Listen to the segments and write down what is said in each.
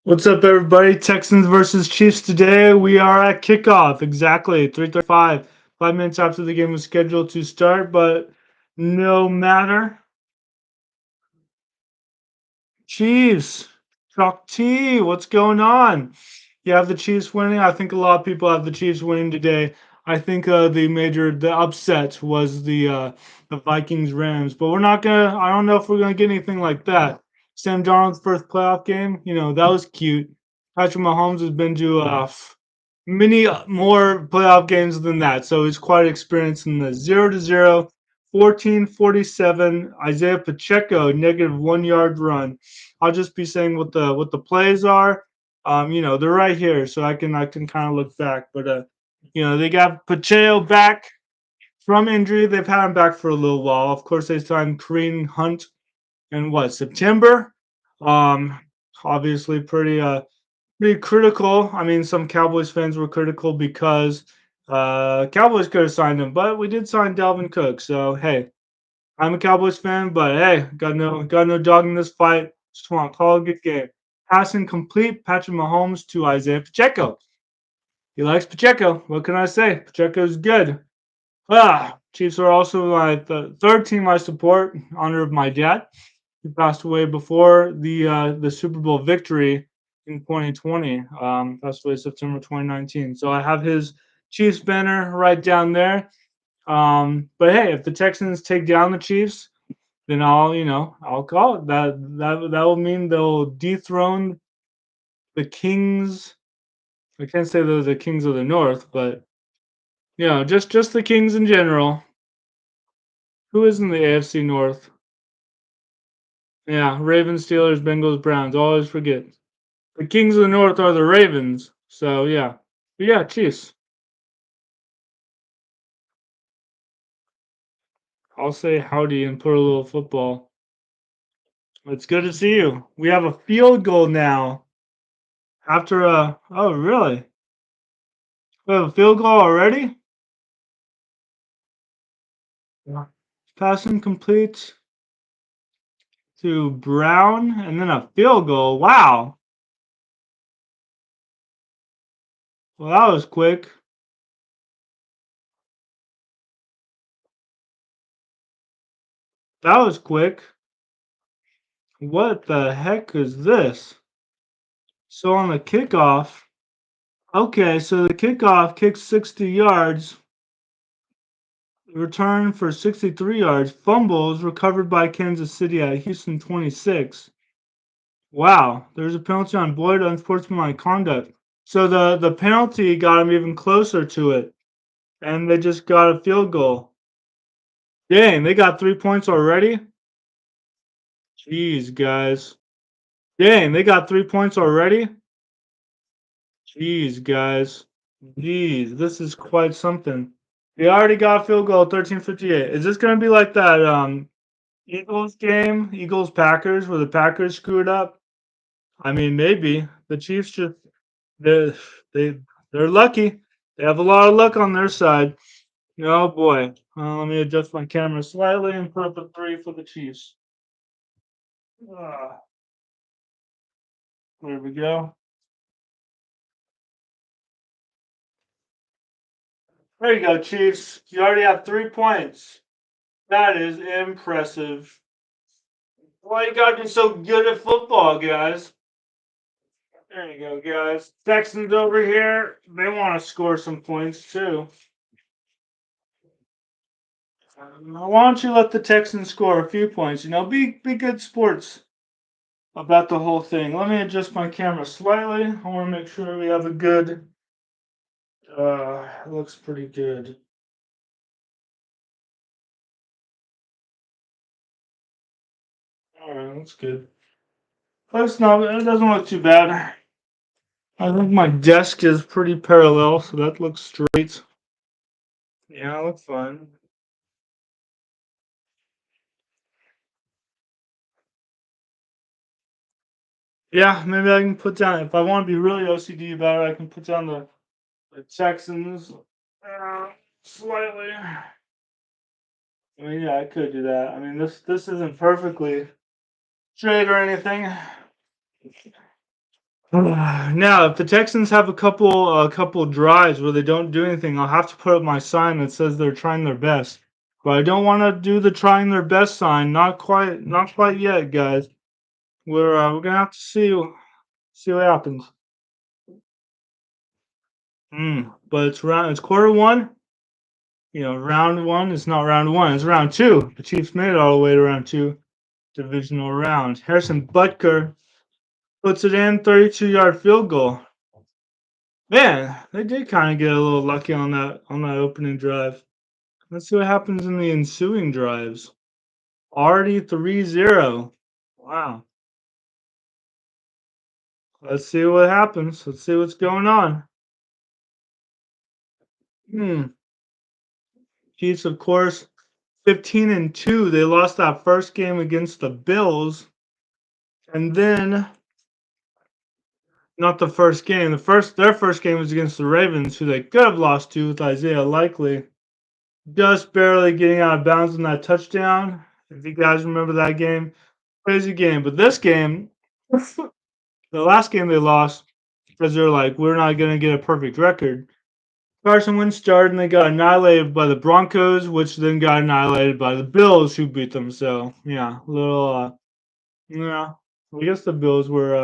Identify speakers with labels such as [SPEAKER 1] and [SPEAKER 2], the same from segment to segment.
[SPEAKER 1] What's up, everybody? Texans versus Chiefs today. We are at kickoff, exactly 3:35, 5 minutes after the game was scheduled to start. But no matter, Chiefs, Chalk T, what's going on? You have the Chiefs winning. I think a lot of people have the Chiefs winning today. I think the upset was the Vikings Rams, but we're not gonna. I don't know if we're gonna get anything like that. Sam Darnold's first playoff game, that was cute. Patrick Mahomes has been to many more playoff games than that, so he's quite experienced in the 0-0, 14-47. Isaiah Pacheco -1 yard run. I'll just be saying what the plays are. They're right here, so I can kind of look back. But they got Pacheco back from injury. They've had him back for a little while. Of course, they signed Kareem Hunt in September. Um, Obviously pretty critical. I mean, some Cowboys fans were critical because Cowboys could have signed him, but we did sign Dalvin Cook. So hey, I'm a Cowboys fan, but hey, got no dog in this fight. Just want to call a good game. Passing complete, Patrick Mahomes to Isaiah Pacheco. He likes Pacheco. What can I say? Pacheco's good. Chiefs are also the third team I support in honor of my dad. He passed away before the Super Bowl victory in 2020. Passed away September 2019. So I have his Chiefs banner right down there. But hey, if the Texans take down the Chiefs, then I'll call it. That will mean they'll dethrone the Kings. I can't say they're the Kings of the North, but just the Kings in general. Who is in the AFC North? Yeah, Ravens, Steelers, Bengals, Browns. Always forget. The Kings of the North are the Ravens. So yeah. But yeah, Chiefs. I'll say howdy and put a little football. It's good to see you. We have a field goal now. After oh really? We have a field goal already? Yeah. Passing complete to Brown and then a field goal. Wow. Well, that was quick. That was quick. What the heck is this? So on the kickoff, okay, so the kickoff kicks 60 yards, return for 63 yards, fumbles recovered by Kansas City at Houston 26. Wow, there's a penalty on Boyd, unsportsmanlike conduct. So the penalty got him even closer to it, and they just got a field goal. Dang, they got 3 points already? Jeez, guys. Dang, they got 3 points already? Jeez, guys. Jeez, this is quite something. They already got a field goal, 13:58. Is this gonna be like that Eagles game, Eagles Packers, where the Packers screwed up? I mean, maybe. The Chiefs just they they they're lucky. They have a lot of luck on their side. Oh boy. Let me adjust my camera slightly and put up a 3 for the Chiefs. Ah, there we go. There you go, Chiefs. You already have 3 points. That is impressive. Why you gotta be so good at football, guys? There you go, guys. Texans over here, they want to score some points too. Why don't you let the Texans score a few points? Be good sports about the whole thing. Let me adjust my camera slightly. I want to make sure we have a good. It looks pretty good. All right, that's good. That's not. It doesn't look too bad. I think my desk is pretty parallel, so that looks straight. Yeah, it looks fine. Yeah, maybe I can put down if I want to be really OCD about it. I can put down the Texans slightly. I mean, yeah, I could do that. I mean, this isn't perfectly straight or anything. Now, if the Texans have a couple drives where they don't do anything, I'll have to put up my sign that says they're trying their best. But I don't want to do the trying their best sign. Not quite yet, guys. We're gonna have to see what happens. But it's quarter one. Round one. It's not round one. It's round two. The Chiefs made it all the way to round two, divisional round. Harrison Butker puts it in, 32-yard field goal. Man, they did kind of get a little lucky on that opening drive. Let's see what happens in the ensuing drives. Already 3-0. Wow. Let's see what happens. Let's see what's going on. Chiefs, of course, 15-2. They lost that first game against the Bills. And then not the first game. Their first game was against the Ravens, who they could have lost to with Isaiah Likely just barely getting out of bounds on that touchdown. If you guys remember that game, crazy game. But this game, the last game they lost because they're like, we're not going to get a perfect record. Carson Wentz started and they got annihilated by the Broncos, which then got annihilated by the Bills, who beat them. So yeah, a little, yeah. I guess the Bills were,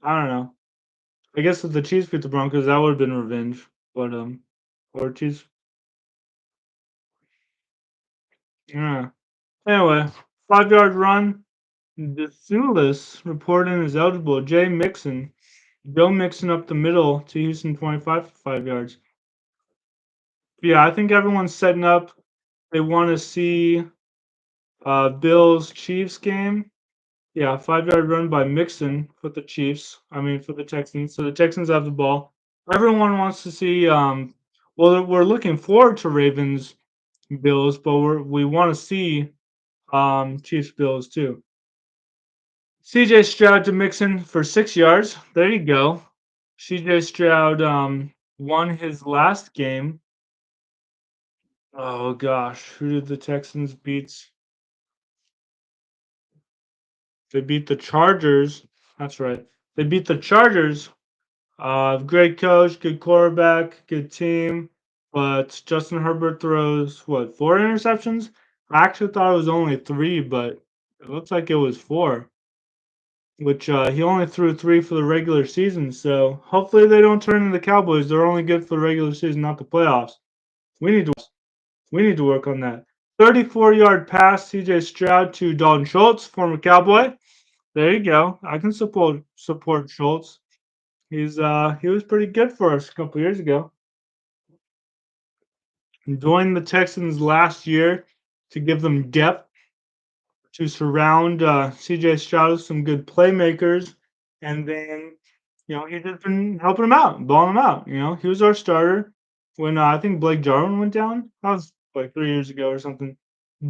[SPEAKER 1] I don't know. I guess if the Chiefs beat the Broncos, that would have been revenge. But or Chiefs, yeah. Anyway, 5-yard run. The Thulis reporting is eligible. Joe Mixon up the middle to Houston 25 for 5 yards. Yeah, I think everyone's setting up. They want to see Bills Chiefs game. Yeah, 5-yard run by Mixon for the Chiefs. I mean for the Texans. So the Texans have the ball. Everyone wants to see. Well, we're looking forward to Ravens Bills, but we want to see Chiefs Bills too. CJ Stroud to Mixon for 6 yards. There you go. CJ Stroud won his last game. Oh gosh, who did the Texans beat? They beat the Chargers. That's right. They beat the Chargers. Great coach, good quarterback, good team. But Justin Herbert throws what, 4 interceptions? I actually thought it was only three, but it looks like it was four. Which he only threw three for the regular season. So hopefully they don't turn into the Cowboys. They're only good for the regular season, not the playoffs. We need to work on that. 34-yard pass, CJ Stroud to Dalton Schultz, former Cowboy. There you go. I can support Schultz. He was pretty good for us a couple years ago. Joined the Texans last year to give them depth to surround CJ Stroud with some good playmakers, and then he's just been helping him out, balling him out. He was our starter when I think Blake Jarwin went down. That was like 3 years ago or something.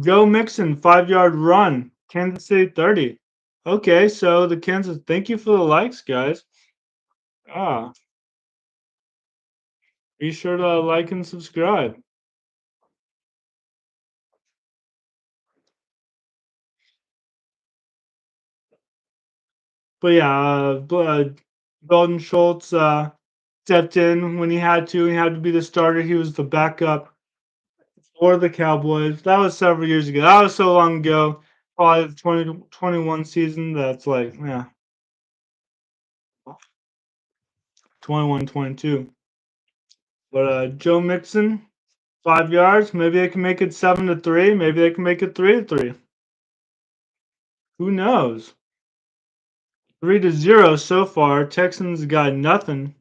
[SPEAKER 1] Joe Mixon, 5-yard run, Kansas City 30. Okay, so the Kansas. Thank you for the likes, guys. Ah, be sure to like and subscribe. But yeah, Dalton Schultz stepped in when he had to. He had to be the starter. He was the backup for the Cowboys. That was several years ago. That was so long ago. Probably the 2021 season. That's like, yeah, 21-22. But Joe Mixon, 5 yards. Maybe they can make it 7-3. Maybe they can make it 3-3. Who knows? 3-0 so far. Texans got nothing.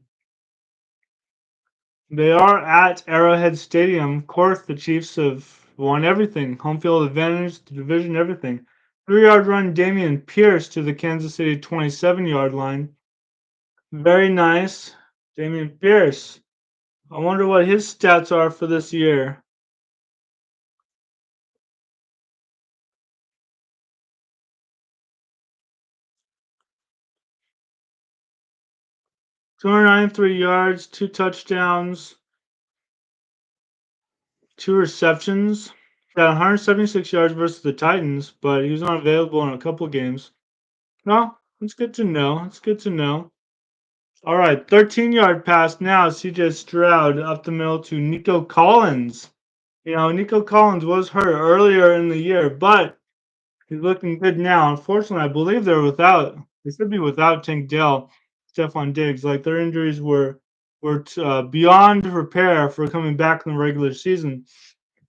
[SPEAKER 1] They are at Arrowhead Stadium. Of course, the Chiefs have won everything. Home field advantage, the division, everything. 3-yard run, Damian Pierce to the Kansas City 27-yard line. Very nice. Damian Pierce. I wonder what his stats are for this year. 293 yards, 2 touchdowns, 2 receptions. Got 176 yards versus the Titans, but he was not available in a couple games. No, It's good to know. It's good to know. All right, 13-yard pass now. CJ Stroud up the middle to Nico Collins. You know, Nico Collins was hurt earlier in the year, but he's looking good now. Unfortunately, I believe they should be without Tank Dell, Stephon Diggs. Like their injuries were beyond repair for coming back in the regular season.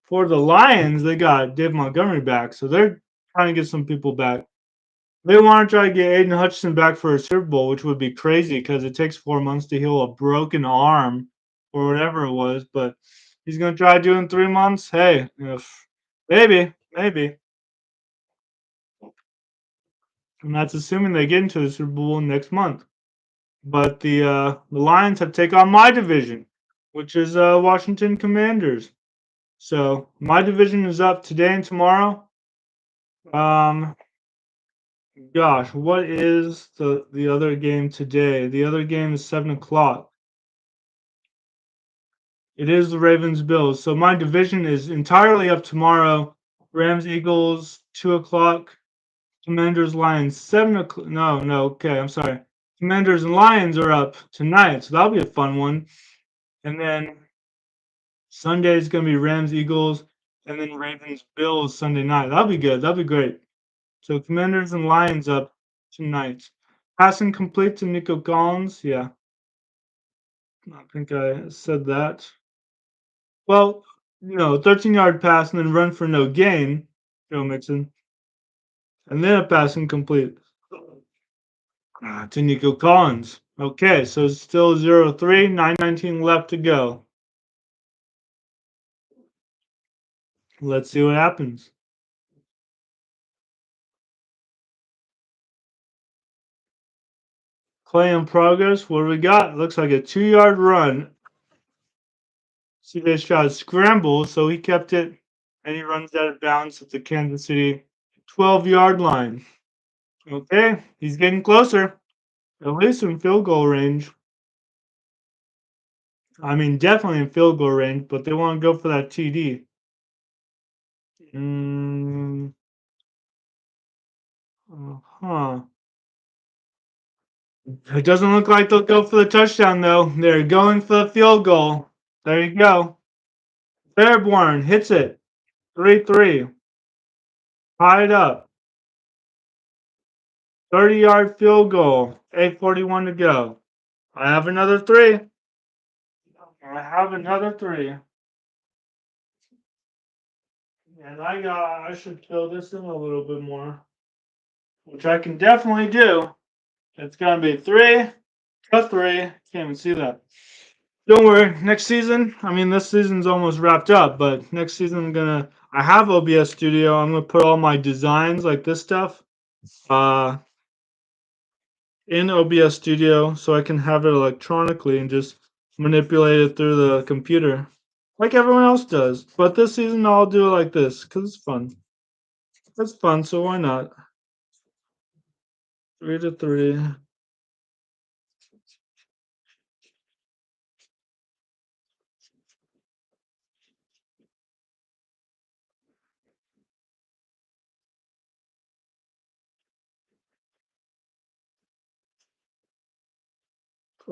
[SPEAKER 1] For the Lions, they got Dave Montgomery back, so they're trying to get some people back. They want to try to get Aiden Hutchinson back for a Super Bowl, which would be crazy because it takes 4 months to heal a broken arm or whatever it was. But he's going to try to do it in 3 months. Hey, if, maybe. And that's assuming they get into the Super Bowl next month. But the Lions have taken on my division, which is Washington Commanders. So my division is up today and tomorrow. Um, Gosh, what is the other game today? The other game is 7 o'clock. It is the Ravens Bills. So my division is entirely up tomorrow. Rams Eagles 2 o'clock. Commanders Lions 7 o'clock. No. Okay, I'm sorry. Commanders and Lions are up tonight, so that'll be a fun one. And then Sunday is gonna be Rams Eagles, and then Ravens Bills Sunday night. That'll be good. That'll be great. So Commanders and Lions up tonight. Passing complete to Nico Collins. Yeah, I think I said that. Well, 13-yard pass and then run for no gain, Joe Mixon, and then a passing complete to Nico Collins. Okay, so it's still 0-3, 9:19 left to go. Let's see what happens. Play in progress. What do we got? Looks like a 2-yard run. CJ Stroud scramble, so he kept it, and he runs out of bounds at the Kansas City 12-yard line. Okay, he's getting closer, at least in field goal range. I mean, definitely in field goal range, but they want to go for that TD. Mm, huh. It doesn't look like they'll go for the touchdown, though. They're going for the field goal. There you go. Fairborn hits it. 3-3. Tied up. 30-yard field goal. 8:41 to go. I have another three. And I should fill this in a little bit more, which I can definitely do. It's gonna be 3-3. Can't even see that. Don't worry. Next season, I mean, this season's almost wrapped up, but next season I have OBS Studio. I'm gonna put all my designs like this stuff, uh, in OBS Studio so I can have it electronically and just manipulate it through the computer like everyone else does. But this season I'll do it like this because it's fun. It's fun, so why not? 3-3.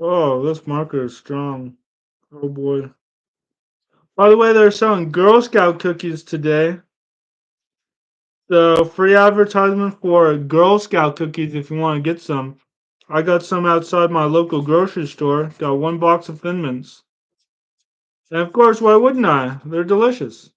[SPEAKER 1] Oh, this marker is strong. Oh boy. By the way, they're selling Girl Scout cookies today. So free advertisement for Girl Scout cookies if you want to get some. I got some outside my local grocery store. Got 1 box of Thin Mints. And of course, why wouldn't I? They're delicious.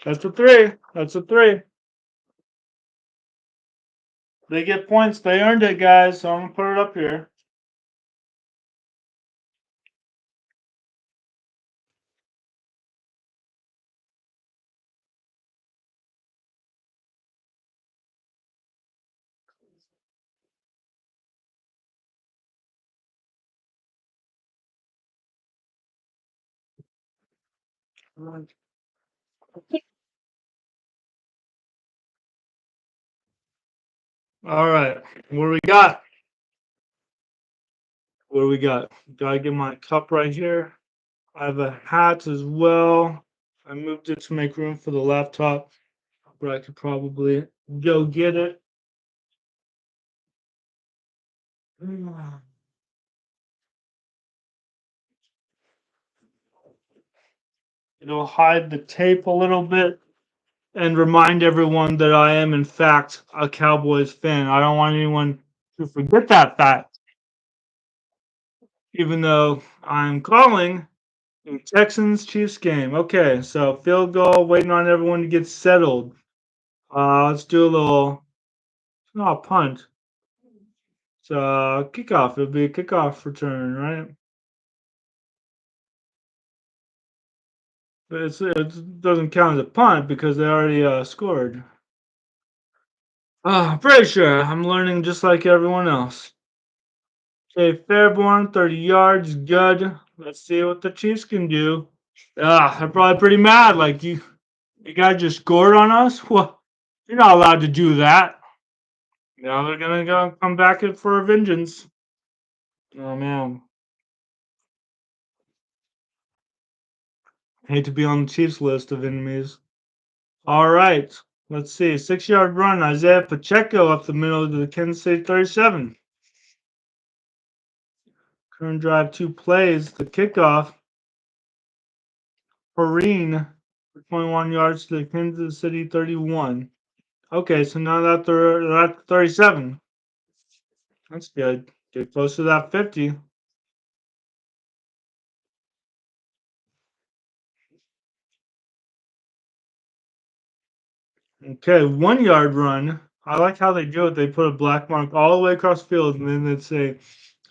[SPEAKER 1] That's a three. That's a three. They get points. They earned it, guys. So I'm going to put it up here. All right. What do we got? What do we got? Gotta get my cup right here. I have a hat as well. I moved it to make room for the laptop, but I could probably go get it. It'll hide the tape a little bit and remind everyone that I am, in fact, a Cowboys fan. I don't want anyone to forget that fact, even though I'm calling the Texans Chiefs game. Okay, so field goal, waiting on everyone to get settled. Let's do a little, not a punt. It's a kickoff. It'll be a kickoff return, right? But it doesn't count as a punt because they already scored. Pretty sure I'm learning just like everyone else. Okay, Fairborn, 30 yards, good. Let's see what the Chiefs can do. They're probably pretty mad. Like you guys just scored on us. What? You're not allowed to do that. Now they're gonna go come back for a vengeance. Oh man, hate to be on the Chiefs list of enemies. All right, let's see. 6-yard run, Isaiah Pacheco up the middle to the Kansas City 37. Current drive, 2 plays. The kickoff, Perrine for 21 yards to the Kansas City 31. Okay, so now that they're at 37. That's good. Get close to that 50. Okay, 1-yard run. I like how they do it. They put a black mark all the way across the field, and then they'd say,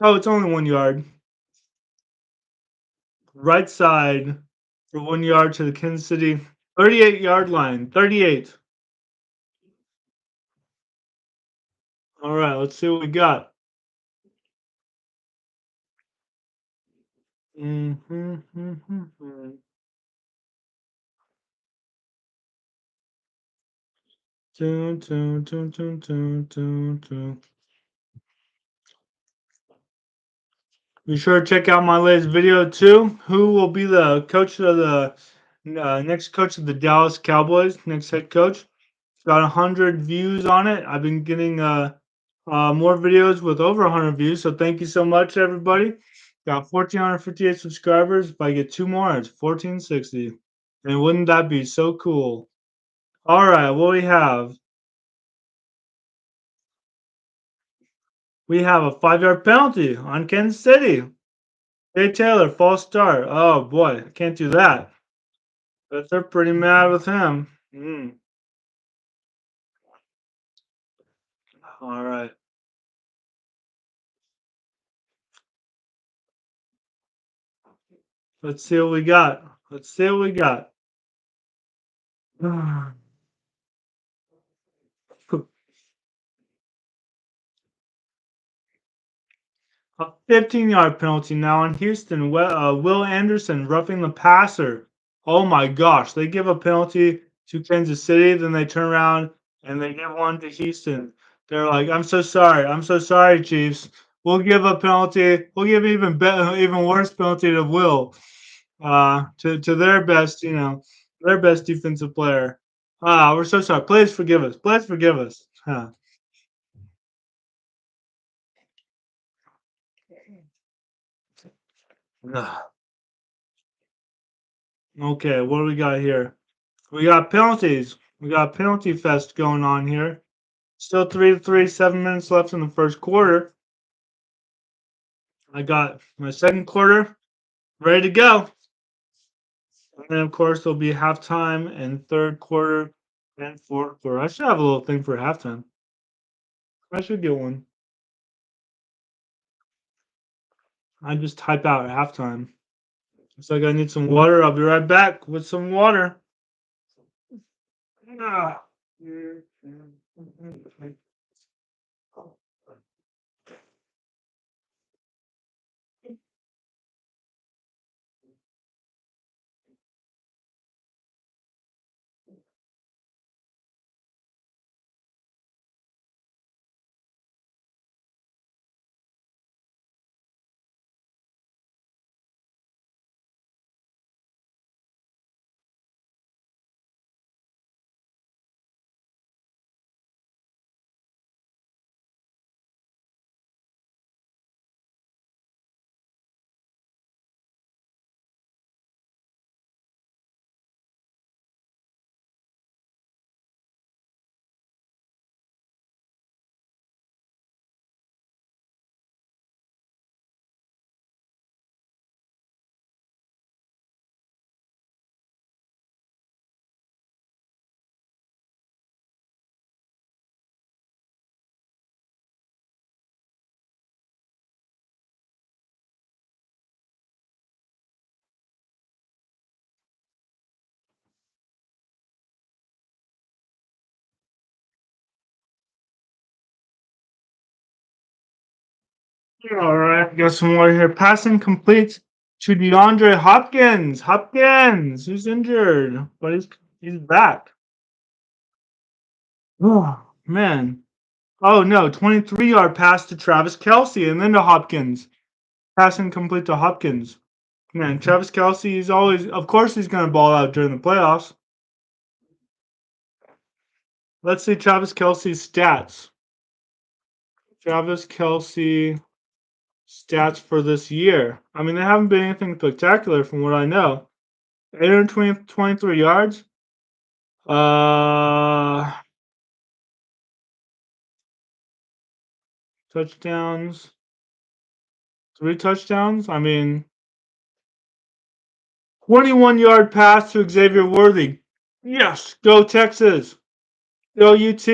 [SPEAKER 1] "Oh, it's only 1 yard." Right side for 1 yard to the Kansas City 38-yard line. 38. All right, let's see what we got. Mm-hmm. Dun, dun, dun, dun, dun, dun, dun. Be sure to check out my latest video too. Who will be the coach of the next coach of the Dallas Cowboys? Next head coach. It's got 100 views on it. I've been getting more videos with over 100 views. So thank you so much, everybody. Got 1,458 subscribers. If I get 2 more, it's 1,460. And wouldn't that be so cool? All right, what we have? We have a 5-yard penalty on Kansas City. Jay Taylor, false start. Oh boy, I can't do that. But they're pretty mad with him. All right. Let's see what we got. Let's see what we got. A 15-yard penalty now on Houston. Will Anderson roughing the passer. Oh my gosh. They give a penalty to Kansas City, then they turn around and they give one to Houston. They're like, I'm so sorry. I'm so sorry, Chiefs. We'll give a penalty. We'll give even worse penalty to Will. To their best, their best defensive player. We're so sorry. Please forgive us. Please forgive us. Huh. Okay, what do we got here? We got penalties. We got penalty fest going on here. Still 3-3, 7 minutes left in the first quarter. I got my second quarter ready to go. And then, of course, there'll be halftime and third quarter and fourth quarter. I should have a little thing for halftime. I should get one. I just type out halftime. Looks like I need some water. I'll be right back with some water. Ah. All right, got some more here. Passing complete to DeAndre Hopkins. Hopkins, who's injured, but he's back. Oh man. Oh no, 23-yard pass to Travis Kelsey and then to Hopkins. Passing complete to Hopkins. Man, Travis Kelsey is always, of course, he's going to ball out during the playoffs. Let's see Travis Kelsey's stats. Travis Kelsey stats for this year. I mean, they haven't been anything spectacular from what I know. 823 yards. Uh, touchdowns. 3 touchdowns. I mean, 21-yard pass to Xavier Worthy. Yes, go Texas. Go UT.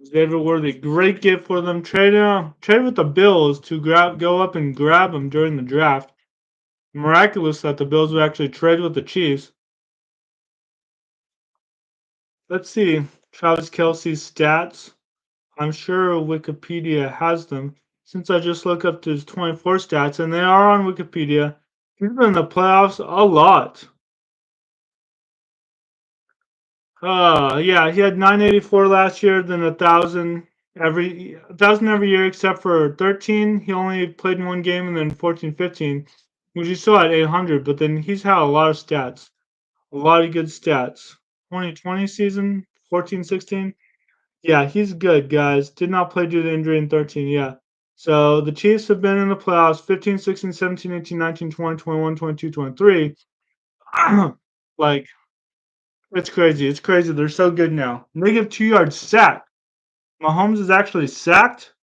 [SPEAKER 1] Xavier Worthy, great gift for them. Trade with the Bills to go up and grab him during the draft. Miraculous that the Bills would actually trade with the Chiefs. Let's see Travis Kelsey's stats. I'm sure Wikipedia has them. Since I just looked up his 24 stats, and they are on Wikipedia, he's been in the playoffs a lot. Yeah, he had 984 last year, then 1,000 every year except for 13. He only played in one game, and then 14, 15, which he still had 800. But then he's had a lot of stats, a lot of good stats. 2020 season, 14, 16. Yeah, he's good, guys. Did not play due to injury in 13. Yeah. So the Chiefs have been in the playoffs 15, 16, 17, 18, 19, 20, 21, 22, 23. Like, it's crazy. It's crazy. They're so good now. Negative 2 yards sack. Mahomes is actually sacked.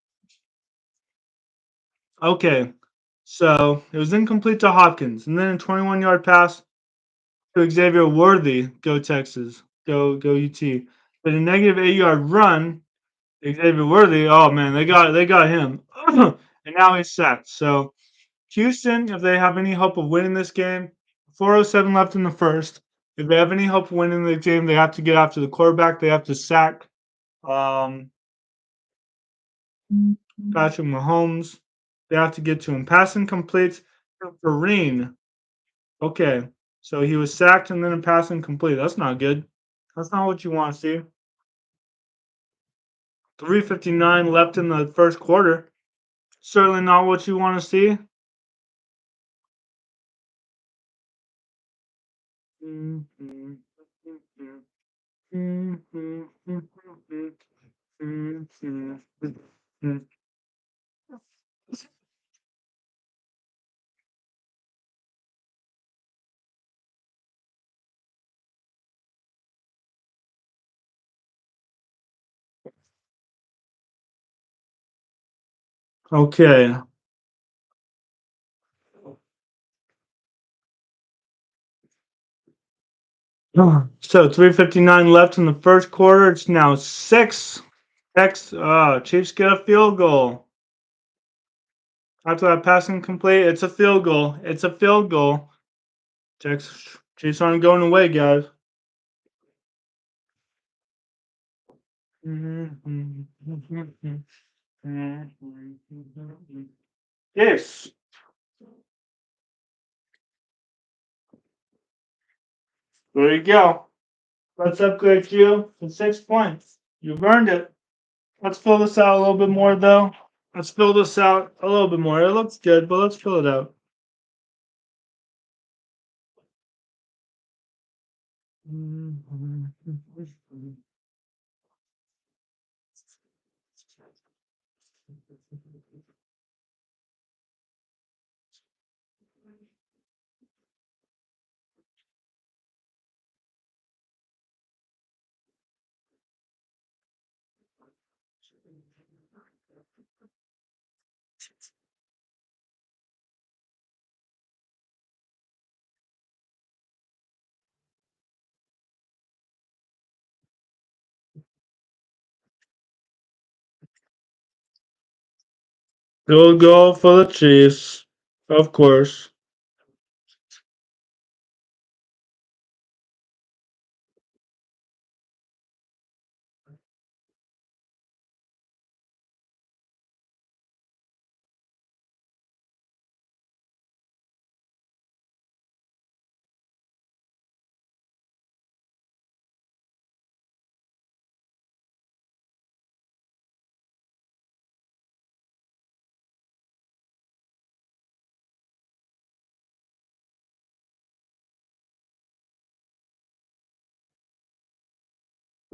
[SPEAKER 1] Okay. So it was incomplete to Hopkins. And then a 21-yard pass to Xavier Worthy. Go Texas. Go UT. But a negative 8-yard run, Xavier Worthy. Oh man, they got him. And now he's sacked. So Houston, if they have any hope of winning this game, 4:07 left in the first. If they have any hope of winning the game, they have to get after the quarterback. They have to sack um, Patrick Mahomes. They have to get to him. Passing complete to Vereen. Okay, so he was sacked and then a passing complete. That's not good. That's not what you want to see. 3:59 left in the first quarter. Certainly not what you want to see. Okay. So 3:59 left in the first quarter. It's now 6. Chiefs get a field goal. After that passing complete, it's a field goal. It's a field goal. Chiefs aren't going away, guys. Yes. There you go. Let's upgrade you to 6 points. You've earned it. Let's fill this out a little bit more, though. Let's fill this out a little bit more. It looks good, but let's fill it out. Field goal for the Chiefs, of course.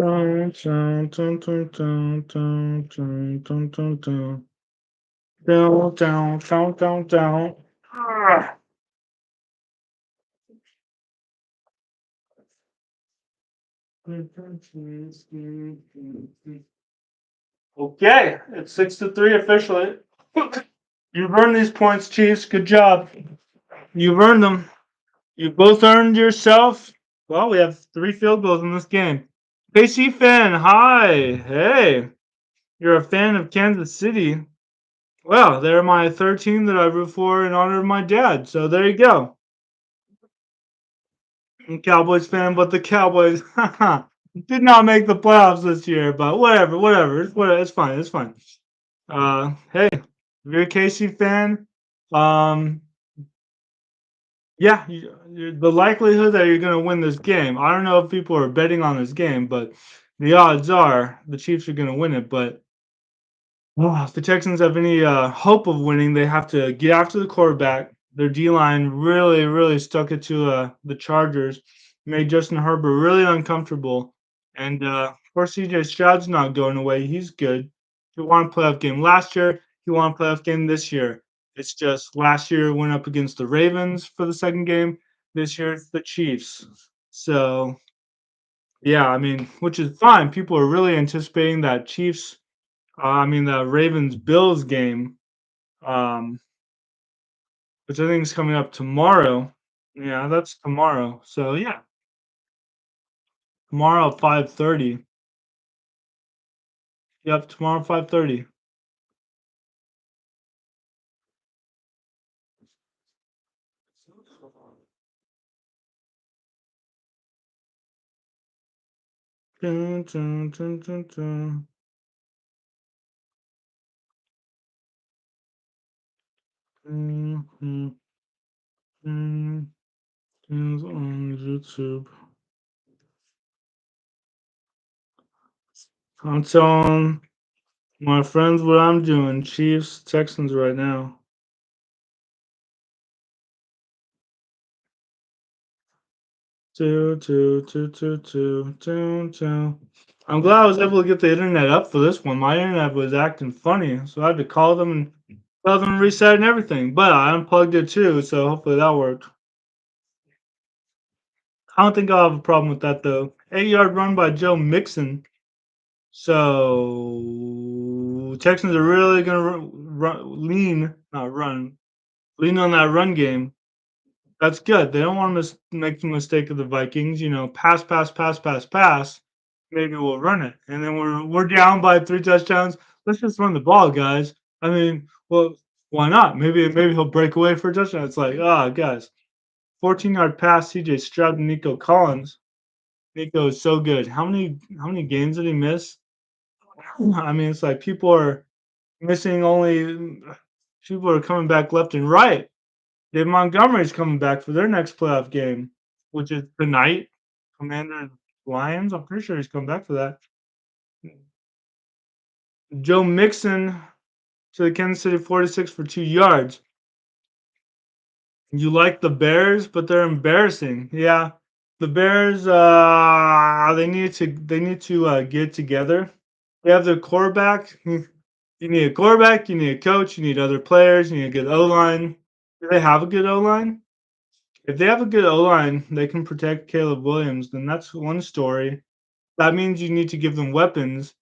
[SPEAKER 1] Dun, dun, dun, dun, dun, dun, dun, dun, dun, dun. Down, down, down, down, down. Ah. Okay, it's 6-3 officially. You've earned these points, Chiefs. Good job. You've earned them. You both earned yourself. Well, we have 3 field goals in this game. KC fan, hi. Hey, you're a fan of Kansas City. Well, they're my third team that I root for in honor of my dad. So there you go. I'm a Cowboys fan, but the Cowboys did not make the playoffs this year. But whatever. It's fine. It's fine. Hey, if you're a KC fan, um, yeah, the likelihood that you're going to win this game. I don't know if people are betting on this game, but the odds are the Chiefs are going to win it. But if the Texans have any hope of winning, they have to get after the quarterback. Their D line really stuck it to the Chargers, made Justin Herbert really uncomfortable. And of course, CJ Stroud's not going away. He's good. He won a playoff game last year. He won a playoff game this year. It's just last year went up against the Ravens for the second game. This year it's the Chiefs. So yeah, I mean, which is fine. People are really anticipating that Chiefs the Ravens Bills game, um, which I think is coming up tomorrow. Yeah, that's tomorrow. So yeah, tomorrow at 5:30. Yep, tomorrow 5:30. Dun, dun, dun, dun, dun. Mm, mm, mm, is on YouTube. I'm telling my friends what I'm doing. Chiefs, Texans right now. Two. I'm glad I was able to get the internet up for this one. My internet was acting funny, so I had to call them and tell them to reset and everything. But I unplugged it too, so hopefully that worked. I don't think I'll have a problem with that though. 8-yard run by Joe Mixon. So Texans are really gonna lean on that run game. That's good. They don't want to make the mistake of the Vikings. Pass. Maybe we'll run it, and then we're down by 3 touchdowns. Let's just run the ball, guys. I mean, well, why not? Maybe he'll break away for a touchdown. It's like, guys, 14-yard pass, C.J. Stroud and Nico Collins. Nico is so good. How many games did he miss? I mean, it's like people are missing only. People are coming back left and right. Dave Montgomery's coming back for their next playoff game, which is tonight. Commander Lions. I'm pretty sure he's coming back for that. Joe Mixon to the Kansas City 46 for 2 yards. You like the Bears, but they're embarrassing. Yeah, the Bears. They need to get together. They have their quarterback. You need a quarterback. You need a coach. You need other players. You need a good O line. Do they have a good O line? If they have a good O line, they can protect Caleb Williams. Then that's one story. That means you need to give them weapons,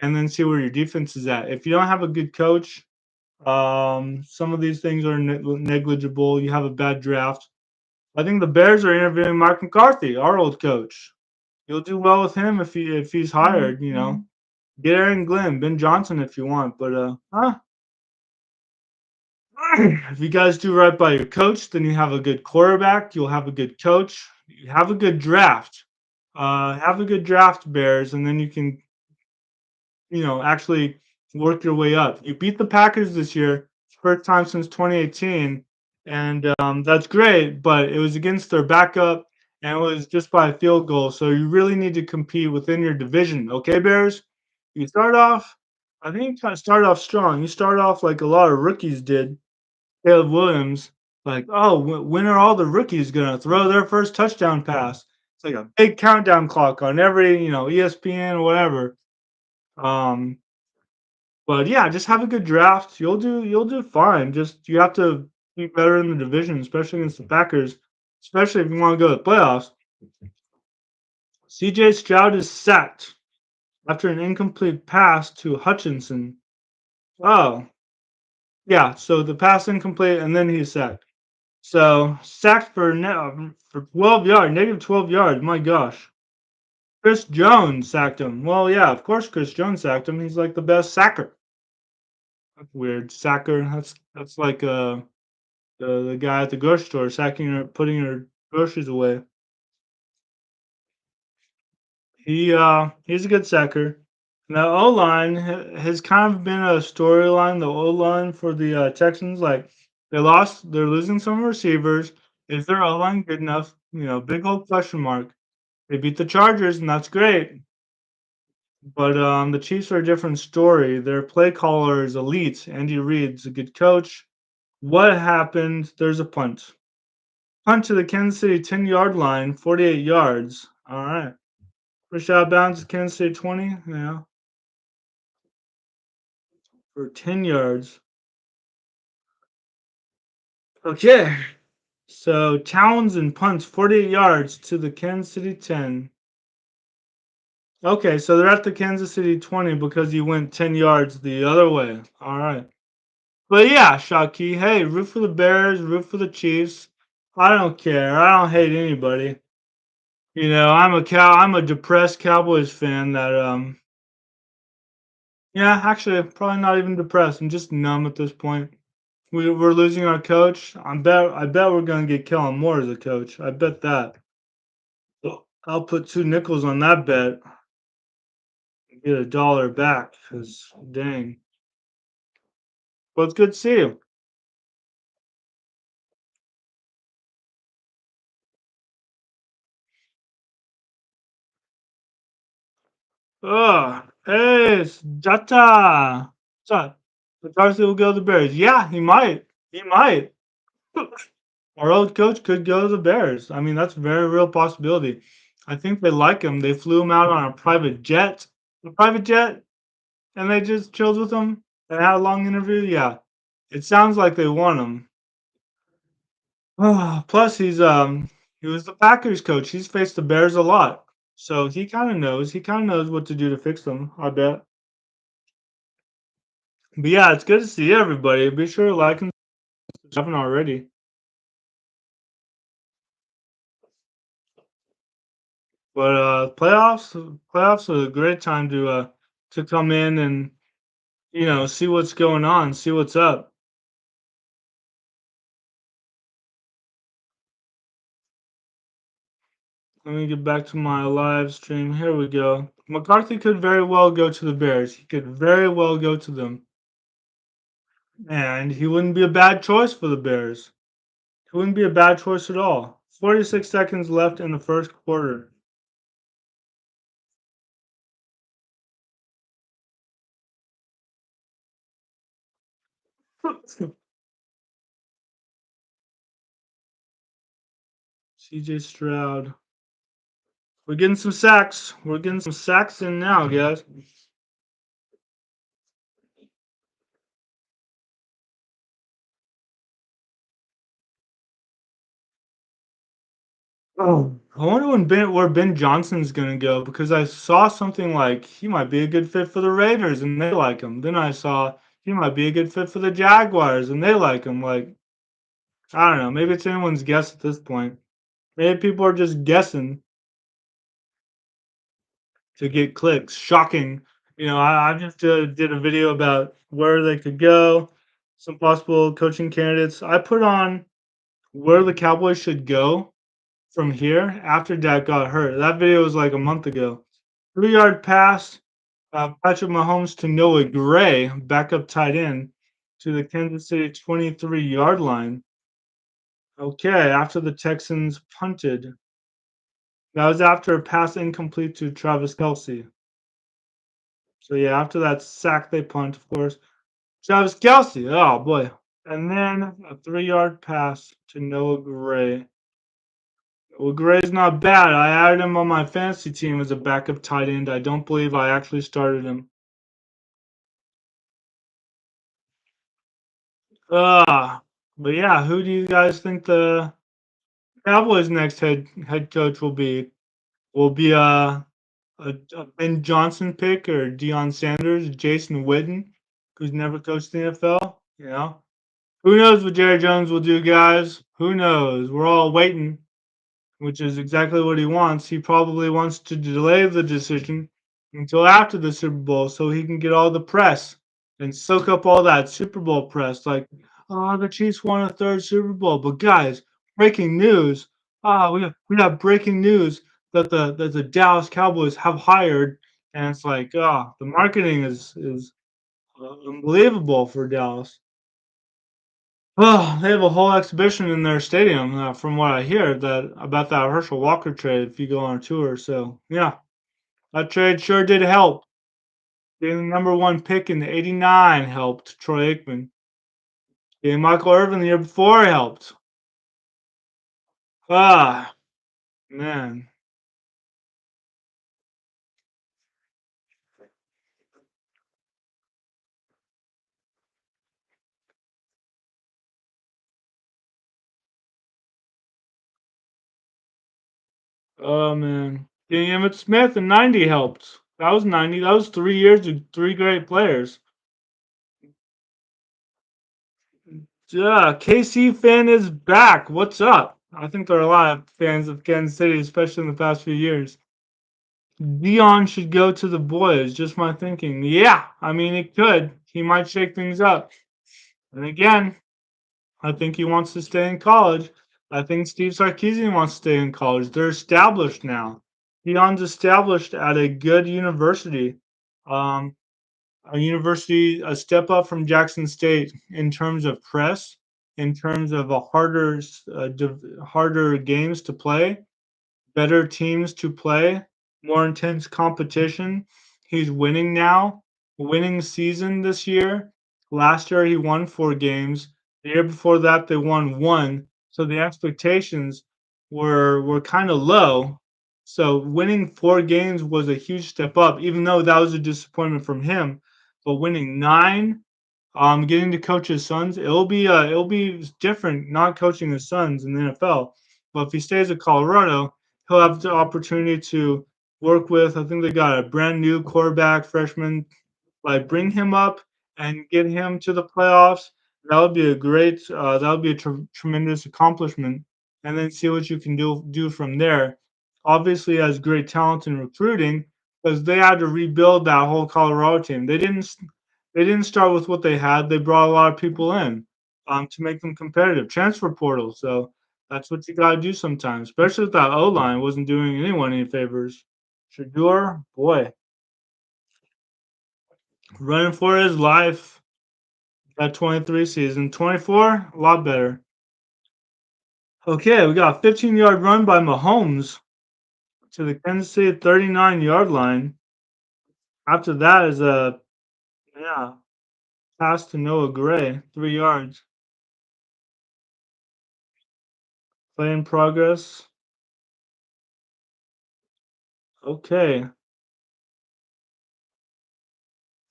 [SPEAKER 1] and then see where your defense is at. If you don't have a good coach, some of these things are negligible. You have a bad draft. I think the Bears are interviewing Mike McCarthy, our old coach. You'll do well with him if he's hired. Get Aaron Glenn, Ben Johnson if you want. But if you guys do right by your coach, then you have a good quarterback. You'll have a good coach. You have a good draft. Have a good draft, Bears, and then you can actually work your way up. You beat the Packers this year, first time since 2018, and that's great. But it was against their backup, and it was just by a field goal. So you really need to compete within your division, okay, Bears? You start off. I think you kind of start off strong. You start off like a lot of rookies did. Caleb Williams, like, oh, when are all the rookies gonna throw their first touchdown pass? It's like a big countdown clock on every, ESPN or whatever. Um, but yeah, just have a good draft. You'll do fine. Just you have to be better in the division, especially against the Packers, especially if you want to go to the playoffs. CJ Stroud is sacked after an incomplete pass to Hutchinson. Oh, yeah. So the pass incomplete, and then he's sacked. So sacked for 12 yards, negative 12 yards. My gosh. Chris Jones sacked him. Well, yeah, of course Chris Jones sacked him. He's like the best sacker. That's weird. Sacker. That's like the guy at the grocery store sacking her, putting her groceries away. He's a good sacker. Now O line has kind of been a storyline. The O line for the Texans, like they're losing some receivers. Is their O line good enough? Big old question mark. They beat the Chargers, and that's great. But the Chiefs are a different story. Their play caller is elite. Andy Reid's a good coach. What happened? There's a punt. Punt to the Kansas City 10-yard line, 48 yards. All right. Push out of bounds to Kansas City 20. Yeah. For 10 yards. Okay. So Townsend punts 48 yards to the Kansas City 10. Okay, so they're at the Kansas City 20 because he went 10 yards the other way. All right. But yeah, Shaki, hey, root for the Bears, root for the Chiefs. I don't care. I don't hate anybody. I'm a depressed Cowboys fan that yeah, actually probably not even depressed. I'm just numb at this point. We're losing our coach. I bet we're gonna get Kellen Moore as a coach. I bet that. So I'll put two nickels on that bet and get $1 back. Cause dang. Well, it's good to see you. Oh, hey, it's Jata. What's up? Darcy will go to the Bears. Yeah, he might. He might. Our old coach could go to the Bears. I mean, that's a very real possibility. I think they like him. They flew him out on a private jet, and they just chilled with him and had a long interview. Yeah, it sounds like they want him. Plus, he was the Packers coach. He's faced the Bears a lot, so he kind of knows. He kind of knows what to do to fix them. I bet. But yeah, it's good to see everybody. Be sure to like and subscribe if you haven't already. But playoffs are a great time to come in and see what's going on, see what's up. Let me get back to my live stream. Here we go. McCarthy could very well go to the Bears. He could very well go to them, and he wouldn't be a bad choice for the Bears. He wouldn't be a bad choice at all. 46 seconds left in the first quarter. CJ Stroud. We're getting some sacks. We're getting some sacks in now, guys. Oh, I wonder where Ben Johnson's gonna go because I saw something like he might be a good fit for the Raiders and they like him. Then I saw he might be a good fit for the Jaguars and they like him. Like I don't know, maybe it's anyone's guess at this point. Maybe people are just guessing to get clicks. Shocking. I just did a video about where they could go, some possible coaching candidates. I put on where the Cowboys should go from here after Dak got hurt. That video was like a month ago. 3-yard pass, Patrick Mahomes to Noah Gray, backup tight end, to the Kansas City 23-yard line. Okay, after the Texans punted. That was after a pass incomplete to Travis Kelsey. So yeah, after that sack, they punt, of course. Travis Kelsey, oh boy. And then a 3-yard pass to Noah Gray. Well, Gray's not bad. I added him on my fantasy team as a backup tight end. I don't believe I actually started him. Uh, but yeah, who do you guys think the Cowboys' next head coach will be? Will be a Ben Johnson pick or Deion Sanders, Jason Witten, who's never coached the NFL? You know, who knows what Jerry Jones will do, guys? Who knows? We're all waiting, which is exactly what he wants. He probably wants to delay the decision until after the Super Bowl so he can get all the press and soak up all that Super Bowl press. Like, oh, the Chiefs won a third Super Bowl. But guys, breaking news. We have breaking news that the Dallas Cowboys have hired, and it's like, the marketing is unbelievable for Dallas. Oh, they have a whole exhibition in their stadium, from what I hear, that about that Herschel Walker trade. If you go on a tour, so yeah, that trade sure did help. Getting the number one pick in the '89 helped Troy Aikman. Getting Michael Irvin the year before helped. Ah, man. Oh man. Getting Emmitt Smith in '90 helped. That was '90. That was 3 years of three great players. Yeah, KC fan is back. What's up? I think there are a lot of fans of Kansas City, especially in the past few years. Dion should go to the boys. Just my thinking. Yeah, I mean, it could. He might shake things up. And again, I think he wants to stay in college. I think Steve Sarkisian wants to stay in college. They're established now. Dion's established at a good university. Um, a step up from Jackson State in terms of press, in terms of a harder games to play, better teams to play, more intense competition. He's winning now, winning season this year. Last year he won 4 games. The year before that they won one. So the expectations were kind of low. So winning 4 games was a huge step up, even though that was a disappointment from him. But winning nine, getting to coach his sons, it'll be different not coaching his sons in the NFL. But if he stays at Colorado, he'll have the opportunity to work with. I think they got a brand new quarterback freshman. Like bring him up and get him to the playoffs. That would be a great. That would be a tremendous accomplishment. And then see what you can do from there. Obviously, has great talent in recruiting because they had to rebuild that whole Colorado team. They didn't start with what they had. They brought a lot of people in to make them competitive. Transfer portal. So that's what you got to do sometimes, especially if that O line wasn't doing anyone any favors. Shador, boy, running for his life. That 23 season. 24, a lot better. Okay, we got a 15-yard run by Mahomes to the Kansas City 39-yard line. After that is a pass to Noah Gray, 3 yards. Play in progress. Okay.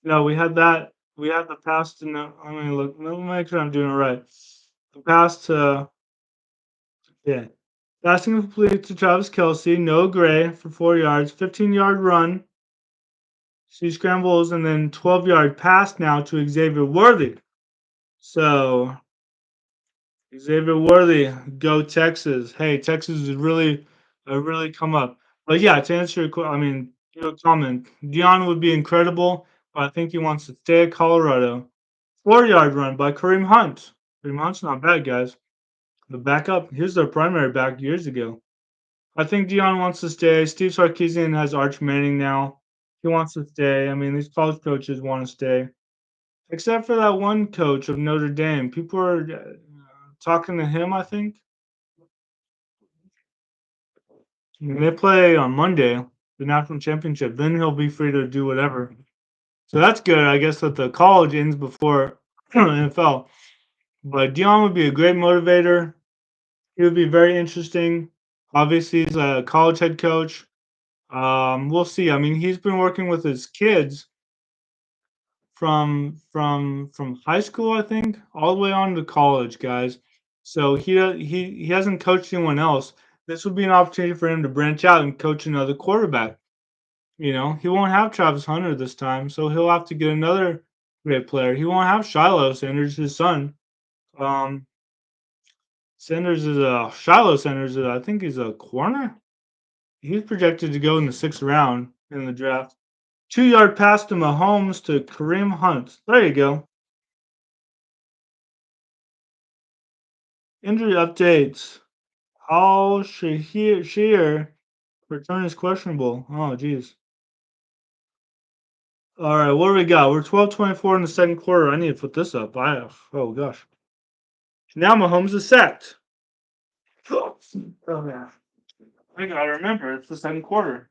[SPEAKER 1] No, we had that. We had the pass to no. I mean, look. Let me make sure I'm doing it right. The pass to yeah. Passing complete to Travis Kelsey. Noah Gray for 4 yards. 15-yard run. She scrambles and then 12-yard pass now to Xavier Worthy. So Xavier Worthy, go Texas. Hey, Texas is really come up. But yeah, to answer your comment, Dion would be incredible, but I think he wants to stay at Colorado. 4 yard run by Kareem Hunt. Kareem Hunt's not bad, guys. The backup, here's their primary back years ago. I think Dion wants to stay. Steve Sarkisian has Arch Manning now. He wants to stay. I mean, these college coaches want to stay. Except for that one coach of Notre Dame. People are talking to him, I think. And they play on Monday, the national championship. Then he'll be free to do whatever. So that's good. I guess that the college ends before NFL. But Dion would be a great motivator. He would be very interesting. Obviously, he's a college head coach. We'll see. I mean, he's been working with his kids from high school, I think, all the way on to college, guys. So he hasn't coached anyone else. This would be an opportunity for him to branch out and coach another quarterback. You know, he won't have Travis Hunter this time, so he'll have to get another great player. He won't have Shiloh Sanders, his son. Um, Shiloh Sanders. I think he's a corner. He's projected to go in the 6th round in the draft. 2-yard pass to Mahomes to Kareem Hunt. There you go. Injury updates. Al Shahir return is questionable. Oh, geez. All right, what do we got? We're 12:24 in the second quarter. I need to put this up. Oh gosh. Now Mahomes is sacked. Oh man. I gotta remember it's the second quarter.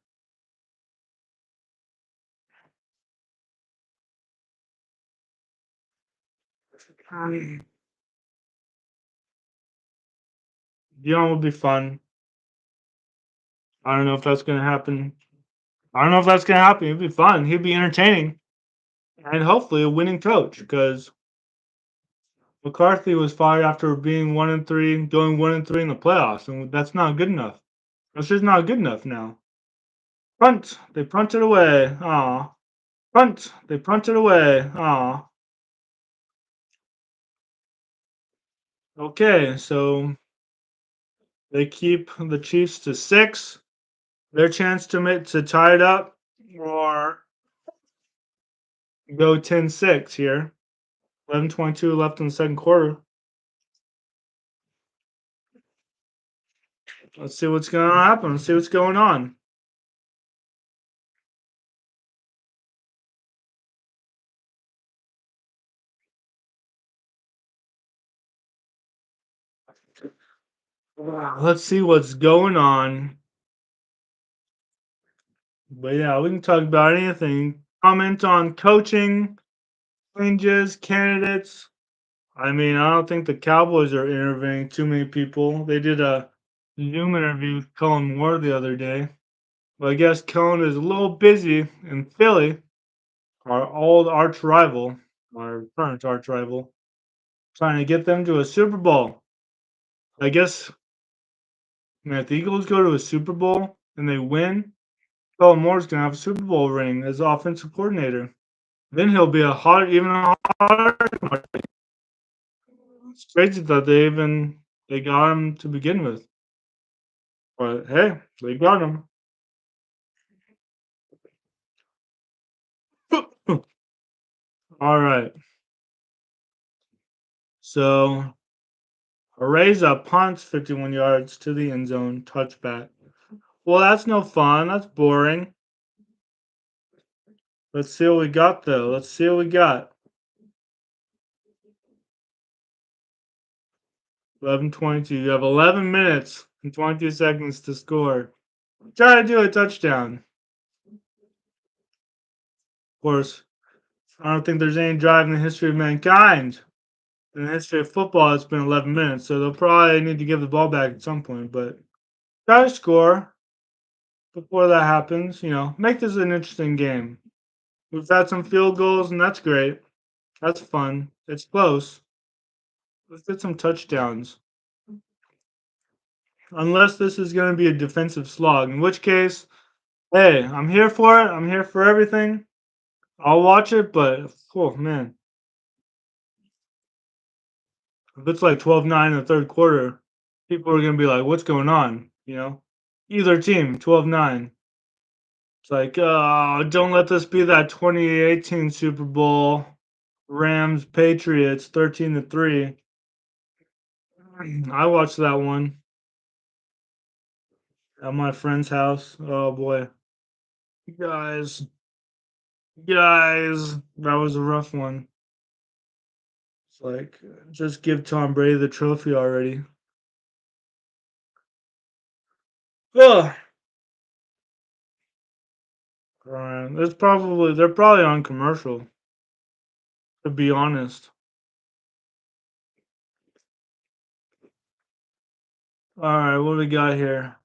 [SPEAKER 1] Dion will be fun. I don't know if that's gonna happen. I don't know if that's gonna happen. It'd be fun. He'd be entertaining. And hopefully a winning coach because McCarthy was fired after being 1-3, going 1-3 in the playoffs, and that's not good enough. That's just not good enough now. Punt. They punted away. Aw. Punt. They punted away. Aw. Okay, so they keep the Chiefs to 6. Their chance to tie it up or go 10-6 here. 11:22 left in the second quarter. Let's see what's going to happen. Let's see what's going on. Let's see what's going on. But yeah, we can talk about anything. Comment on coaching changes, candidates. I mean, I don't think the Cowboys are interviewing too many people. They did a Zoom interview with Cullen Moore the other day. But I guess Cullen is a little busy in Philly, our old arch rival, our current arch rival, trying to get them to a Super Bowl. I guess, man, if the Eagles go to a Super Bowl and they win, Cullen Moore's going to have a Super Bowl ring as offensive coordinator. Then he'll be even hotter. It's crazy that they got him to begin with. But hey, they got him. All right. So Areza punts 51 yards to the end zone, touchback. Well, that's no fun. That's boring. Let's see what we got, though. Let's see what we got. 11:22. You have 11 minutes and 22 seconds to score. Try to do a touchdown. Of course, I don't think there's any drive in the history of mankind. In the history of football, it's been 11 minutes, so they'll probably need to give the ball back at some point. But try to score before that happens. You know, make this an interesting game. We've had some field goals, and that's great. That's fun. It's close. Let's get some touchdowns. Unless this is going to be a defensive slog, in which case, hey, I'm here for it. I'm here for everything. I'll watch it, but oh man, if it's like 12-9 in the third quarter, people are going to be like, what's going on? You know, either team, 12-9. It's like, don't let this be that 2018 Super Bowl, Rams Patriots 13-3. I watched that one at my friend's house. Oh boy, guys, guys, that was a rough one. It's like, just give Tom Brady the trophy already. Ugh. They're probably on commercial. To be honest. All right, what do we got here?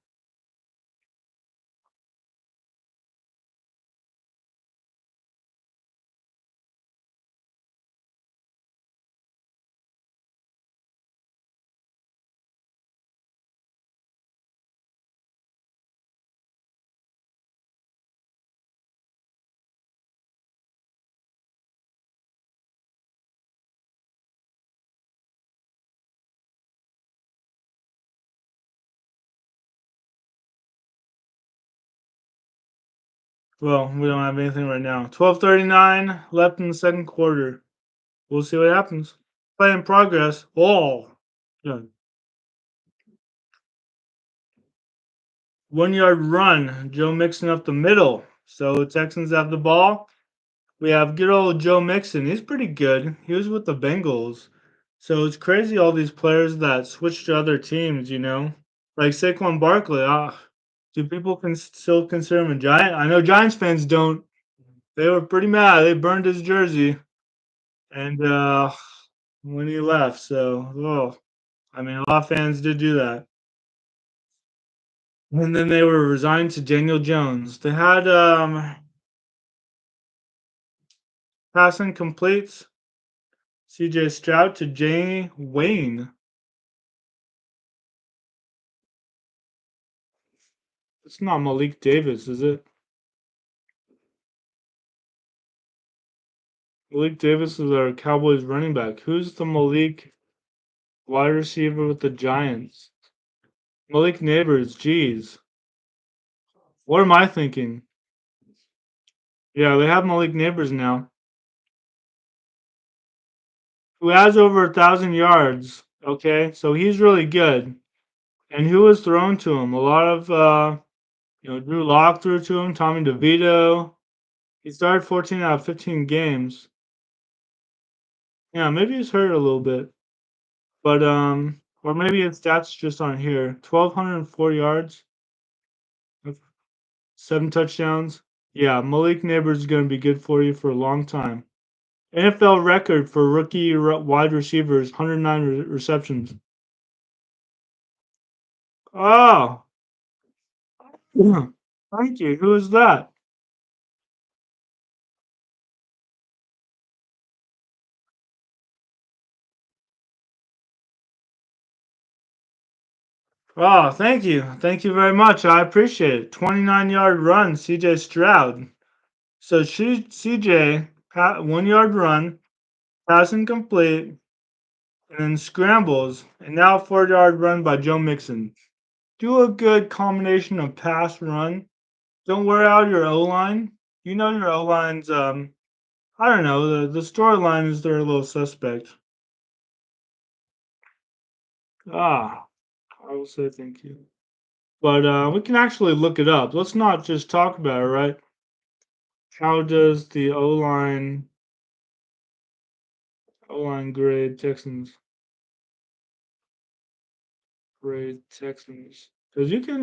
[SPEAKER 1] Well, we don't have anything right now. 12:39 left in the second quarter. We'll see what happens. Play in progress. Oh, good. 1 yard run. Joe Mixon up the middle. So Texans have the ball. We have good old Joe Mixon. He's pretty good. He was with the Bengals. So it's crazy all these players that switch to other teams, Like Saquon Barkley. Do people still consider him a Giant? I know Giants fans don't. They were pretty mad. They burned his jersey and when he left. So, I mean, a lot of fans did do that. And then they were resigned to Daniel Jones. They had passing completes CJ Stroud to Jay Wayne. It's not Malik Davis, is it? Malik Davis is our Cowboys running back. Who's the Malik wide receiver with the Giants? Malik Neighbors, geez. What am I thinking? Yeah, they have Malik Neighbors now, who has over 1,000 yards. Okay, so he's really good. And who was thrown to him? A lot of Drew Lock threw to him, Tommy DeVito. He started 14 out of 15 games. Yeah, maybe he's hurt a little bit. But or maybe his stats just aren't here. 1,204 yards, 7 touchdowns. Yeah, Malik Neighbors is going to be good for you for a long time. NFL record for rookie wide receivers, 109 receptions. Oh, thank you. Who is that? Oh, thank you. Thank you very much. I appreciate it. 29-yard run, CJ Stroud. So CJ, 1 yard run, pass incomplete, and then scrambles, and now 4 yard run by Joe Mixon. Do a good combination of pass run. Don't wear out your O line. You know your O line's I don't know, the storyline is they're a little suspect. Ah, I will say thank you. But we can actually look it up. Let's not just talk about it, right? How does the O line grade Texans grade Texans? Because you can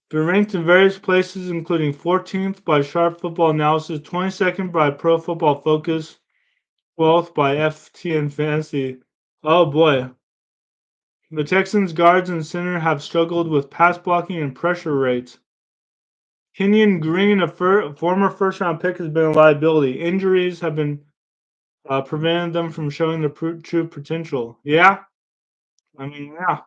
[SPEAKER 1] be ranked in various places, including 14th by Sharp Football Analysis, 22nd by Pro Football Focus, 12th by FTN Fantasy. Oh boy. The Texans guards and center have struggled with pass blocking and pressure rates. Kenyon Green, a former first-round pick, has been a liability. Injuries have been prevented them from showing their true potential. Yeah, I mean, yeah.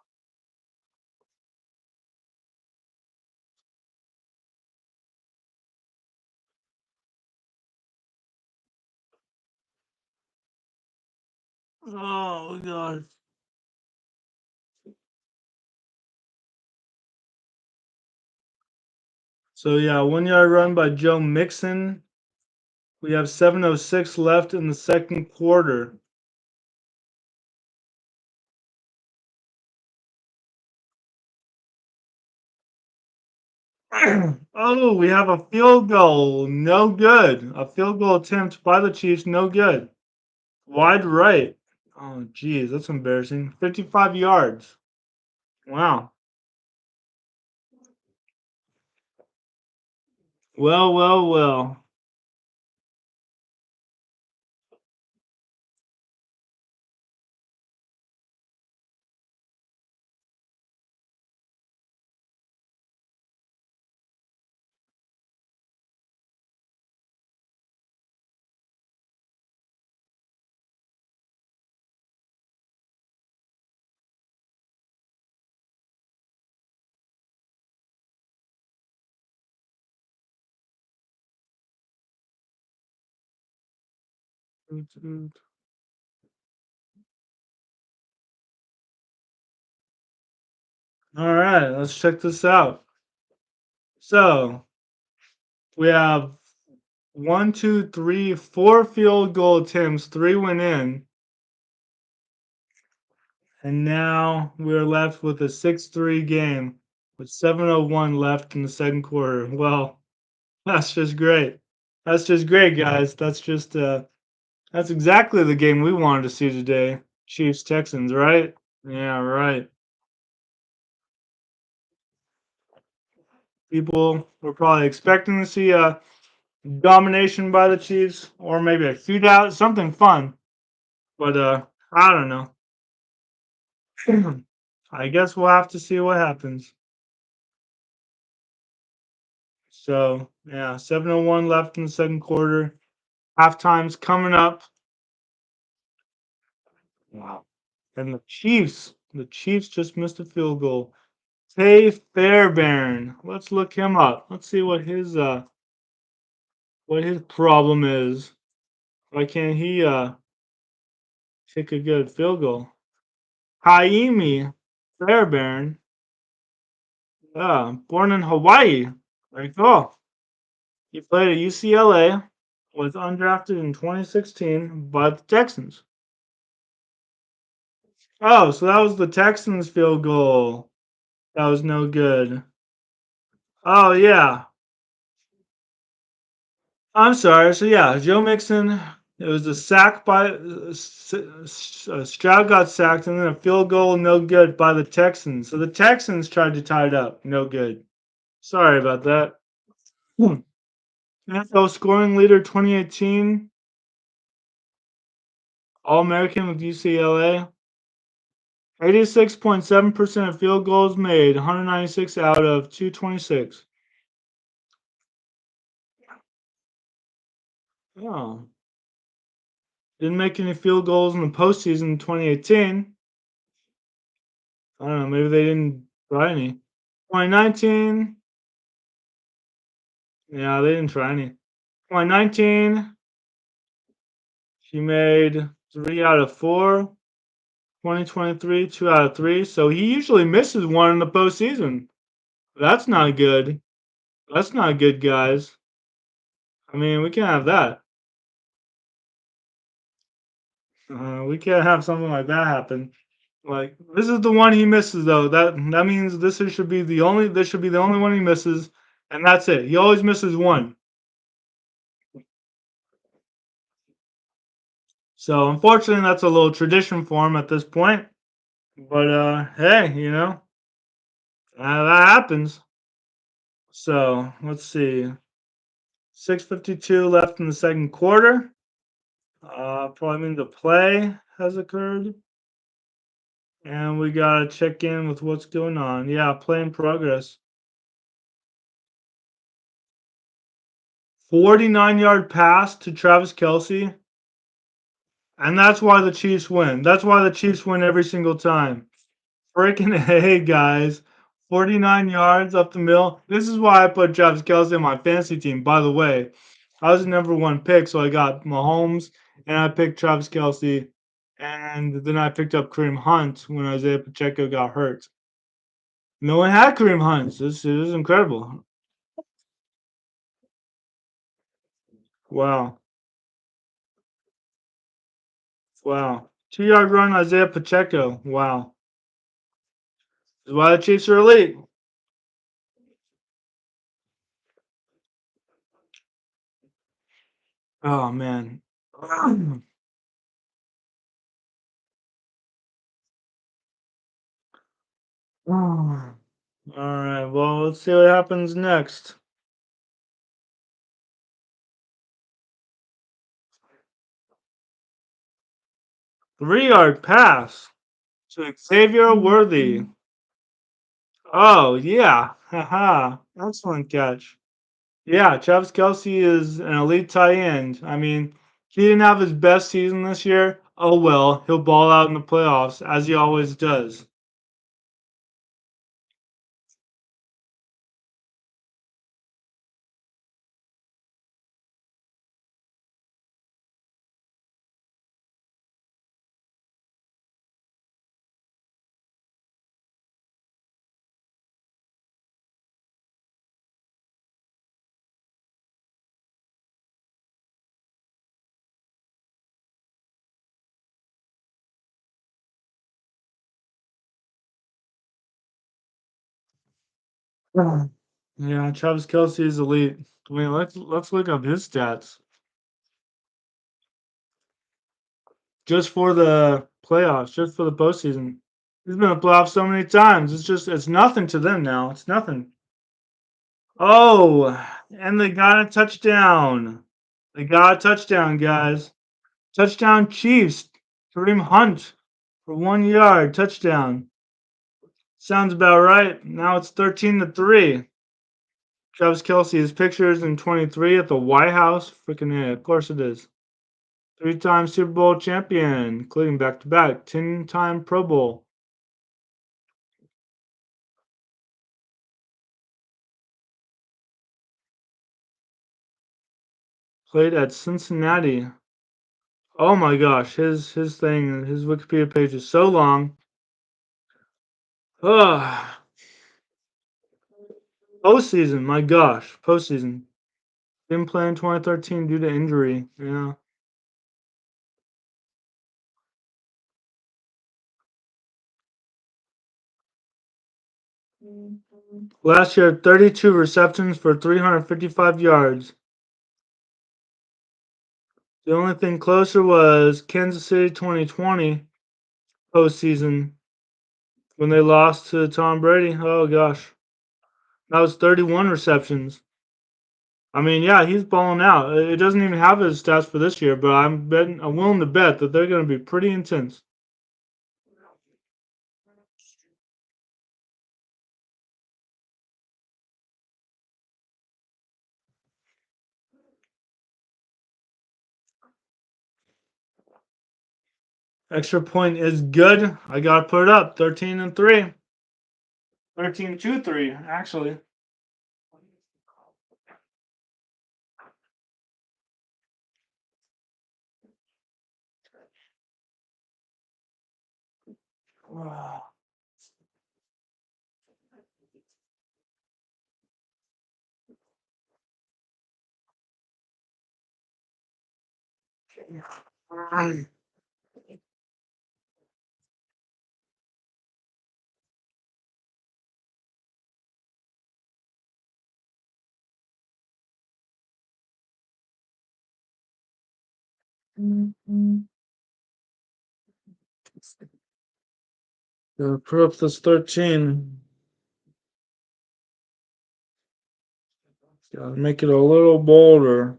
[SPEAKER 1] Oh god. So yeah, 1 yard run by Joe Mixon. We have 7:06 left in the second quarter. Oh, we have a field goal. No good. A field goal attempt by the Chiefs. No good. Wide right. Oh, geez, that's embarrassing. 55 yards. Wow. Well, well, well. All right, let's check this out. So we have one, two, three, four field goal attempts, three went in. And now we're left with a 6-3 game with 7:01 left in the second quarter. Well, that's just great. That's just great, guys. That's exactly the game we wanted to see today. Chiefs Texans, right? Yeah, right. People were probably expecting to see a domination by the Chiefs or maybe a shootout, something fun. But I don't know. I guess we'll have to see what happens. So, yeah, 7:01 left in the second quarter. Halftime's coming up. Wow. And the Chiefs just missed a field goal. Tay Fairbairn. Let's look him up. Let's see what his problem is. Why can't he kick a good field goal? Haimi Fairbairn. Born in Hawaii. Very cool. He played at UCLA, was undrafted in 2016 by the Texans. Oh, so that was the Texans field goal. That was no good. Oh yeah. I'm sorry. So yeah, Joe Mixon. It was a sack by Stroud got sacked, and then a field goal, no good by the Texans. So the Texans tried to tie it up, no good. Sorry about that. NFL scoring leader 2018, All American with UCLA. 86.7% of field goals made, 196 out of 226. Oh, didn't make any field goals in the postseason in 2018. I don't know, maybe they didn't try any. 2019, yeah, they didn't try any. 2019, she made 3 out of 4. 2023, 2 out of 3. So he usually misses one in the postseason. That's not good. That's not good, guys. I mean, we can't have that. We can't have something like that happen. Like this is the one he misses though. That means this should be the only one he misses, and that's it. He always misses one. So unfortunately, that's a little tradition for him at this point. But hey, that happens. So let's see. 6:52 left in the second quarter. Probably means the play has occurred, and we gotta check in with what's going on. Yeah, play in progress. 49-yard pass to Travis Kelsey. And that's why the Chiefs win. That's why the Chiefs win every single time. Freaking hey, guys. 49 yards up the middle. This is why I put Travis Kelsey on my fantasy team. By the way, I was the number one pick, so I got Mahomes, and I picked Travis Kelsey, and then I picked up Kareem Hunt when Isaiah Pacheco got hurt. No one had Kareem Hunt. This is incredible. Wow. Wow. 2-yard run, Isaiah Pacheco. Wow. This is why the Chiefs are elite. Oh man. All right. Well, let's see what happens next. 3-yard pass to Xavier Worthy. Oh yeah. Haha. Excellent catch. Yeah, Travis Kelsey is an elite tight end. I mean, he didn't have his best season this year. Oh well, he'll ball out in the playoffs as he always does. Yeah, Travis Kelce is elite. I mean, let's look up his stats just for the playoffs, just for the postseason. He's been a playoff so many times. It's nothing to them now. It's nothing. Oh, and they got a touchdown. They got a touchdown, guys. Touchdown Chiefs. Kareem Hunt for 1 yard touchdown. Sounds about right. Now it's 13-3. Travis Kelce, his pictures in 23 at the White House. Freaking yeah, of course it is. 3-time Super Bowl champion, including back-to-back, 10-time Pro Bowl. Played at Cincinnati. Oh my gosh, his Wikipedia page is so long. Ugh. Postseason, my gosh, postseason. Didn't play in 2013 due to injury. Yeah. Last year, 32 receptions for 355 yards. The only thing closer was Kansas City 2020 postseason when they lost to Tom Brady. Oh gosh, that was 31 receptions. I mean, yeah, he's balling out. It doesn't even have his stats for this year, but I'm willing to bet that they're going to be pretty intense. Extra point is good. I got to put it up 13-3. 13-3, actually. Wow. Put up this 13. Gotta make it a little bolder.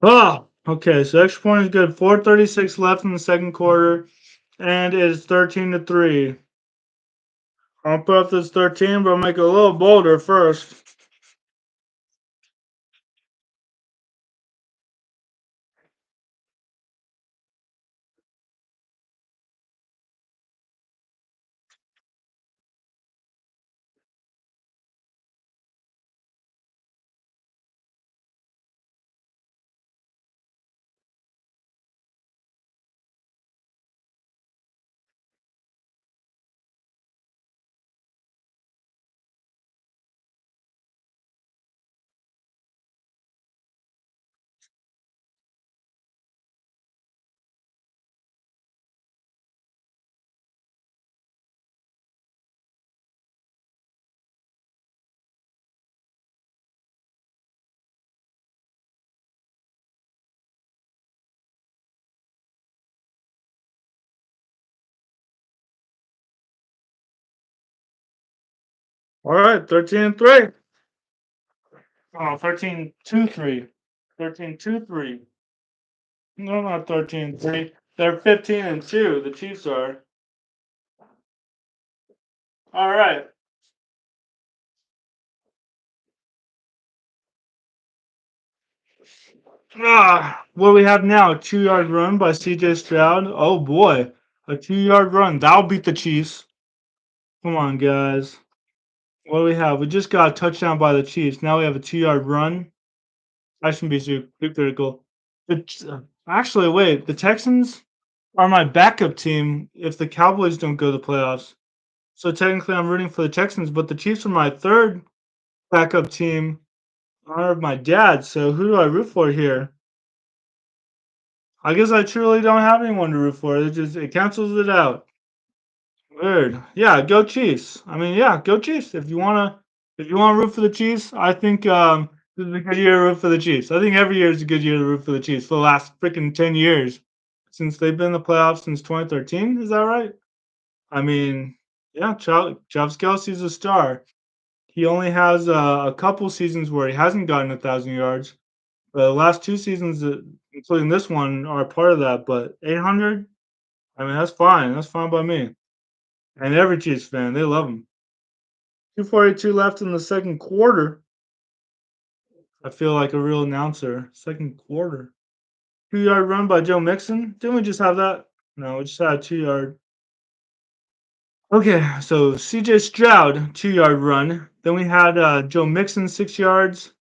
[SPEAKER 1] Oh, okay. So extra point is good. 4:36 left in the second quarter, and it's 13-3. I'll put up this 13, but I'll make it a little bolder first. All right, 13-3. Oh, 13-2-3. 13-2-3. No, not 13-3. They're 15-2. The Chiefs are. All right. What do we have now? 2 yard run by CJ Stroud. Oh boy. A 2-yard run. That'll beat the Chiefs. Come on, guys. What do we have? We just got a touchdown by the Chiefs. Now we have a 2-yard run. That shouldn't be too critical. Actually, wait. The Texans are my backup team if the Cowboys don't go to the playoffs. So technically, I'm rooting for the Texans, but the Chiefs are my third backup team in honor of my dad. So who do I root for here? I guess I truly don't have anyone to root for. It cancels it out. Weird. Yeah, go Chiefs. I mean, yeah, go Chiefs. If you wanna root for the Chiefs, I think this is a good year to root for the Chiefs. I think every year is a good year to root for the Chiefs for the last freaking 10 years. Since they've been in the playoffs since 2013, is that right? I mean, yeah, Travis Kelce's a star. He only has a couple seasons where he hasn't gotten 1,000 yards. The last two seasons, including this one, are part of that. But 800, I mean, that's fine. That's fine by me. And every Chiefs fan, they love him. 2:42 left in the second quarter. I feel like a real announcer. Second quarter. 2-yard run by Joe Mixon. Didn't we just have that? No, we just had a 2-yard. Okay, so CJ Stroud, 2-yard run. Then we had Joe Mixon, 6 yards.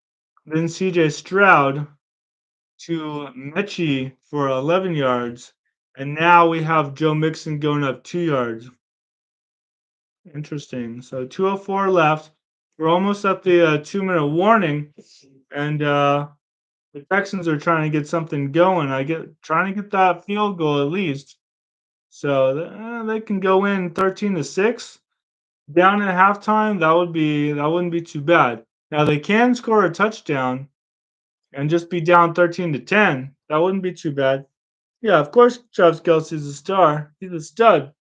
[SPEAKER 1] Then CJ Stroud to Mechie for 11 yards. And now we have Joe Mixon going up 2 yards. Interesting. So 2:04 left. We're almost at the 2-minute warning. And the Texans are trying to get something going. Trying to get that field goal at least. So they can go in 13-6 down at halftime. That wouldn't be too bad. Now they can score a touchdown and just be down 13-10. That wouldn't be too bad. Yeah, of course Travis Kelce's a star. He's a stud.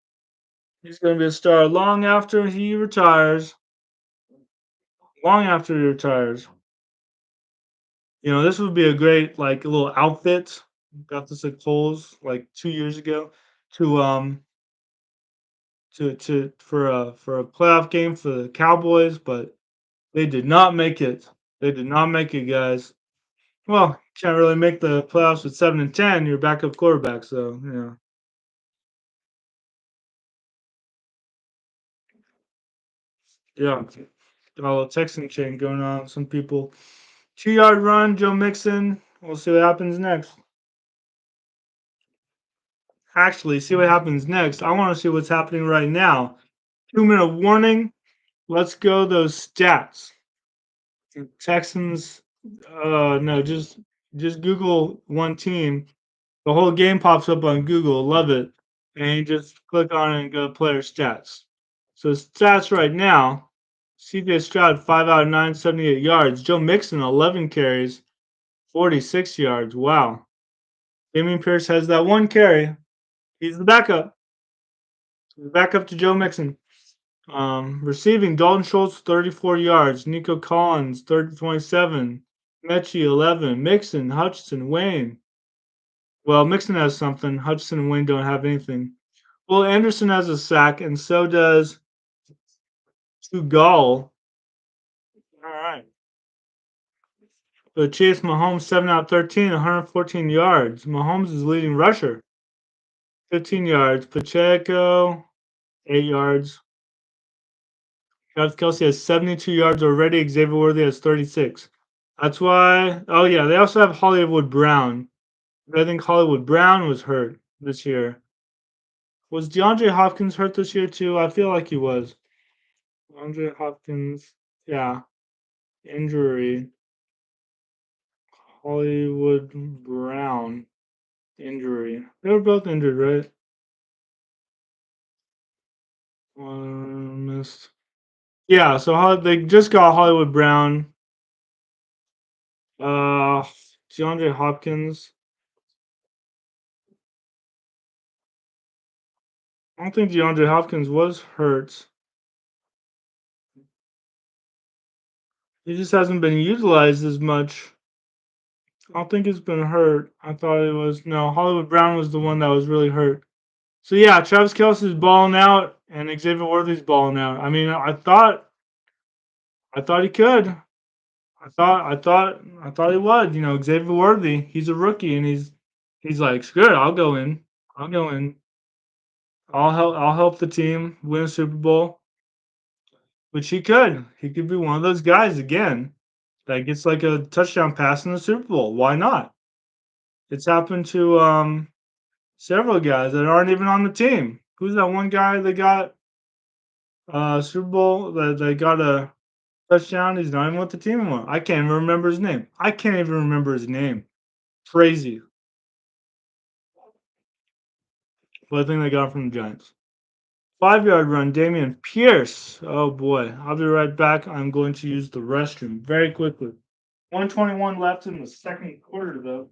[SPEAKER 1] He's going to be a star long after he retires. Long after he retires. This would be a great like little outfit. Got this at Kohl's like 2 years ago to for a playoff game for the Cowboys, but they did not make it. They did not make it, guys. Well, can't really make the playoffs with 7-10. You're backup quarterback, so yeah. Got a little texting chain going on. Some people 2-yard run, Joe Mixon. We'll see what happens next. Actually, see what happens next. I want to see what's happening right now. 2-minute warning. Let's go those stats. The Texans. No, just Google one team. The whole game pops up on Google. Love it. And you just click on it and go to player stats. So stats right now. CJ Stroud 5 out of 9, 78 yards. Joe Mixon 11 carries, 46 yards. Wow. Damian Pierce has that one carry. He's the backup. He's the backup to Joe Mixon. Receiving Dalton Schultz 34 yards. Nico Collins 27. Mechie 11. Mixon, Hutchinson, Wayne. Well, Mixon has something. Hutchinson and Wayne don't have anything. Well, Anderson has a sack, and so does Tugal. All right. The Chiefs, Mahomes 7 out of 13, 114 yards. Mahomes is leading rusher. 15 yards. Pacheco, 8 yards. Travis Kelce has 72 yards already. Xavier Worthy has 36. That's why. Oh, yeah. They also have Hollywood Brown. I think Hollywood Brown was hurt this year. Was DeAndre Hopkins hurt this year, too? I feel like he was. DeAndre Hopkins. Yeah. Injury. Hollywood Brown. Injury. They were both injured, right? Missed. Yeah, so they just got Hollywood Brown. Uh, DeAndre Hopkins. I don't think DeAndre Hopkins was hurt. He just hasn't been utilized as much. I don't think he's been hurt. I thought it was no. Hollywood Brown was the one that was really hurt. So yeah, Travis Kelce's balling out and Xavier Worthy's balling out. I mean, I thought he could. I thought he would. Xavier Worthy. He's a rookie and he's like, screw it, I'll go in. I'll go in. I'll help the team win a Super Bowl, which he could. He could be one of those guys again that gets like a touchdown pass in the Super Bowl. Why not? It's happened to several guys that aren't even on the team. Who's that one guy that got Super Bowl that they got a touchdown? He's not even with the team anymore. I can't even remember his name. I can't even remember his name. Crazy. But I think they got from the Giants. 5-yard run, Damian Pierce. Oh boy. I'll be right back. I'm going to use the restroom very quickly. 121 left in the second quarter, though.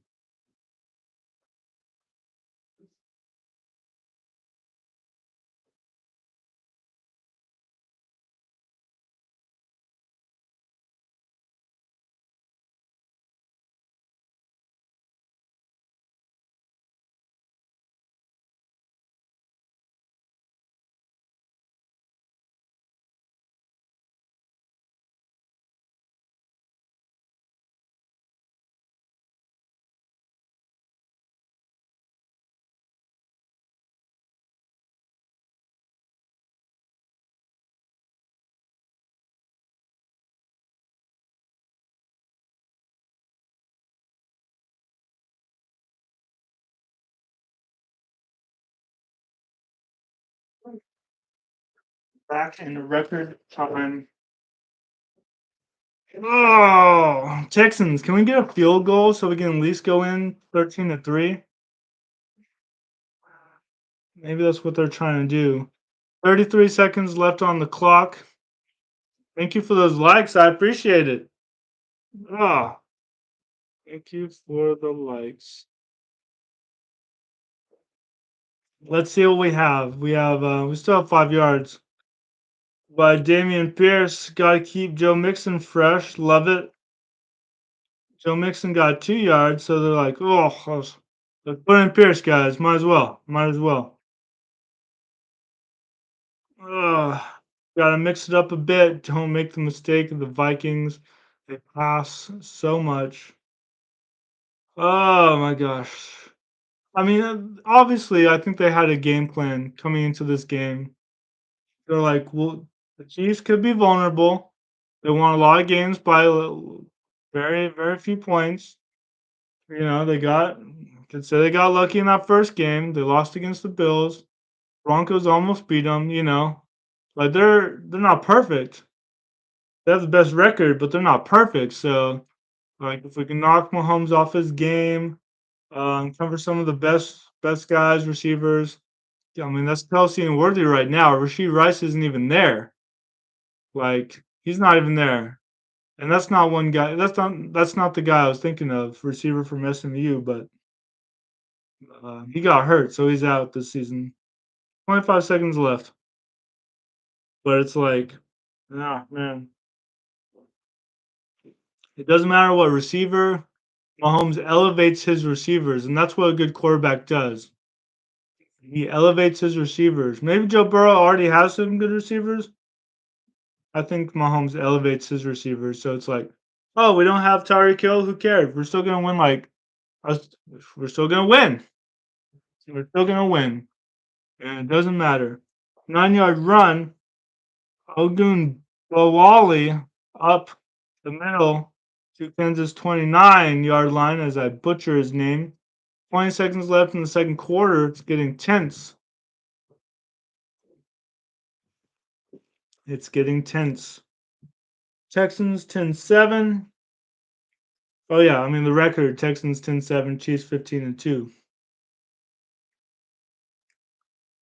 [SPEAKER 1] Back in the record time. Oh, Texans, can we get a field goal so we can at least go in 13-3? Maybe that's what they're trying to do. 33 seconds left on the clock. Thank you for those likes. I appreciate it. Ah, thank you for the likes. Let's see what we have. We still have 5 yards. By Damian Pierce. Gotta keep Joe Mixon fresh. Love it. Joe Mixon got 2 yards, so they're like, oh, let's put in Pierce, guys. Might as well. Might as well. Gotta mix it up a bit. Don't make the mistake of the Vikings. They pass so much. Oh my gosh. I mean, obviously, I think they had a game plan coming into this game. They're like, well, the Chiefs could be vulnerable. They won a lot of games by very, very few points. You know, could say they got lucky in that first game. They lost against the Bills. Broncos almost beat them, you know. Like they're not perfect. They have the best record, but they're not perfect. So, like, if we can knock Mahomes off his game, cover some of the best guys, receivers. Yeah, I mean, that's Kelsey and Worthy right now. Rasheed Rice isn't even there. Like, he's not even there. And that's not one guy. That's not the guy I was thinking of, receiver from SMU. But he got hurt, so he's out this season. 25 seconds left. But it's like, ah, man, it doesn't matter what receiver. Mahomes elevates his receivers, and that's what a good quarterback does. He elevates his receivers. Maybe Joe Burrow already has some good receivers. I think Mahomes elevates his receivers, so it's like, oh, we don't have Tyreek Hill. Who cares? We're still gonna win. Us- we're still gonna win. We're still gonna win, and it doesn't matter. 9-yard run. Ogun Bowali up the middle to Kansas 29-yard line as I butcher his name. 20 seconds left in the second quarter. It's getting tense. It's getting tense. Texans 10-7. Oh yeah, I mean the record Texans 10-7, Chiefs 15-2.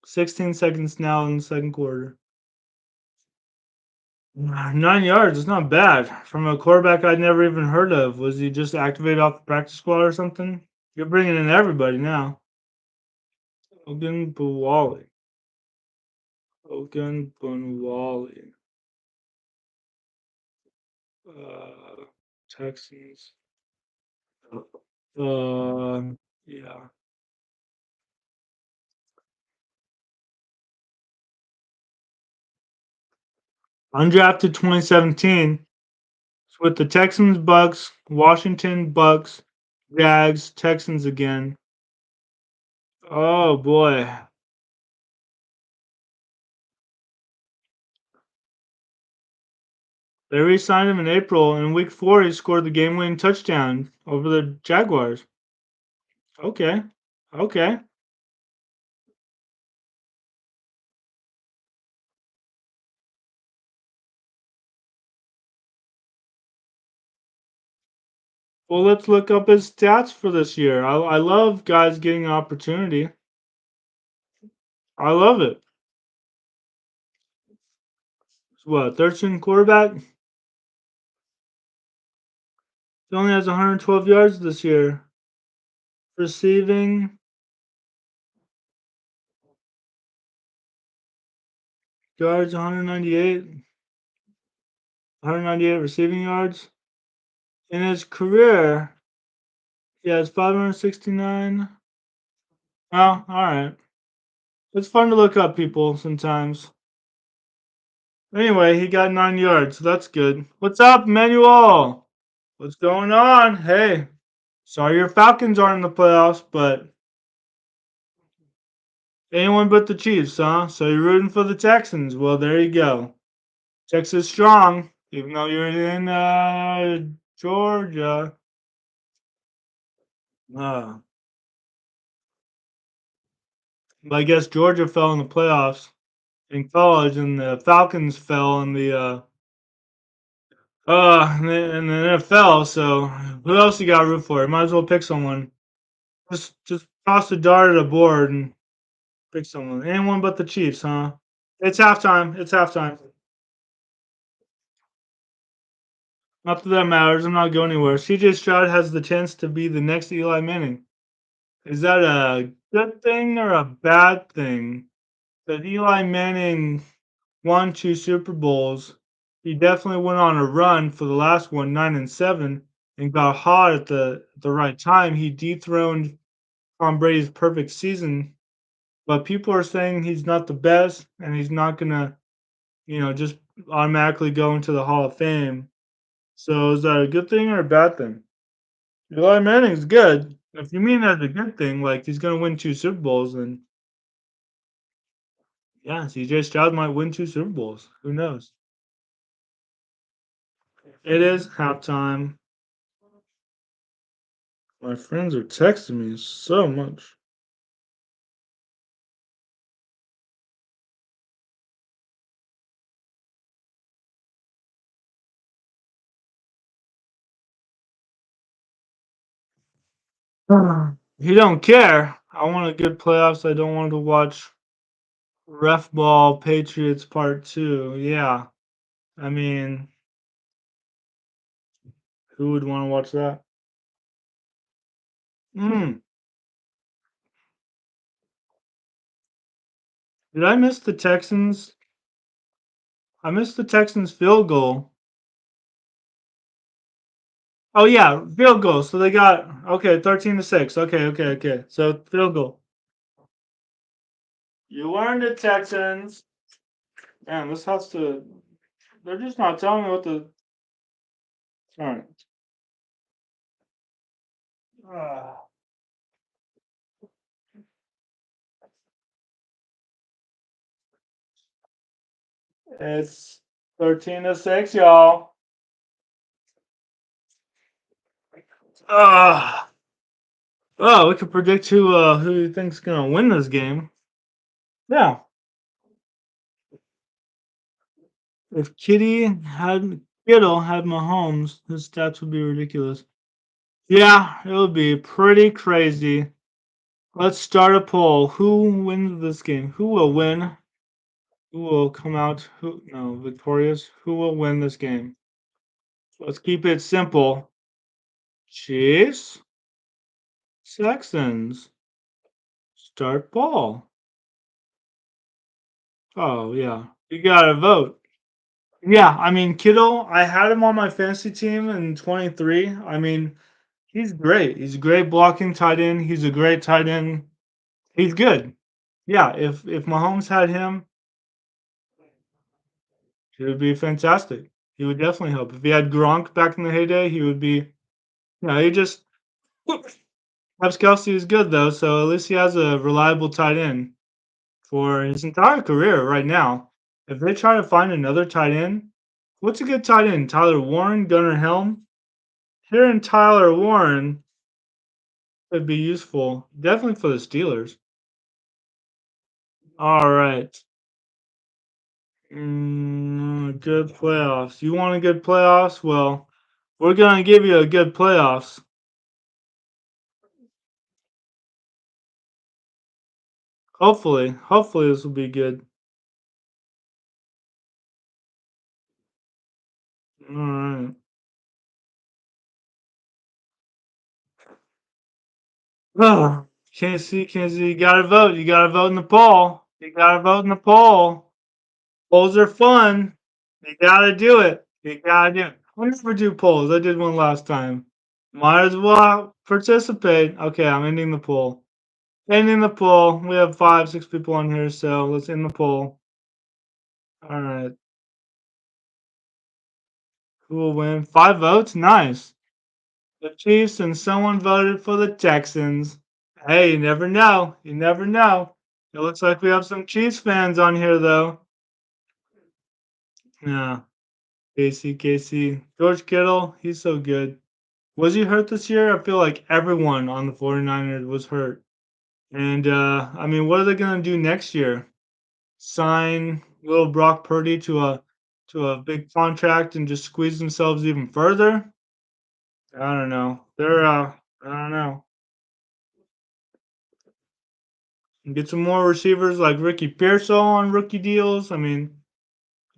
[SPEAKER 1] 16 seconds now in the second quarter. 9 yards is not bad from a quarterback I'd never even heard of. Was he just activated off the practice squad or something? You're bringing in everybody now. Ogun Bowali. Ogun Bowali. Texans. Yeah. Undrafted 2017. It's with the Texans, Bucks, Washington, Bucks, Jags, Texans again. Oh boy. They re-signed him in April, and in week 4 he scored the game-winning touchdown over the Jaguars. Okay. Okay. Well, let's look up his stats for this year. I love guys getting an opportunity. I love it. What, 13 quarterback? He only has 112 yards this year. Receiving yards, 198. 198 receiving yards. In his career, he has 569. Well, all right. It's fun to look up people sometimes. Anyway, he got 9 yards, so that's good. What's up, Manuel? What's going on? Hey, sorry your Falcons aren't in the playoffs, but anyone but the Chiefs, huh? So you're rooting for the Texans. Well, there you go. Texas strong, even though you're in Georgia. Uh, but I guess Georgia fell in the playoffs in college, and the Falcons fell in the NFL. So who else you got to root for? You might as well pick someone. Just toss a dart at a board and pick someone. Anyone but the Chiefs, huh? It's halftime. It's halftime. Not that that matters. I'm not going anywhere. CJ Stroud has the chance to be the next Eli Manning. Is that a good thing or a bad thing? That Eli Manning won 2 Super Bowls. He definitely went on a run for the last one, 9-7, and got hot at the right time. He dethroned Tom Brady's perfect season, but people are saying he's not the best and he's not gonna, just automatically go into the Hall of Fame. So is that a good thing or a bad thing? Eli Manning's good. If you mean that's a good thing, like he's gonna win 2 Super Bowls, then yeah, CJ Stroud might win 2 Super Bowls. Who knows? It is halftime. My friends are texting me so much. He don't care. I want a good playoffs. I don't want to watch Ref Ball Patriots Part 2. Yeah. I mean, who would want to watch that? Mm. Did I miss the Texans? I missed the Texans field goal. Oh yeah, field goal. So they got okay, 13-6. Okay. So field goal. You learned it, Texans. Man, this has to. They're just not telling me what the. All right. Ah. It's 13-6, y'all. Ah. Oh, we could predict who you think's gonna win this game. Yeah. If Kittle had Mahomes, his stats would be ridiculous. Yeah, it would be pretty crazy. Let's start a poll. Who wins this game? Who will win? Who will come out victorious? Who will win this game? Let's keep it simple. Chiefs, Texans. Start ball. Oh yeah. You gotta vote. Yeah, I mean Kittle, I had him on my fantasy team in 23. I mean, he's great. He's a great blocking tight end. He's a great tight end. He's good. Yeah, if Mahomes had him, he would be fantastic. He would definitely help. If he had Gronk back in the heyday, he would be. He just. Travis Kelsey is good though, so at least he has a reliable tight end for his entire career right now. If they try to find another tight end, What's a good tight end? Tyler Warren, Gunnar Helm? Here in Tyler Warren would be useful, definitely for the Steelers. All right. Good playoffs. You want a good playoffs? Well, we're gonna give you a good playoffs. Hopefully this will be good. All right. Oh, can't see. You gotta vote. You gotta vote in the poll. You gotta vote in the poll. Polls are fun. You gotta do it. You gotta do it. I never do polls. I did one last time. Might as well participate. Okay, I'm ending the poll. Ending the poll. We have 5, 6 people on here, so let's end the poll. All right. Who will win? 5 votes? Nice. The Chiefs and someone voted for the Texans. Hey, you never know. You never know. It looks like we have some Chiefs fans on here, though. Yeah. KC. George Kittle, he's so good. Was he hurt this year? I feel like everyone on the 49ers was hurt. And, I mean, what are they going to do next year? Sign little Brock Purdy to a big contract and just squeeze themselves even further? I don't know. I don't know. Get some more receivers like Ricky Pearsall on rookie deals. I mean,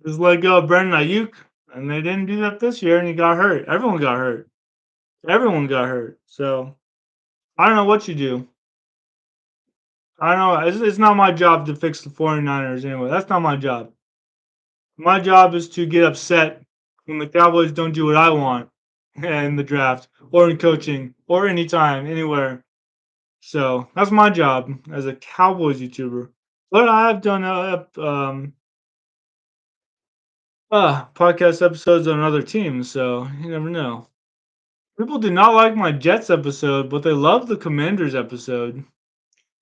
[SPEAKER 1] just let go of Brandon Ayuk, and they didn't do that this year, and he got hurt. Everyone got hurt. Everyone got hurt. So I don't know what you do. I don't know. It's not my job to fix the 49ers anyway. That's not my job. My job is to get upset when the Cowboys don't do what I want in the draft or in coaching or anytime, anywhere. So that's my job as a Cowboys YouTuber. But I have done podcast episodes on other teams, so you never know. People do not like my Jets episode, but they love the Commanders episode.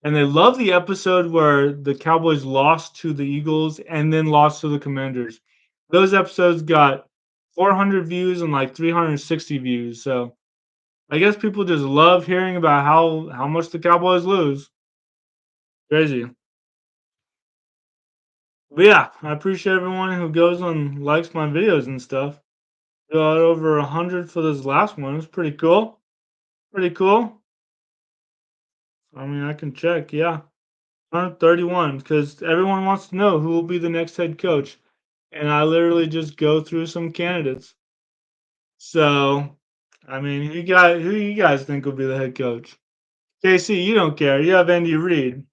[SPEAKER 1] And they love the episode where the Cowboys lost to the Eagles and then lost to the Commanders. Those episodes got 400 views and like 360 views. So I guess people just love hearing about how much the Cowboys lose. Crazy. But yeah, I appreciate everyone who goes and likes my videos and stuff. Got over 100 for this last one. It's pretty cool. Pretty cool. I mean, I can check. Yeah, 131 because everyone wants to know who will be the next head coach. And I literally just go through some candidates. So, I mean, who you guys think will be the head coach? KC, you don't care. You have Andy Reid.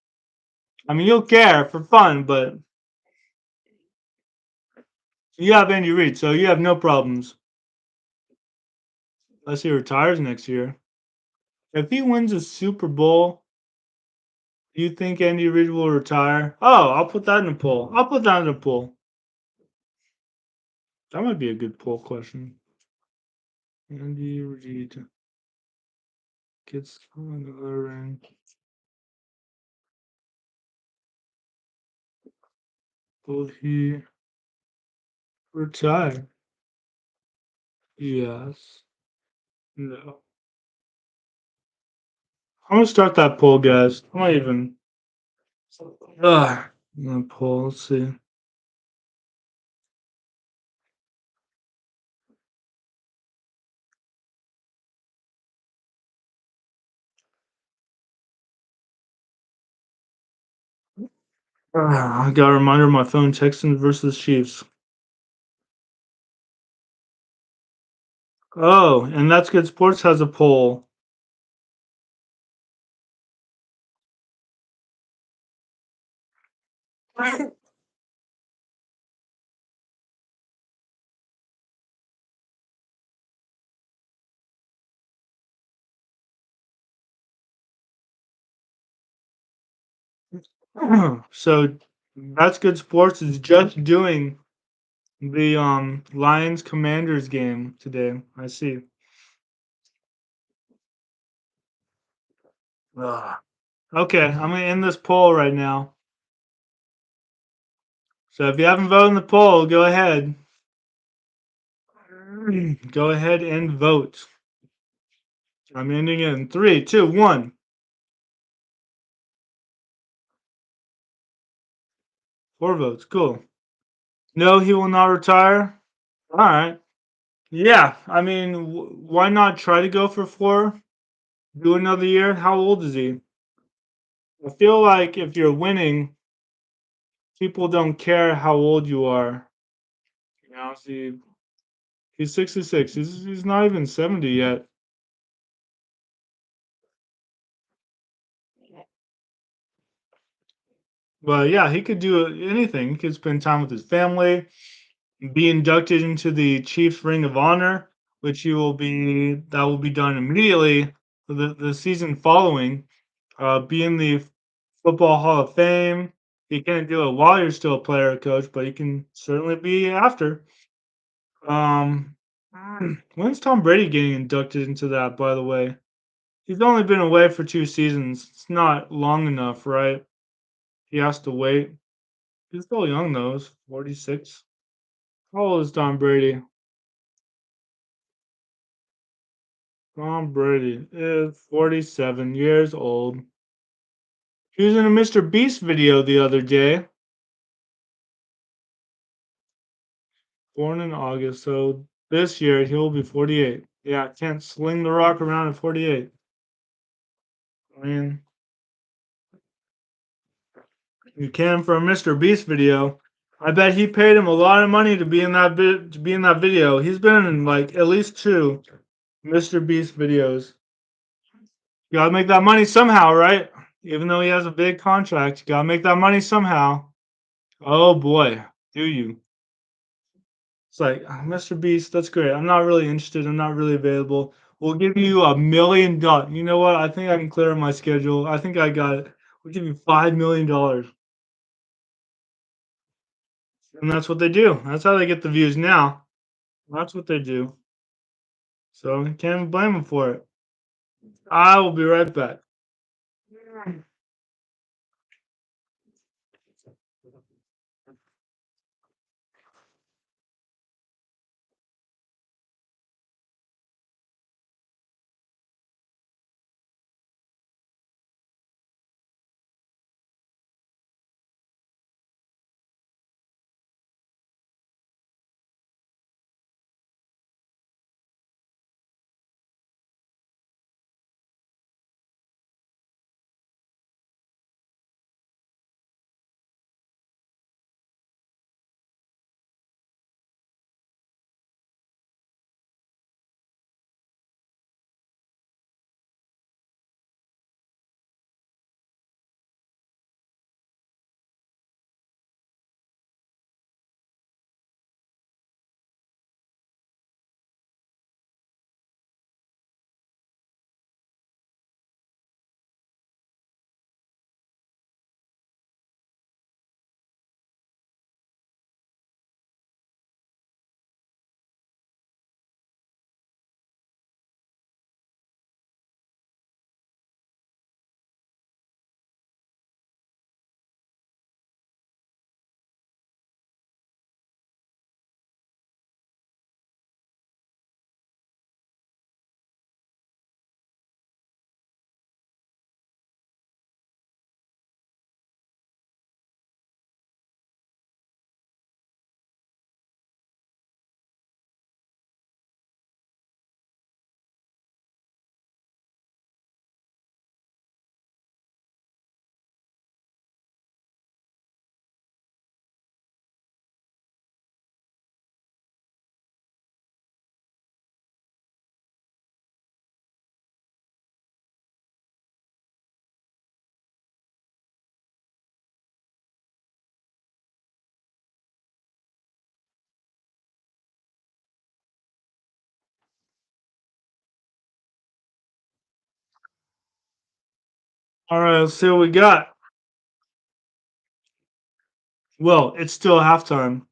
[SPEAKER 1] I mean, you'll care for fun, but you have Andy Reid, so you have no problems. Unless he retires next year. If he wins a Super Bowl, do you think Andy Reid will retire? Oh, I'll put that in a poll. I'll put that in a poll. That might be a good poll question. Andy Reid gets another ring. Will he retire? Yes. No. I'm gonna start that poll, guys. I might even. I'm gonna poll. Let's see. I got a reminder on my phone: Texans versus Chiefs. Oh, and That's Good Sports has a poll. So That's Good Sports is just doing the Lions Commanders game today. I see. Okay, I'm gonna end this poll right now. So if you haven't voted in the poll, go ahead. Go ahead and vote. I'm ending it in 3, 2, 1. 4 votes. Cool. No, he will not retire. All right. Yeah. I mean, why not try to go for 4? Do another year. How old is he? I feel like if you're winning, people don't care how old you are. You know, see, he's 66. He's not even 70 yet. But yeah, he could do anything. He could spend time with his family, be inducted into the Chiefs Ring of Honor, which he will be that will be done immediately for the season following. Be in the Football Hall of Fame. He can't do it while you're still a player or coach, but he can certainly be after. Um, when's Tom Brady getting inducted into that, by the way? He's only been away for 2 seasons. It's not long enough, right? He has to wait. He's still young though. He's 46. How old is Tom Brady? Tom Brady is 47 years old. He was in a Mr. Beast video the other day. Born in August, so this year he'll be 48. Yeah, can't sling the rock around at 48. I mean, you can for a Mr. Beast video. I bet he paid him a lot of money to be in that video. He's been in like at least 2 Mr. Beast videos. You gotta make that money somehow, right? Even though he has a big contract, you gotta make that money somehow. Oh boy, do you? It's like, Mr. Beast, that's great. I'm not really interested. I'm not really available. We'll give you $1 million. You know what? I think I can clear my schedule. I think I got it. We'll give you $5 million. And that's what they do. That's how they get the views now. That's what they do. So you can't blame them for it. I will be right back. All right, let's see what we got. Well, it's still halftime.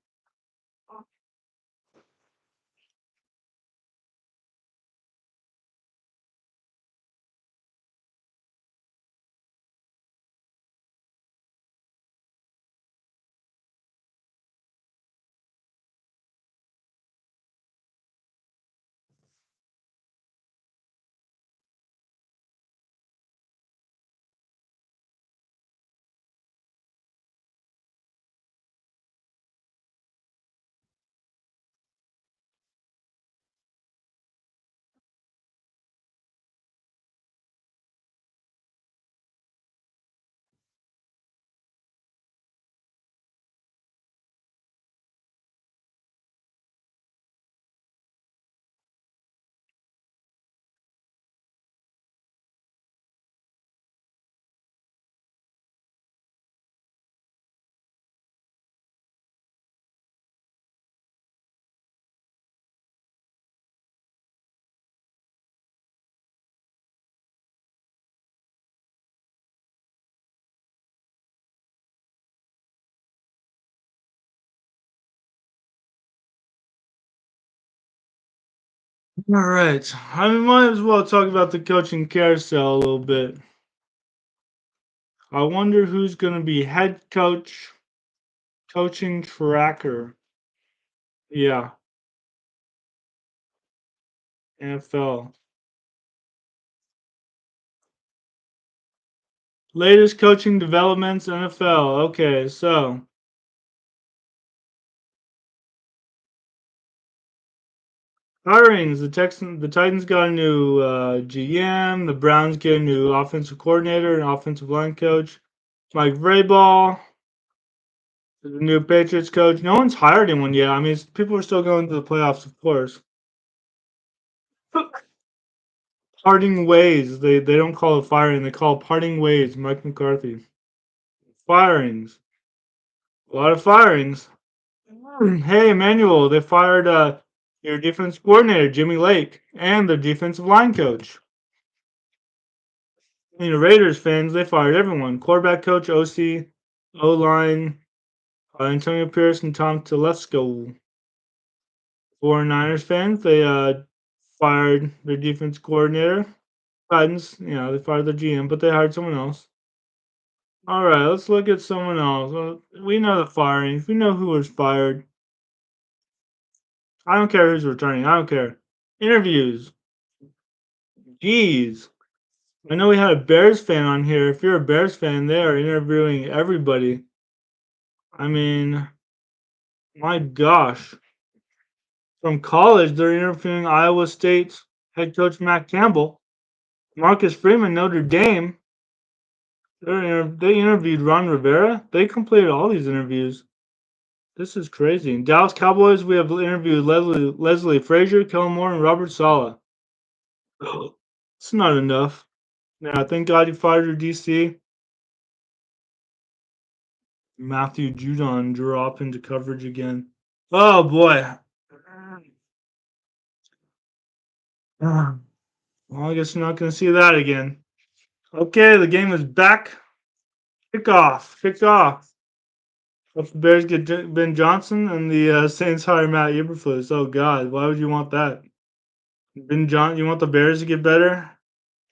[SPEAKER 1] All right. I might as well talk about the coaching carousel a little bit. I wonder who's going to be head coach, coaching tracker. Yeah, NFL. Latest coaching developments, NFL. Okay, so hirings. The Titans got a new GM. The Browns get a new offensive coordinator and offensive line coach. Mike Vrabel, the new Patriots coach. No one's hired anyone yet. I mean, people are still going to the playoffs, of course. Parting ways. They don't call it firing. They call it parting ways. Mike McCarthy. Firings. A lot of firings. Hey, Emmanuel, they fired your defense coordinator, Jimmy Lake, and the defensive line coach. You know, Raiders fans, they fired everyone. Quarterback coach, OC, O-line, Antonio Pierce, and Tom Telesco. 49ers fans, they fired their defense coordinator. Titans, they fired the GM, but they hired someone else. All right, let's look at someone else. Well, we know the firings. We know who was fired. I don't care who's returning. I don't care. Interviews. Jeez. I know we had a Bears fan on here. If you're a Bears fan, they are interviewing everybody. I mean, my gosh. From college, they're interviewing Iowa State's head coach Matt Campbell. Marcus Freeman, Notre Dame. They interviewed Ron Rivera. They completed all these interviews. This is crazy. In Dallas Cowboys, we have interviewed Leslie Frazier, Kellen Moore, and Robert Saleh. It's not enough. Yeah, thank God you fired your DC. Matthew Judon drop into coverage again. Oh boy. Well, I guess you're not going to see that again. Okay, the game is back. Kick off. Kick off. If the Bears get Ben Johnson and the Saints hire Matt Eberflus. Oh God, why would you want that? You want the Bears to get better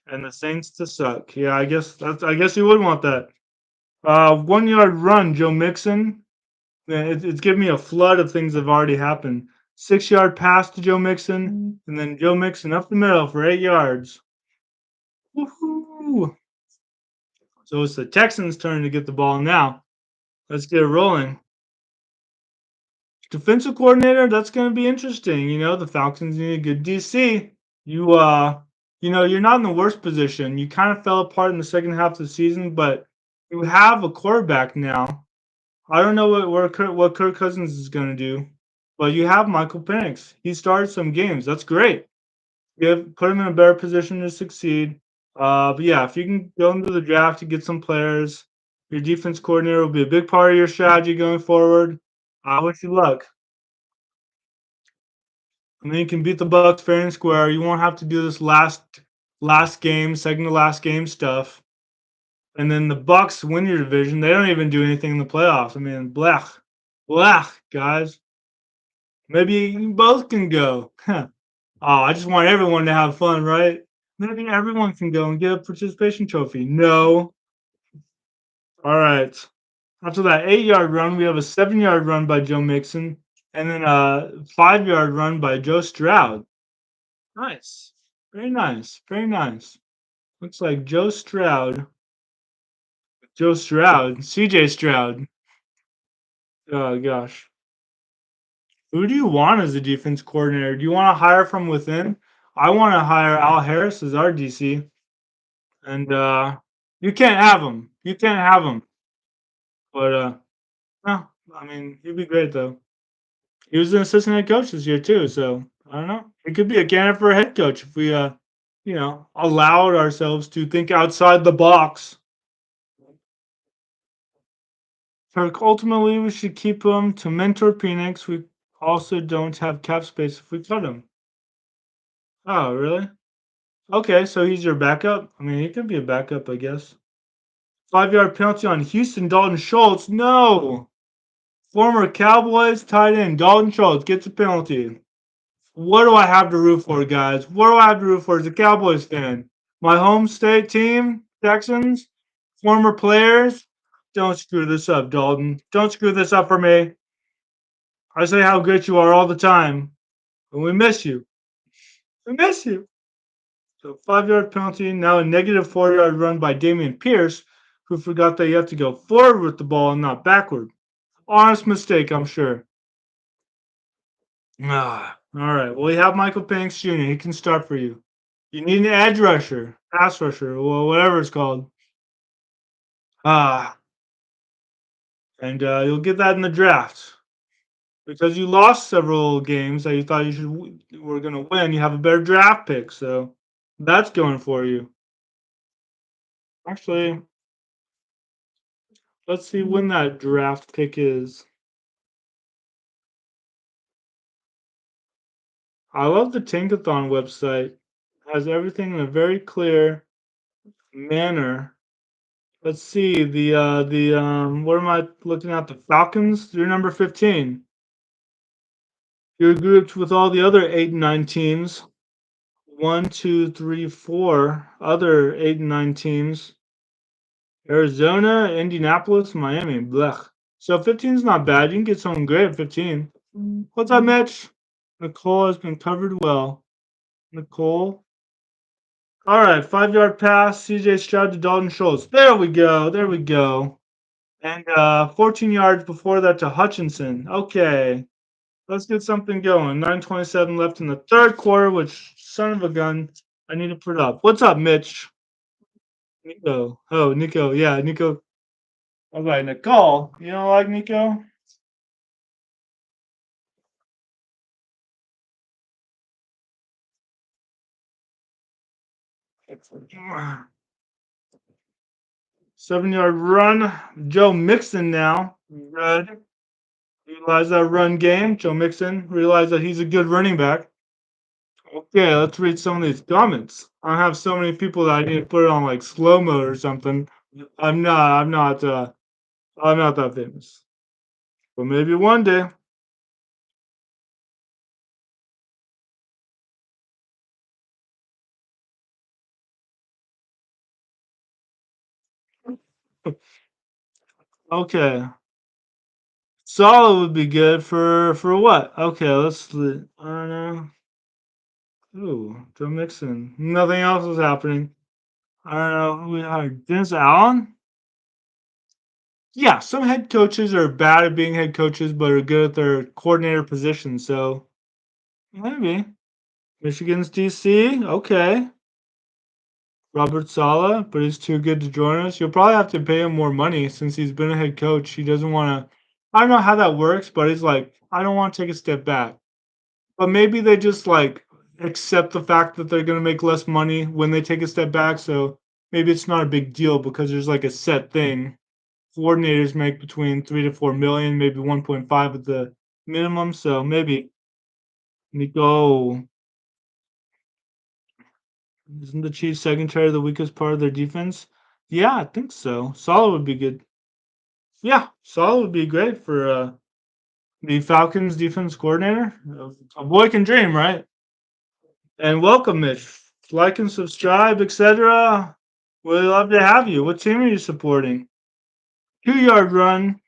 [SPEAKER 1] and the Saints to suck. Yeah, I guess you would want that. 1 yard run, Joe Mixon. Man, it's giving me a flood of things that have already happened. 6 yard pass to Joe Mixon, and then Joe Mixon up the middle for 8 yards. Woohoo! So it's the Texans' turn to get the ball now. Let's get it rolling. Defensive coordinator, that's going to be interesting. The Falcons need a good DC. You're not in the worst position. You kind of fell apart in the second half of the season, but you have a quarterback now. I don't know what Kirk Cousins is going to do, but you have Michael Penix. He started some games. That's great. Put him in a better position to succeed. But yeah, if you can go into the draft to get some players, your defense coordinator will be a big part of your strategy going forward. I wish you luck. And then you can beat the Bucks fair and square. You won't have to do this last game, second to last game stuff. And then the Bucks win your division. They don't even do anything in the playoffs. I mean, blech, guys. Maybe you both can go. Oh, I just want everyone to have fun, right? Maybe everyone can go and get a participation trophy. No. All right. After that 8 yard run, we have a 7 yard run by Joe Mixon, and then a 5 yard run by Joe Stroud. Nice. Very nice. Very nice. Looks like CJ Stroud. Oh gosh. Who do you want as a defense coordinator? Do you want to hire from within? I want to hire Al Harris as our DC. And you can't have him. You can't have him. But no, I mean, he'd be great though. He was an assistant head coach this year too, so I don't know. It could be a candidate for a head coach if we allowed ourselves to think outside the box. Ultimately, we should keep him to mentor Penix. We also don't have cap space if we cut him. Oh, really? Okay, so he's your backup? I mean, he could be a backup, I guess. 5 yard penalty on Houston, Dalton Schultz. No! Former Cowboys tight end Dalton Schultz gets a penalty. What do I have to root for, guys? What do I have to root for as a Cowboys fan? My home state team, Texans, former players. Don't screw this up, Dalton. Don't screw this up for me. I say how great you are all the time, and we miss you. We miss you. So 5 yard penalty, now a negative 4 yard run by Damian Pierce, who forgot that you have to go forward with the ball and not backward. Honest mistake, I'm sure. All right. Well, you have Michael Penix Jr. He can start for you. You need an edge rusher, pass rusher, well, whatever it's called. Ah, and you'll get that in the draft because you lost several games that you thought were going to win. You have a better draft pick, so that's going for you. Actually, let's see when that draft pick is. I love the Tankathon website. It has everything in a very clear manner. Let's see what am I looking at? The Falcons. You're number 15. You're grouped with all the other 8 and 9 teams. One, two, three, four other 8 and 9 teams. Arizona, Indianapolis, Miami. Blech. So 15 is not bad. You can get someone great at 15. What's up, Mitch? Nicole has been covered well. Nicole. All right, 5 yard pass. CJ Stroud to Dalton Schultz. There we go. There we go. And 14 yards before that to Hutchinson. Okay. Let's get something going. 9:27 left in the third quarter, which son of a gun, I need to put up. What's up, Mitch? Nico. Oh, Nico. Yeah, Nico. All right, Nicole. You don't like Nico? It's 7 yard run. Joe Mixon now. Good. Realize that run game. Joe Mixon. Realize that he's a good running back. Okay, let's read some of these comments. I have so many people that I need to put it on like slow mo or something. I'm not that famous. But maybe one day. Okay. Solid would be good for what? Okay, I don't know. Ooh, Joe Mixon. Nothing else is happening. I don't know who we hired. Dennis Allen? Yeah, some head coaches are bad at being head coaches, but are good at their coordinator position. So maybe Michigan's DC. Okay, Robert Sala, but he's too good to join us. You'll probably have to pay him more money since he's been a head coach. He doesn't want to. I don't know how that works, but he's like, I don't want to take a step back. But maybe they just like accept the fact that they're going to make less money when they take a step back. So maybe it's not a big deal because there's like a set thing. Coordinators make between 3 to 4 million, maybe 1.5 at the minimum. So maybe Nico, isn't the Chiefs secondary the weakest part of their defense? Yeah, I think so. Solid would be good. Yeah, Solid would be great for the Falcons defense coordinator. A boy can dream, right? And welcome, Mitch. Like and subscribe, etc. We'd love to have you. What team are you supporting? 2 yard run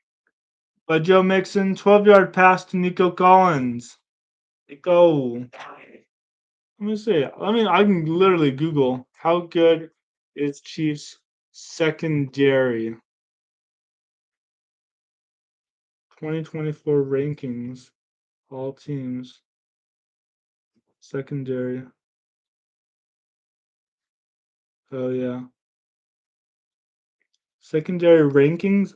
[SPEAKER 1] by Joe Mixon. 12 yard pass to Nico Collins. Nico. Let me see. I can literally Google how good is Chiefs secondary 2024 rankings. All teams secondary. Oh yeah. Secondary rankings.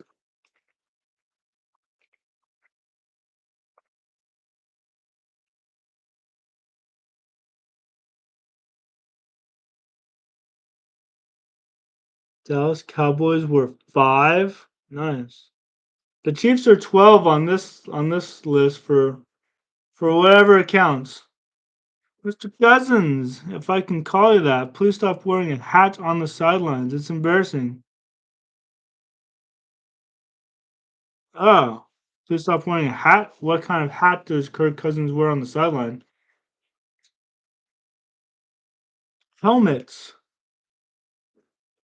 [SPEAKER 1] Dallas Cowboys were 5. Nice. The Chiefs are 12 on this list for whatever it counts. Mr. Cousins, if I can call you that, please stop wearing a hat on the sidelines. It's embarrassing. Oh, please stop wearing a hat. What kind of hat does Kirk Cousins wear on the sideline? Helmets.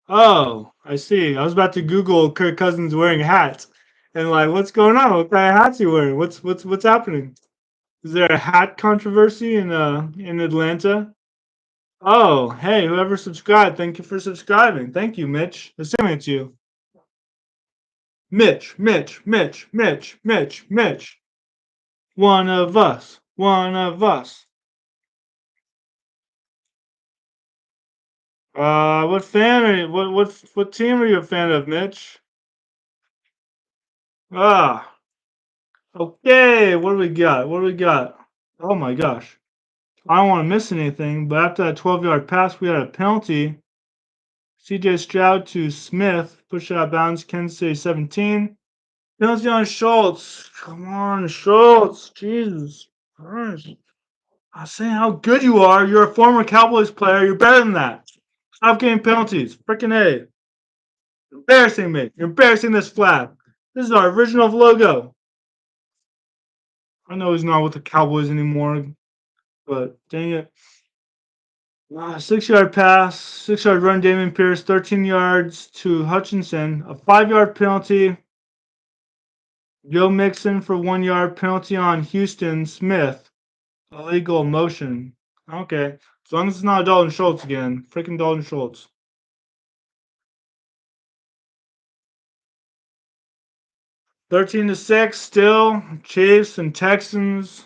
[SPEAKER 1] Oh, I see. I was about to Google Kirk Cousins wearing hats, and like, what's going on? What kind of hats he wearing? What's happening? Is there a hat controversy in Atlanta? Oh, hey, whoever subscribed, thank you for subscribing. Thank you, Mitch. Assuming it's you. Mitch. One of us. One of us. What fan are you? What team are you a fan of, Mitch? Ah, okay. What do we got? What do we got? Oh my gosh. I don't want to miss anything, but after that 12-yard pass, we had a penalty. CJ Stroud to Smith, push out of bounds, Kansas City 17. Penalty on Schultz. Come on, Schultz. Jesus Christ. I'm saying how good you are. You're a former Cowboys player. You're better than that. Stop getting penalties. Freaking A. You're embarrassing me. You're embarrassing this flag. This is our original logo. I know he's not with the Cowboys anymore, but dang it. 6-yard pass, 6-yard run, Damian Pierce, 13 yards to Hutchinson, a 5-yard penalty. Joe Mixon for 1 yard penalty on Houston Smith. Illegal motion. Okay. As long as it's not Dalton Schultz again. Freaking Dalton Schultz. 13-6 still. Chiefs and Texans.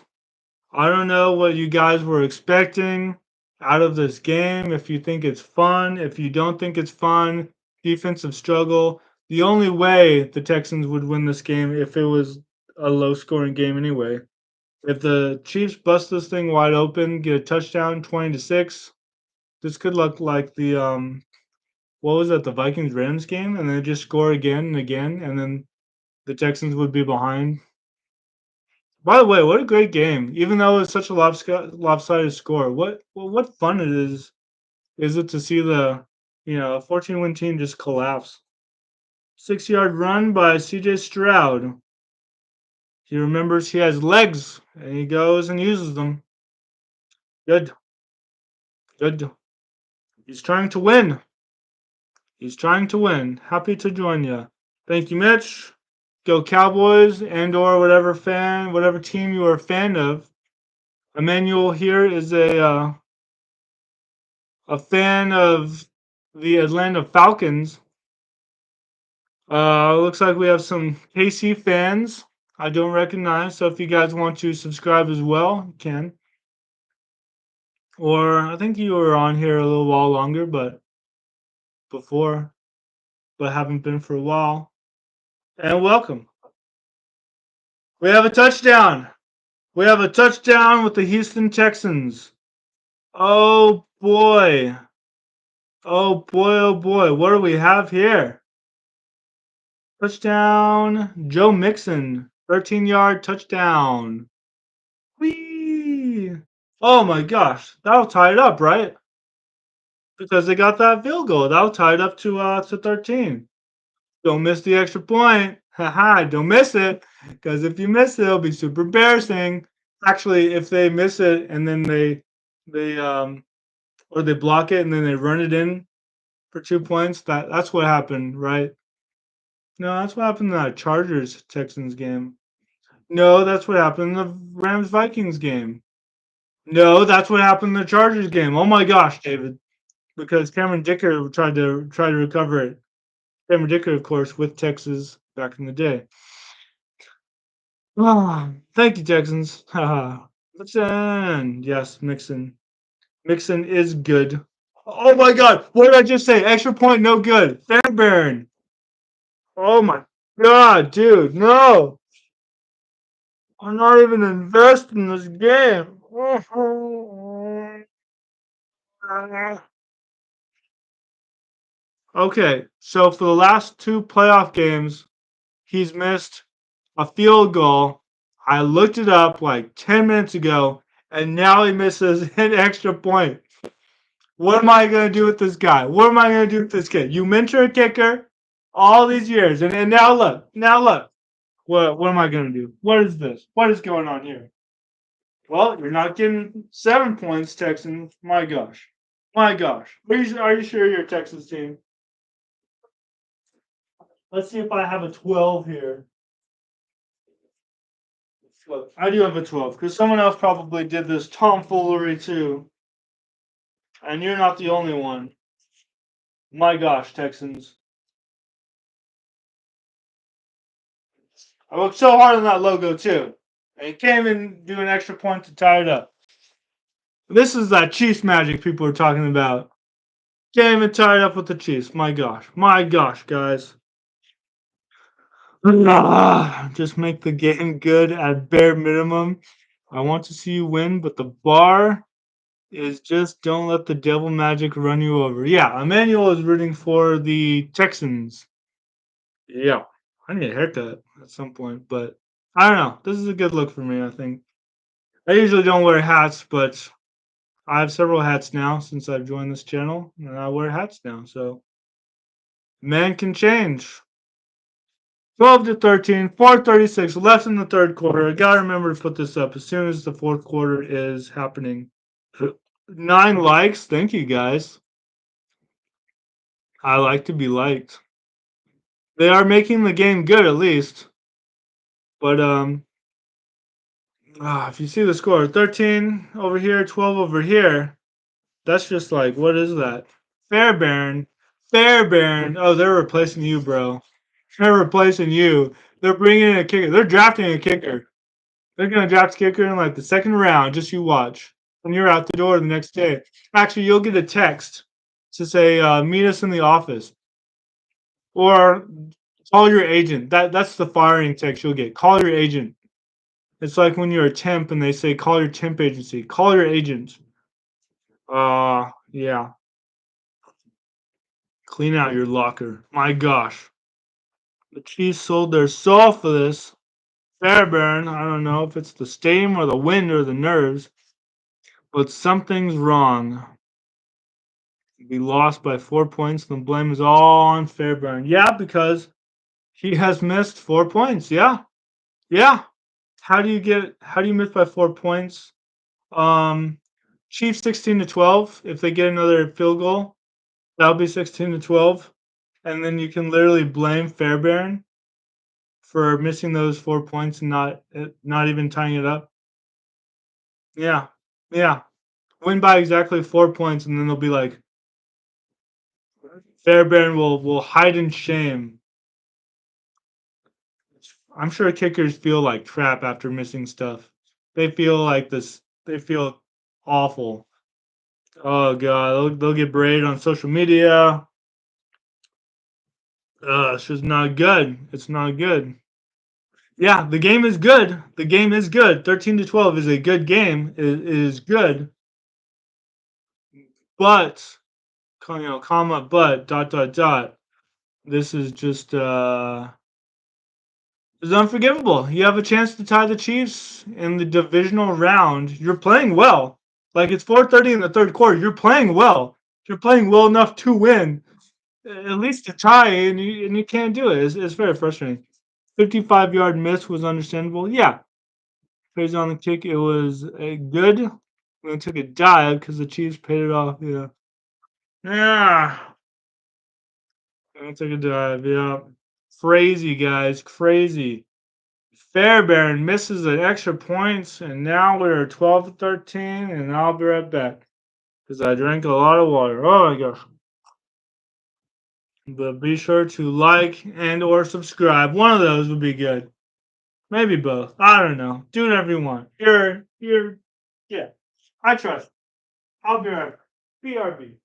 [SPEAKER 1] I don't know what you guys were expecting out of this game. If you think it's fun, if you don't think it's fun, defensive struggle. The only way the Texans would win this game if it was a low scoring game anyway. If the Chiefs bust this thing wide open, get a touchdown, 20-6, this could look like the what was that, the Vikings Rams game, and then just score again and again, and then the Texans would be behind. By the way, what a great game! Even though it's such a lopsided score, what fun it is it to see the 14-win team just collapse. 6-yard run by CJ Stroud. He remembers he has legs, and he goes and uses them. Good. Good. He's trying to win. He's trying to win. Happy to join you. Thank you, Mitch. Go Cowboys and or whatever team you are a fan of. Emmanuel here is a fan of the Atlanta Falcons. Looks like we have some KC fans I don't recognize. So if you guys want to subscribe as well, you can. Or I think you were on here a little while longer, but haven't been for a while. And welcome. We have a touchdown. We have a touchdown with the Houston Texans. Oh boy. Oh boy, oh boy. What do we have here? Touchdown, Joe Mixon. 13-yard touchdown. Whee! Oh my gosh. That'll tie it up, right? Because they got that field goal. That'll tie it up to 13. Don't miss the extra point. Haha, don't miss it. Because if you miss it, it'll be super embarrassing. Actually, if they miss it and then they or they block it and then they run it in for 2 points, that's what happened, right? No, that's what happened in that Chargers Texans game. No, that's what happened in the Rams Vikings game. No, that's what happened in the Chargers game. Oh my gosh, David. Because Cameron Dicker tried to recover it. Cameron Dicker, of course, with Texas back in the day. Ah, thank you, Texans. Haha. Mixon. Yes, Mixon. Mixon is good. Oh my god, what did I just say? Extra point, no good. Fairbairn. Oh my god, dude, no. I'm not even invested in this game. Okay, so for the last 2 playoff games, he's missed a field goal. I looked it up like 10 minutes ago, and now he misses an extra point. What am I going to do with this guy? What am I going to do with this kid? You mentor a kicker all these years, and now look. Now look. What am I going to do? What is this? What is going on here? Well, you're not getting 7 points, Texans. My gosh. My gosh. Are you sure you're a Texans team? Let's see if I have a 12 here. Look, I do have a 12 because someone else probably did this tomfoolery too. And you're not the only one. My gosh, Texans. I worked so hard on that logo too. And you can't even do an extra point to tie it up. This is that Chiefs magic people are talking about. Can't even tie it up with the Chiefs. My gosh. My gosh, guys. Just make the game good at bare minimum. I want to see you win, but the bar is just don't let the devil magic run you over. Yeah, Emmanuel is rooting for the Texans. Yeah, I need a haircut at some point, but I don't know. This is a good look for me, I think. I usually don't wear hats, but I have several hats now since I've joined this channel, and I wear hats now, so man can change. 12 to 13, 4:36 left in the third quarter. I gotta remember to put this up as soon as the fourth quarter is happening. 9 likes. Thank you guys. I like to be liked. They are making the game good at least. But if you see the score, 13 over here, 12 over here, that's just like, what is that? Fairbairn. Fairbairn. Oh, they're replacing you, bro. They're replacing you. They're bringing in a kicker. They're drafting a kicker. They're gonna draft a kicker in like the second round. Just you watch. And you're out the door the next day. Actually, you'll get a text to say, meet us in the office. Or call your agent. That's the firing text you'll get. Call your agent. It's like when you're a temp and they say call your temp agency. Call your agent. Yeah. Clean out your locker. My gosh. The Chiefs sold their soul for this. Fairbairn, I don't know if it's the steam or the wind or the nerves, but something's wrong. We lost by 4 points. The blame is all on Fairbairn. Yeah, because he has missed 4 points. Yeah. Yeah. How do you miss by 4 points? Um Chiefs 16 to 12. If they get another field goal, that'll be 16 to 12. And then you can literally blame Fairbairn for missing those 4 points and not even tying it up. Yeah. Yeah. Win by exactly 4 points, and then they'll be like, Fairbairn will hide in shame. I'm sure kickers feel like crap after missing stuff. They feel like this. They feel awful. Oh god, they'll get berated on social media. It's just not good. It's not good. Yeah, the game is good. The game is good. 13 to 12 is a good game. It is good. But, comma, but, dot, dot, dot. This is just, it's unforgivable. You have a chance to tie the Chiefs in the divisional round. You're playing well. Like, it's 4:30 in the third quarter. You're playing well. You're playing well enough to win. At least to tie, and you can't do it. It's very frustrating. 55-yard miss was understandable. Yeah, praise on the kick. It was good. We took a dive because the Chiefs paid it off. Yeah. Yeah. I took a dive. Yeah. Crazy, guys. Crazy. Fairbairn misses an extra points, and now we're 12 to 13, and I'll be right back because I drank a lot of water. Oh my gosh. But be sure to like and or subscribe. One of those would be good. Maybe both. I don't know. Do whatever you want. Yeah. I trust. I'll be right back. BRB.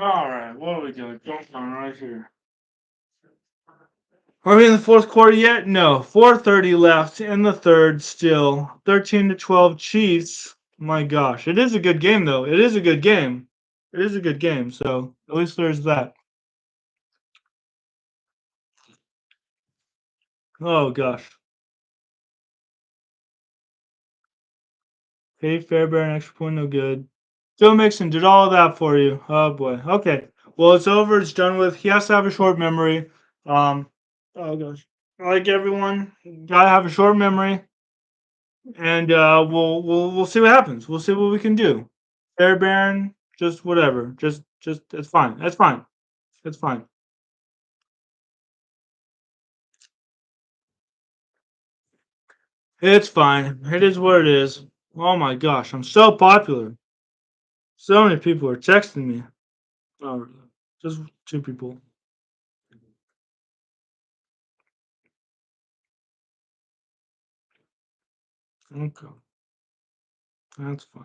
[SPEAKER 1] All right, what are we doing? Jump on right here. Are we in the fourth quarter yet? No. 4:30 left in the third still. 13-12 Chiefs. My gosh. It is a good game though. It is a good game. It is a good game, so at least there's that. Oh gosh. Hey, Fairbairn, extra point, no good. Joe Mixon did all of that for you. Oh boy. Okay. Well, it's over. It's done with. He has to have a short memory. Um. Oh gosh. Like everyone, gotta have a short memory, and we'll see what happens. We'll see what we can do. Fairbairn, just whatever. Just it's fine. It's fine. It's fine. It's fine. It is what it is. Oh my gosh, I'm so popular. So many people are texting me. Oh, just two people. Okay, that's fine.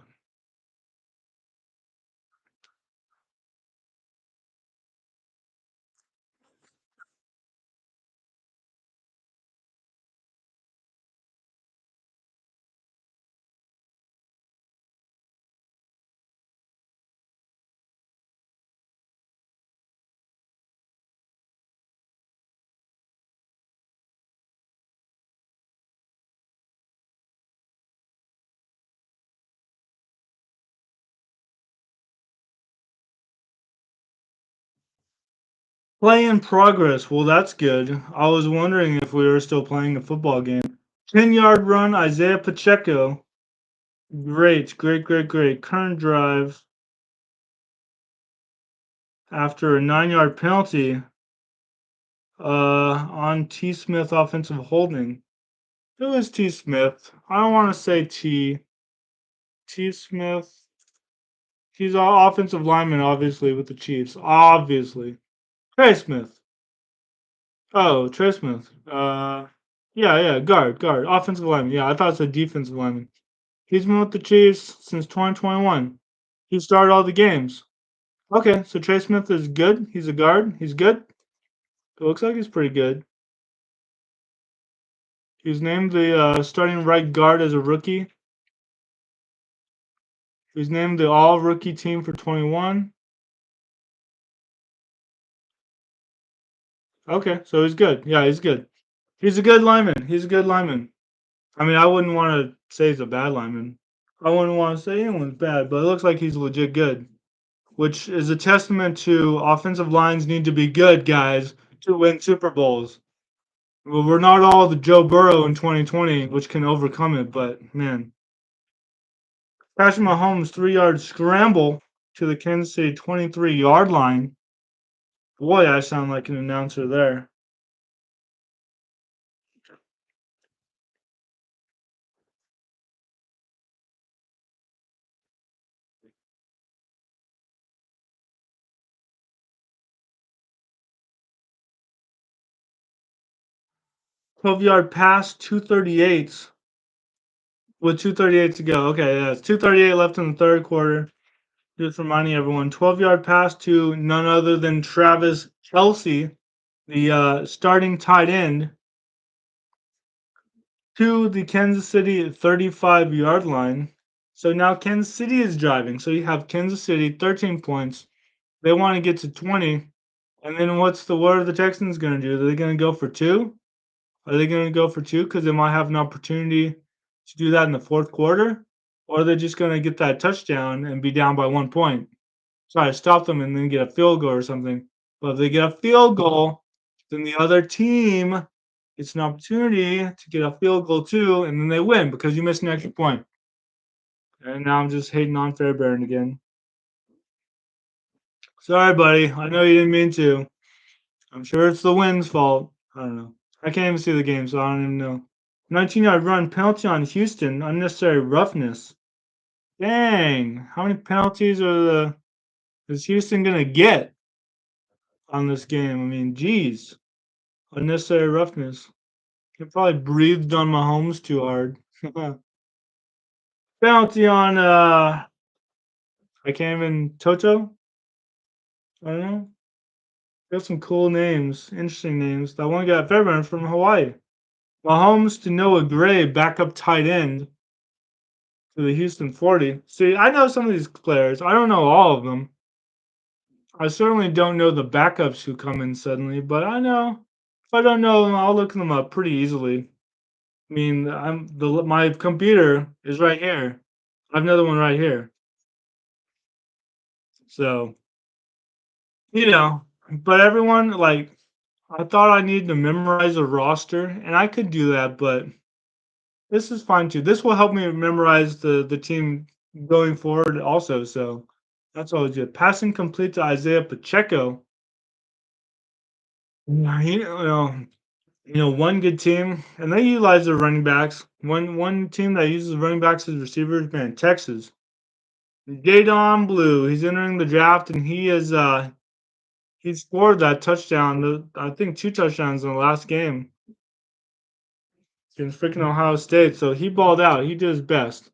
[SPEAKER 1] Play in progress. Well, that's good. I was wondering if we were still playing a football game. 10-yard run, Isaiah Pacheco. Great, great, great, great. Current drive after a 9-yard penalty on T. Smith offensive holding. Who is T. Smith? I don't want to say T. T. Smith. He's an offensive lineman, obviously, with the Chiefs. Obviously. Trey Smith. Oh, Trey Smith. Yeah, guard. Offensive lineman. Yeah, I thought it said defensive lineman. He's been with the Chiefs since 2021. He started all the games. Okay, so Trey Smith is good. He's a guard. He's good. It looks like he's pretty good. He was named the starting right guard as a rookie. He was named the all rookie team for 21. Okay, so he's good. Yeah, he's good. He's a good lineman. He's a good lineman. I mean, I wouldn't want to say he's a bad lineman. I wouldn't want to say anyone's bad, but it looks like he's legit good, which is a testament to offensive lines need to be good, guys, to win Super Bowls. Well, we're not all the Joe Burrow in 2020, which can overcome it, but man. Patrick Mahomes' 3-yard scramble to the Kansas City 23-yard line. Boy, I sound like an announcer there. 12-yard pass, 238 with 238 to go. Okay, yeah, it's 238 left in the third quarter. Just reminding everyone, 12-yard pass to none other than Travis Kelce, the starting tight end, to the Kansas City 35-yard line. So now Kansas City is driving. So you have Kansas City 13 points. They want to get to 20. And then what are the Texans going to do? Are they going to go for two? Are they going to go for two because they might have an opportunity to do that in the fourth quarter? Or are they just going to get that touchdown and be down by 1 point? Try to stop them and then get a field goal or something. But if they get a field goal, then the other team gets an opportunity to get a field goal too, and then they win because you missed an extra point. And now I'm just hating on Fairbairn again. Sorry, buddy. I know you didn't mean to. I'm sure it's the wind's fault. I don't know. I can't even see the game, so I don't even know. 19-yard run penalty on Houston. Unnecessary roughness. Dang. How many penalties is Houston gonna get on this game? I mean, geez. Unnecessary roughness. He probably breathed on Mahomes too hard. Penalty on I can't even Toto? I don't know. Got some cool names, interesting names. That one guy, Fairbairn from Hawaii. Mahomes to Noah Gray, backup tight end to the Houston 40. See, I know some of these players. I don't know all of them. I certainly don't know the backups who come in suddenly, but I know if I don't know them, I'll look them up pretty easily. I mean, my computer is right here. I have another one right here. So, you know, but everyone like I thought I needed to memorize a roster, and I could do that, but this is fine too. This will help me memorize the team going forward also. So that's always good. Passing complete to Isaiah Pacheco. Yeah, one good team, and they utilize their running backs. One team that uses running backs as receivers, man, Texas. Jadon Blue, he's entering the draft, and he scored that touchdown. I think 2 touchdowns in the last game against freaking Ohio State. So he balled out. He did his best.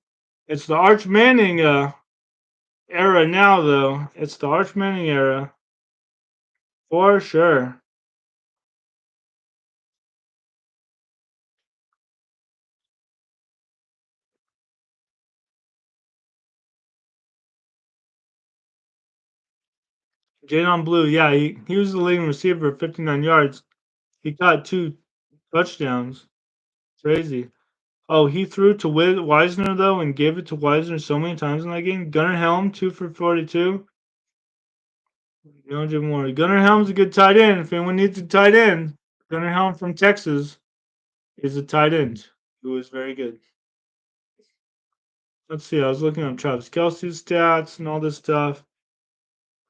[SPEAKER 1] It's the Arch Manning era now, though. It's the Arch Manning era for sure. Jadon Blue, yeah, he was the leading receiver, 59 yards. He got 2 touchdowns. Crazy. Oh, he threw to Wisner though, and gave it to Wisner so many times in that game. Gunnar Helm 2 for 42. DeAndre Moore. Gunnar Helm's a good tight end. If anyone needs a tight end, Gunnar Helm from Texas is a tight end who is very good. Let's see. I was looking up Travis Kelce's stats and all this stuff.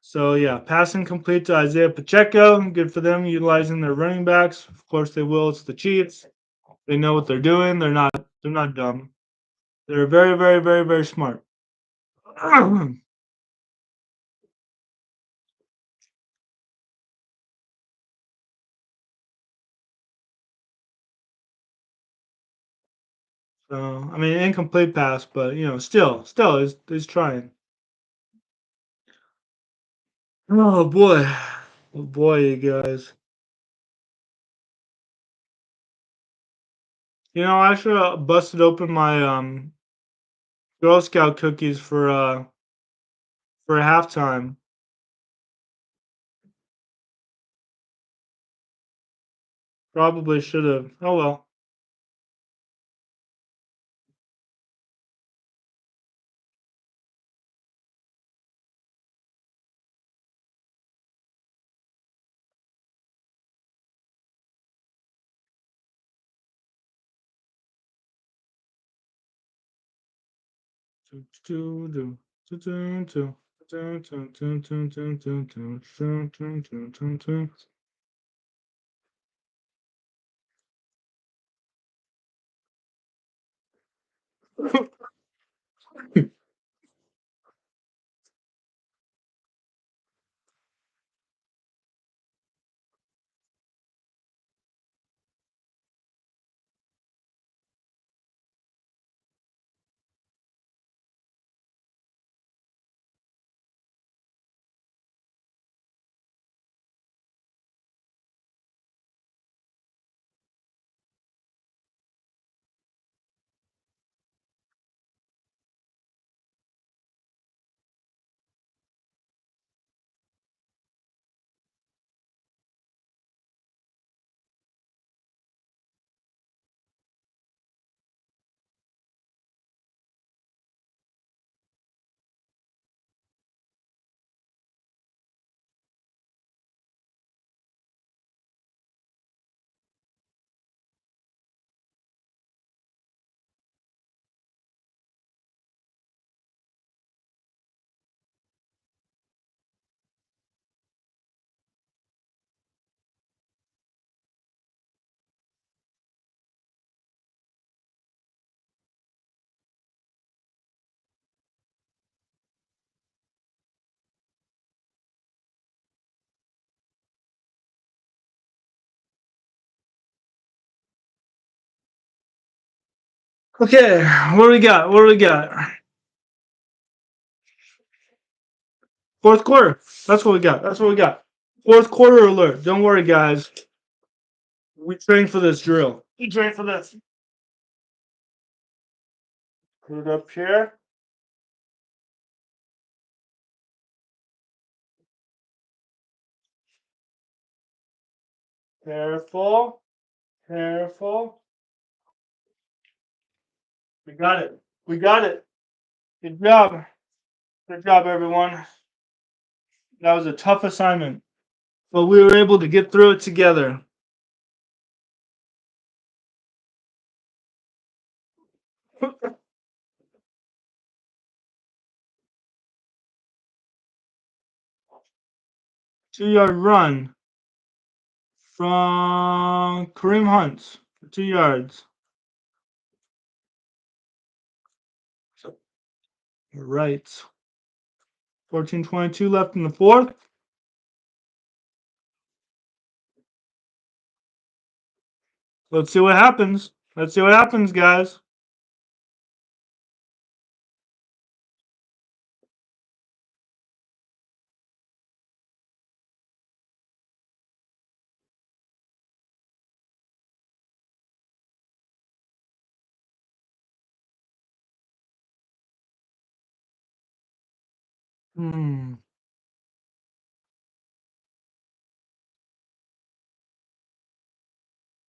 [SPEAKER 1] So yeah, passing complete to Isaiah Pacheco. Good for them utilizing their running backs. Of course they will. It's the Chiefs. They know what they're doing. They're not dumb. They're very, very, very, very smart. So I mean incomplete pass, but still is trying. Oh boy. Oh boy, you guys. I should have busted open my Girl Scout cookies for halftime. Probably should have. Oh well. Okay, what do we got? What do we got? Fourth quarter. That's what we got. That's what we got. Fourth quarter alert. Don't worry, guys. We trained for this drill. We trained for this. Put it up here. Careful. Careful. We got it. We got it. Good job. Good job, everyone. That was a tough assignment, but we were able to get through it together. Two-yard run from Kareem Hunt for 2 yards. Right. 14:22 left in the fourth. Let's see what happens. Let's see what happens, guys.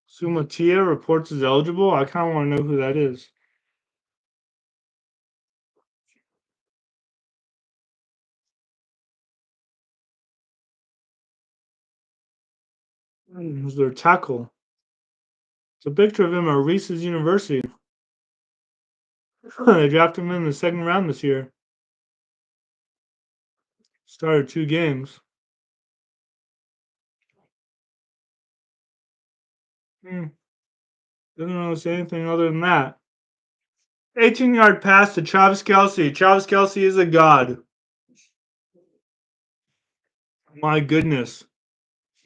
[SPEAKER 1] Sumatia reports is eligible. I kind of want to know who that is. Who's their tackle? It's a picture of him at Reese's University. They drafted him in the second round this year. Started 2 games. Doesn't really say anything other than that. 18-yard pass to Travis Kelce. Travis Kelce is a god. My goodness.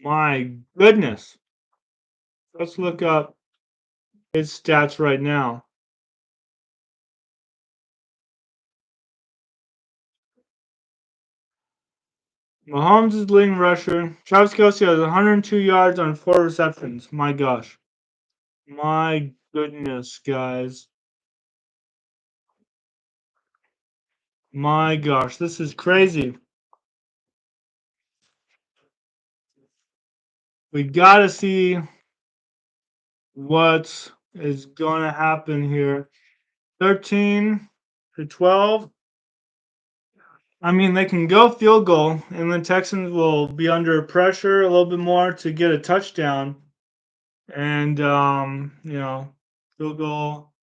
[SPEAKER 1] My goodness. Let's look up his stats right now. Mahomes is leading rusher. Travis Kelce has 102 yards on 4 receptions. My gosh. My goodness, guys. My gosh, this is crazy. We gotta see what is gonna happen here. 13-12. I mean, they can go field goal, and the Texans will be under pressure a little bit more to get a touchdown. And field goal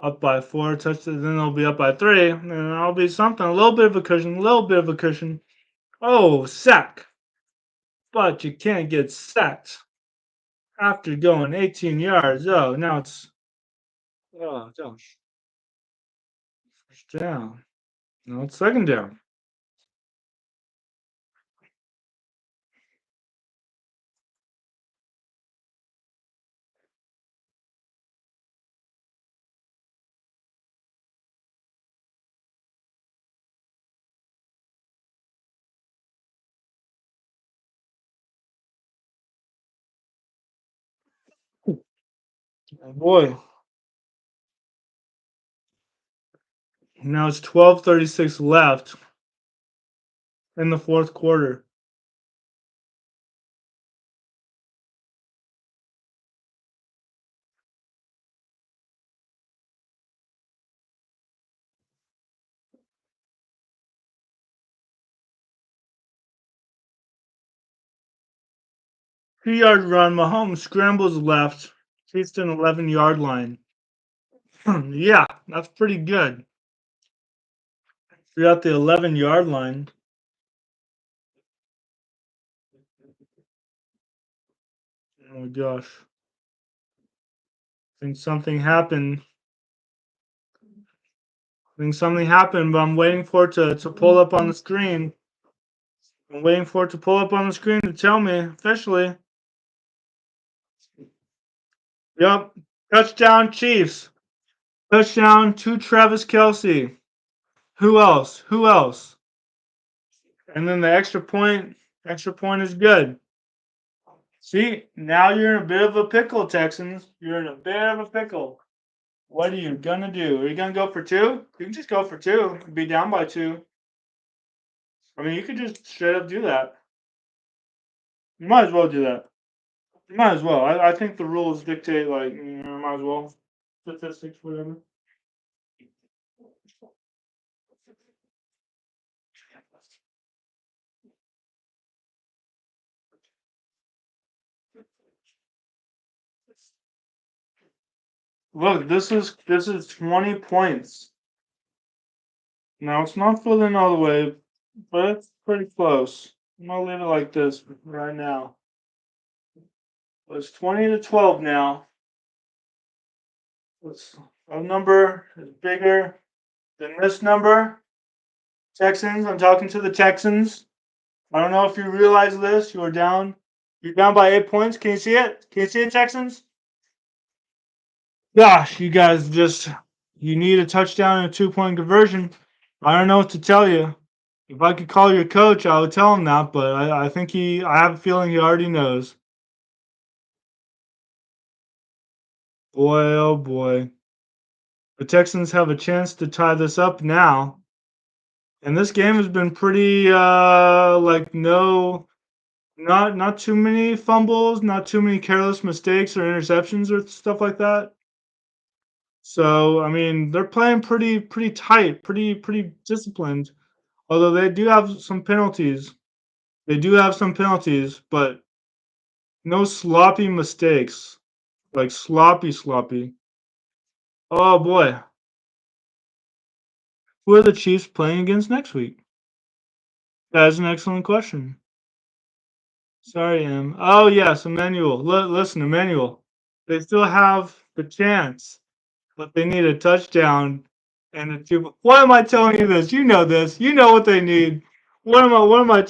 [SPEAKER 1] up by 4 touchdowns, then they'll be up by 3, and that'll be something. A little bit of a cushion, a little bit of a cushion. Oh, sack. But you can't get sacked after going 18 yards. Oh, now it's first down. No, it's second down. Oh boy. Now it's 12:36 left in the fourth quarter. Three-yard run. Mahomes scrambles left. Reached an 11-yard line. Yeah, that's pretty good. You're at the 11-yard line. Oh my gosh. I think something happened. But I'm waiting for it to pull up on the screen. I'm waiting for it to pull up on the screen to tell me officially. Yep. Touchdown, Chiefs. Touchdown to Travis Kelce. Who else? Who else? And then the extra point is good. See, now you're in a bit of a pickle, Texans. You're in a bit of a pickle. What are you gonna do? Are you gonna go for two? You can just go for two. Be down by two. I mean, you could just straight up do that. You might as well do that. You might as well. I think the rules dictate, like, might as well. Statistics, whatever. Look, this is 20 points. Now it's not filling all the way, but it's pretty close. I'm gonna leave it like this right now. It's 20-12 now. Our number is bigger than this number. Texans, I'm talking to the Texans. I don't know if you realize this. You're down by 8 points. Can you see it? Can you see it, Texans? Gosh, you guys you need a touchdown and a 2-point conversion. I don't know what to tell you. If I could call your coach, I would tell him that, but I think I have a feeling he already knows. Boy, oh boy. The Texans have a chance to tie this up now. And this game has been pretty like not too many fumbles, not too many careless mistakes or interceptions or stuff like that. So, I mean, they're playing pretty tight, pretty disciplined. Although they do have some penalties. They do have some penalties, but no sloppy mistakes. Like sloppy. Oh boy. Who are the Chiefs playing against next week? That is an excellent question. Sorry, Em. Oh yes, Emmanuel. Listen, Emmanuel. They still have the chance, but they need a touchdown and a two. Why am I telling you this? You know this. You know what they need. What am I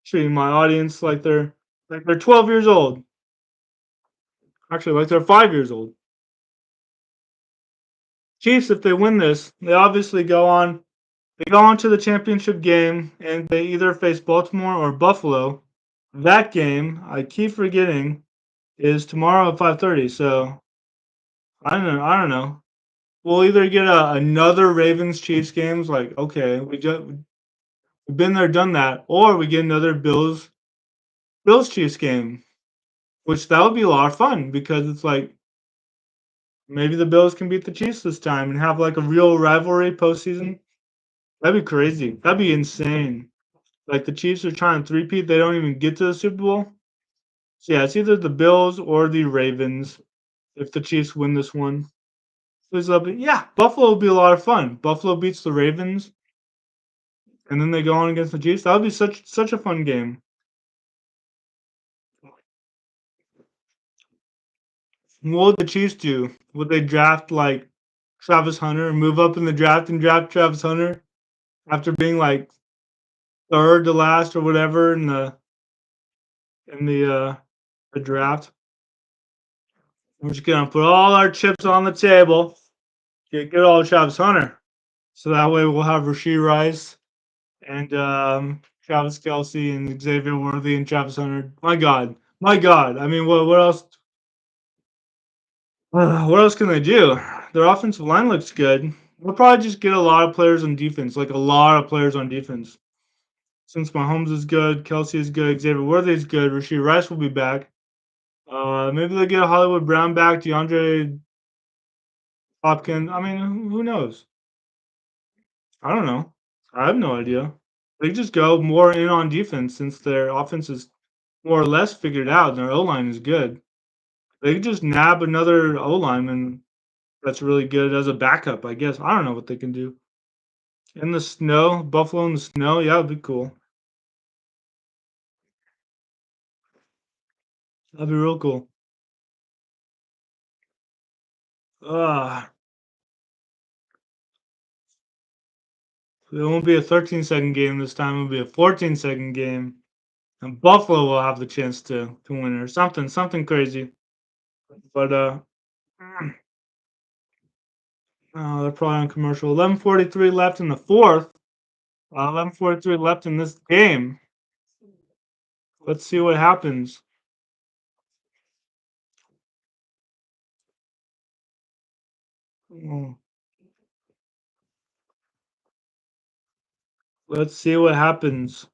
[SPEAKER 1] treating my audience like they're 12 years old? Actually, like they're 5 years old. Chiefs, if they win this, they obviously go on. They go on to the championship game, and they either face Baltimore or Buffalo. That game, I keep forgetting, is tomorrow at 5:30. So I don't know. I don't know. We'll either get another Ravens Chiefs games, like okay, we've been there, done that, or we get another Bills Chiefs game, which that would be a lot of fun because it's like maybe the Bills can beat the Chiefs this time and have like a real rivalry postseason. That'd be crazy. That'd be insane. Like the Chiefs are trying to three-peat, they don't even get to the Super Bowl. So yeah, it's either the Bills or the Ravens if the Chiefs win this one. Please love it. Yeah, Buffalo will be a lot of fun. Buffalo beats the Ravens, and then they go on against the Chiefs. That would be such a fun game. What would the Chiefs do? Would they draft like Travis Hunter, move up in the draft and draft Travis Hunter after being like third to last or whatever in the draft? We're just gonna put all our chips on the table. Get good old Travis Hunter. So that way we'll have Rasheed Rice and Travis Kelsey and Xavier Worthy and Travis Hunter. My God, my God. I mean, what else? What else can they do? Their offensive line looks good. We'll probably just get a lot of players on defense, like a lot of players on defense. Since Mahomes is good, Kelsey is good, Xavier Worthy is good, Rasheed Rice will be back. Maybe they'll get Hollywood Brown back, DeAndre Hopkins. I mean, who knows? I don't know. I have no idea. They just go more in on defense since their offense is more or less figured out and their O line is good. They could just nab another O lineman that's really good as a backup, I guess. I don't know what they can do. In the snow, Buffalo in the snow, yeah, it'd be cool. That'd be real cool. Ah, it won't be a 13-second game this time. It'll be a 14-second game, and Buffalo will have the chance to win or something crazy. But Oh, they're probably on commercial. 11:43 left in the fourth. 11:43 left in this game. Let's see what happens. Mm, Let's see what happens.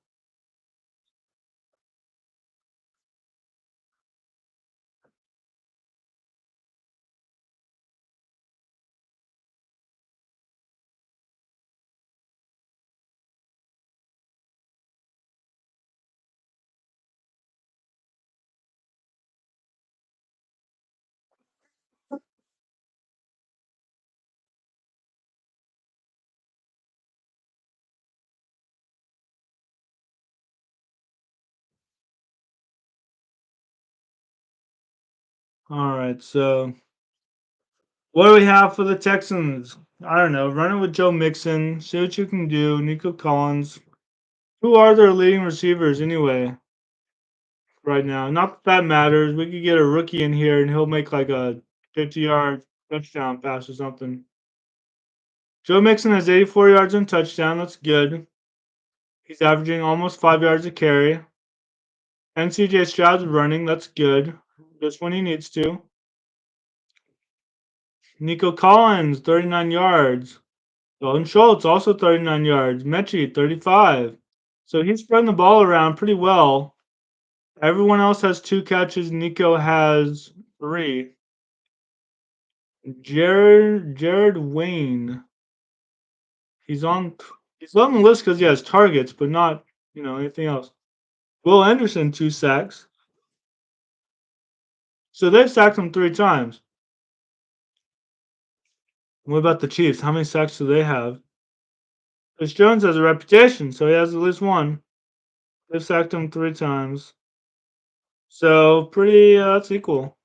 [SPEAKER 1] All right, so what do we have for the Texans? I don't know. Run it with Joe Mixon. See what you can do. Nico Collins. Who are their leading receivers anyway? Right now, not that that matters. We could get a rookie in here and he'll make like a 50-yard touchdown pass or something. Joe Mixon has 84 yards and touchdown. That's good. He's averaging almost 5 yards a carry. And CJ Stroud's running. That's good. Just when he needs to. Nico Collins, 39 yards. Dalton Schultz, also 39 yards. Mechie, 35. So he's spreading the ball around pretty well. Everyone else has 2 catches. Nico has 3. Jared Wayne. He's on the list because he has targets, but not anything else. Will Anderson 2 sacks. So they've sacked him 3 times. What about the Chiefs? How many sacks do they have? Chris Jones has a reputation, so he has at least 1. They've sacked him 3 times. So pretty that's equal.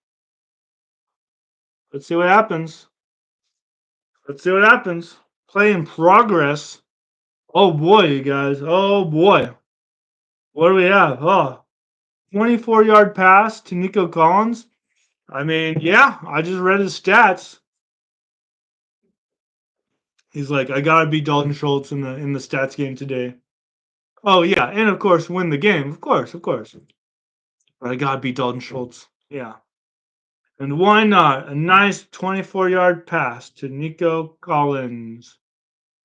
[SPEAKER 1] Let's see what happens. Let's see what happens. Play in progress. Oh boy, you guys. Oh boy. What do we have? Oh, 24-yard pass to Nico Collins. I mean, yeah, I just read his stats. He's like, I gotta beat Dalton Schultz in the stats game today. Oh yeah, and of course win the game. Of course, of course. But I gotta beat Dalton Schultz. Yeah. And why not? A nice 24-yard pass to Nico Collins.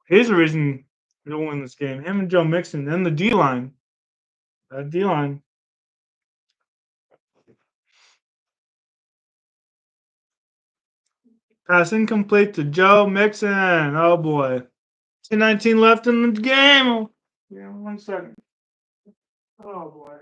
[SPEAKER 1] He's the reason we don't win this game. Him and Joe Mixon and the D line. That D line. Pass incomplete to Joe Mixon. Oh boy. 2:19 left in the game. Yeah, 1 second. Oh boy.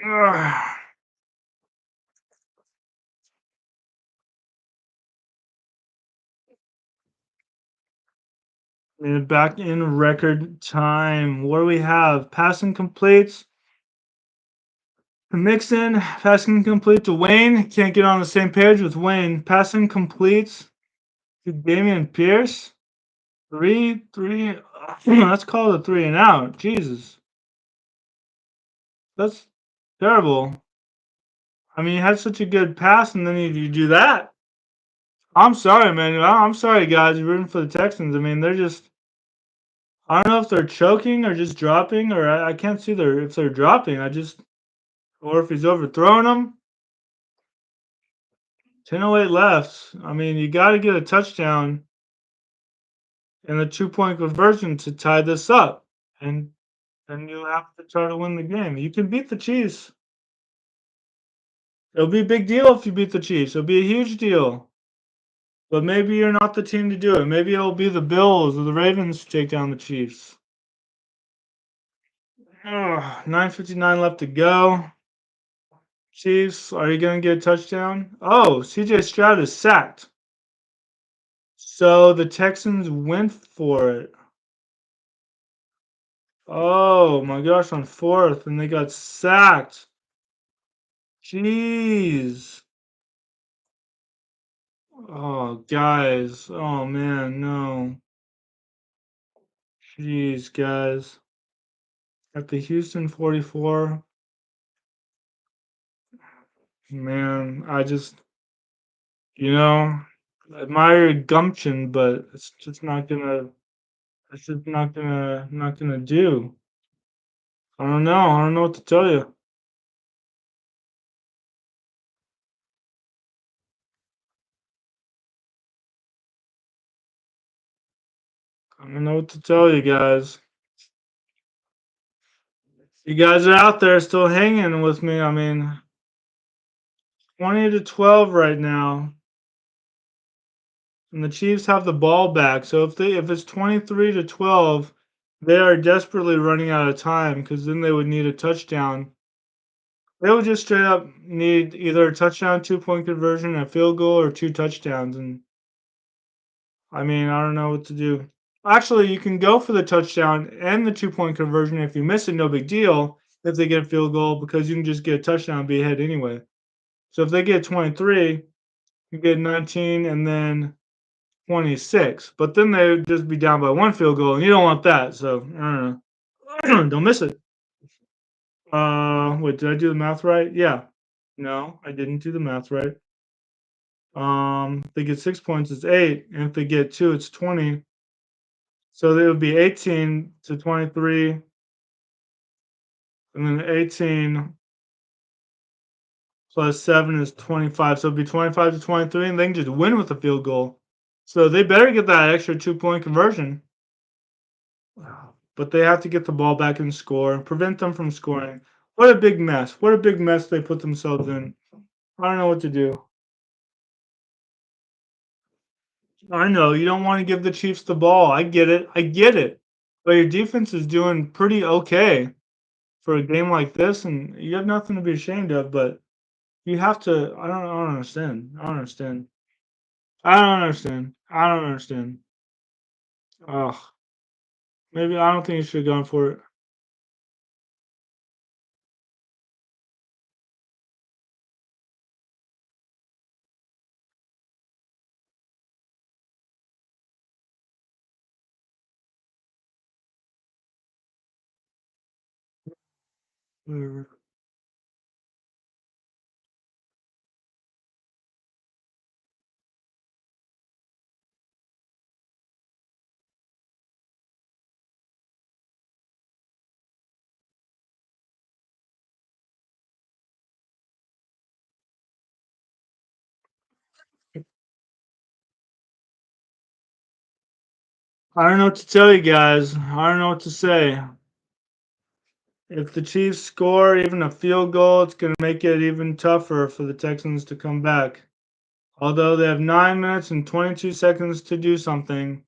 [SPEAKER 1] Ugh. And back in record time. What do we have? Passing completes to Mixon. Passing complete to Wayne. Can't get on the same page with Wayne. Passing completes to Damian Pierce. Three. Let's call it a 3 and out. Jesus. That's terrible. I mean, you had such a good pass, and then you do that. I'm sorry, man. I'm sorry, guys. You're rooting for the Texans. I mean, they're just I don't know if they're choking or just dropping, or I can't see if they're dropping. Or if he's overthrowing them. 10:08 left. I mean, you got to get a touchdown and a 2-point conversion to tie this up, and then you have to try to win the game. You can beat the Chiefs. It'll be a big deal if you beat the Chiefs. It'll be a huge deal. But maybe you're not the team to do it. Maybe it'll be the Bills or the Ravens to take down the Chiefs. 9:59 left to go. Chiefs, are you going to get a touchdown? Oh, CJ Stroud is sacked. So the Texans went for it. Oh my gosh, on fourth, and they got sacked. Jeez. Oh, guys. Oh man, no. Jeez, guys. At the Houston 44, man, you know, admire your gumption, but it's just not gonna do. I don't know. I don't know what to tell you. I don't know what to tell you guys. You guys are out there still hanging with me. I mean, 20 to 12 right now. And the Chiefs have the ball back. So if it's 23 to 12, they are desperately running out of time because then they would need a touchdown. They would just straight up need either a touchdown, 2-point conversion, a field goal, or 2 touchdowns. And I mean, I don't know what to do. Actually, you can go for the touchdown and the 2-point conversion. If you miss it, no big deal if they get a field goal because you can just get a touchdown and be ahead anyway. So if they get 23, you get 19 and then 26. But then they would just be down by 1 field goal, and you don't want that. So I don't know. Don't miss it. Wait, did I do the math right? Yeah. No, I didn't do the math right. If they get 6 points, it's 8, and if they get 2, it's 20. So it would be 18 to 23, and then 18 plus 7 is 25. So it'd be 25 to 23, and they can just win with a field goal. So they better get that extra 2-point conversion. Wow. But they have to get the ball back and score, prevent them from scoring. What a big mess. What a big mess they put themselves in. I don't know what to do. I know you don't want to give the Chiefs the ball. I get it. I get it. But your defense is doing pretty okay for a game like this, and you have nothing to be ashamed of. But you have to. I don't understand. I don't understand. I don't understand. I don't understand. Ugh. Maybe I don't think you should have gone for it. Whatever. I don't know what to tell you guys. I don't know what to say. If the Chiefs score even a field goal, it's going to make it even tougher for the Texans to come back. Although they have 9 minutes and 22 seconds to do something.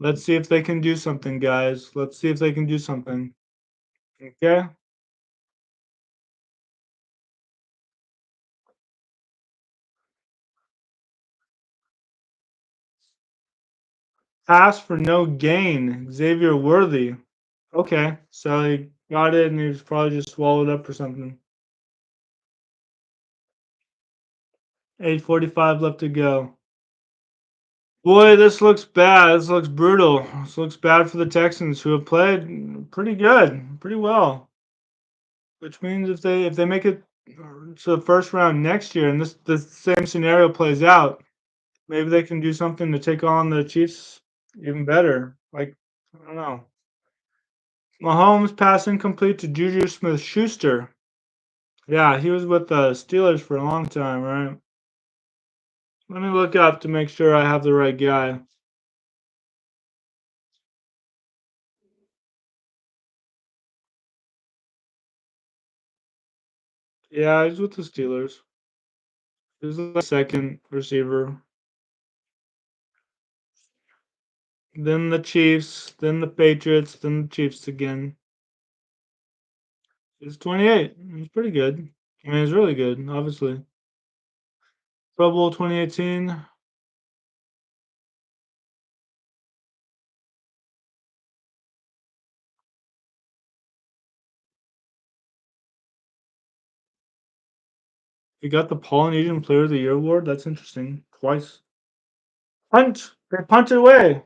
[SPEAKER 1] Let's see if they can do something, guys. Let's see if they can do something. Okay? Pass for no gain. Xavier Worthy. Okay. So he got it and he was probably just swallowed up or something. 8:45 left to go. Boy, this looks bad. This looks brutal. This looks bad for the Texans, who have played pretty good, pretty well. Which means if they make it to the first round next year, and the same scenario plays out, maybe they can do something to take on the Chiefs even better. Like I don't know. Mahomes passing complete to Juju Smith-Schuster. Yeah, he was with the Steelers for a long time, right? Let me look up to make sure I have the right guy. Yeah, he's with the Steelers. He's the second receiver. Then the Chiefs, then the Patriots, then the Chiefs again. He's 28. He's pretty good. I mean, he's really good, obviously. Pro Bowl 2018. He got the Polynesian Player of the Year award. That's interesting. Twice. Punt. They punted away.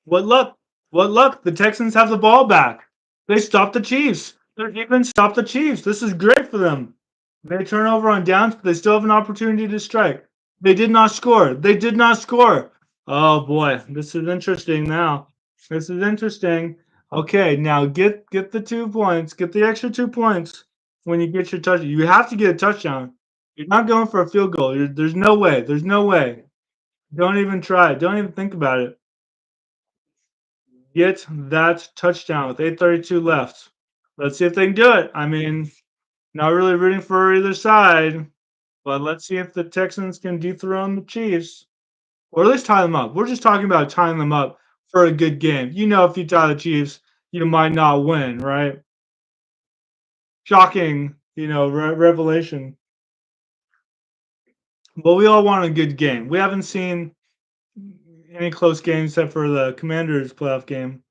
[SPEAKER 1] What luck? What luck? The Texans have the ball back. They stopped the Chiefs. Their defense stopped the Chiefs. This is great for them. They turn over on downs, but they still have an opportunity to strike. They did not score. They did not score. Oh boy, this is interesting now. This is interesting. Okay, now get the 2 points. Get the extra 2 points when you get your touchdown. You have to get a touchdown. You're not going for a field goal. There's no way. There's no way. Don't even try. Don't even think about it. Get that touchdown with 8:32 left. Let's see if they can do it. I mean, not really rooting for either side, but let's see if the Texans can dethrone the Chiefs or at least tie them up. We're just talking about tying them up for a good game. You know, if you tie the Chiefs, you might not win, right? Shocking, revelation. But we all want a good game. We haven't seen any close games except for the Commanders playoff game.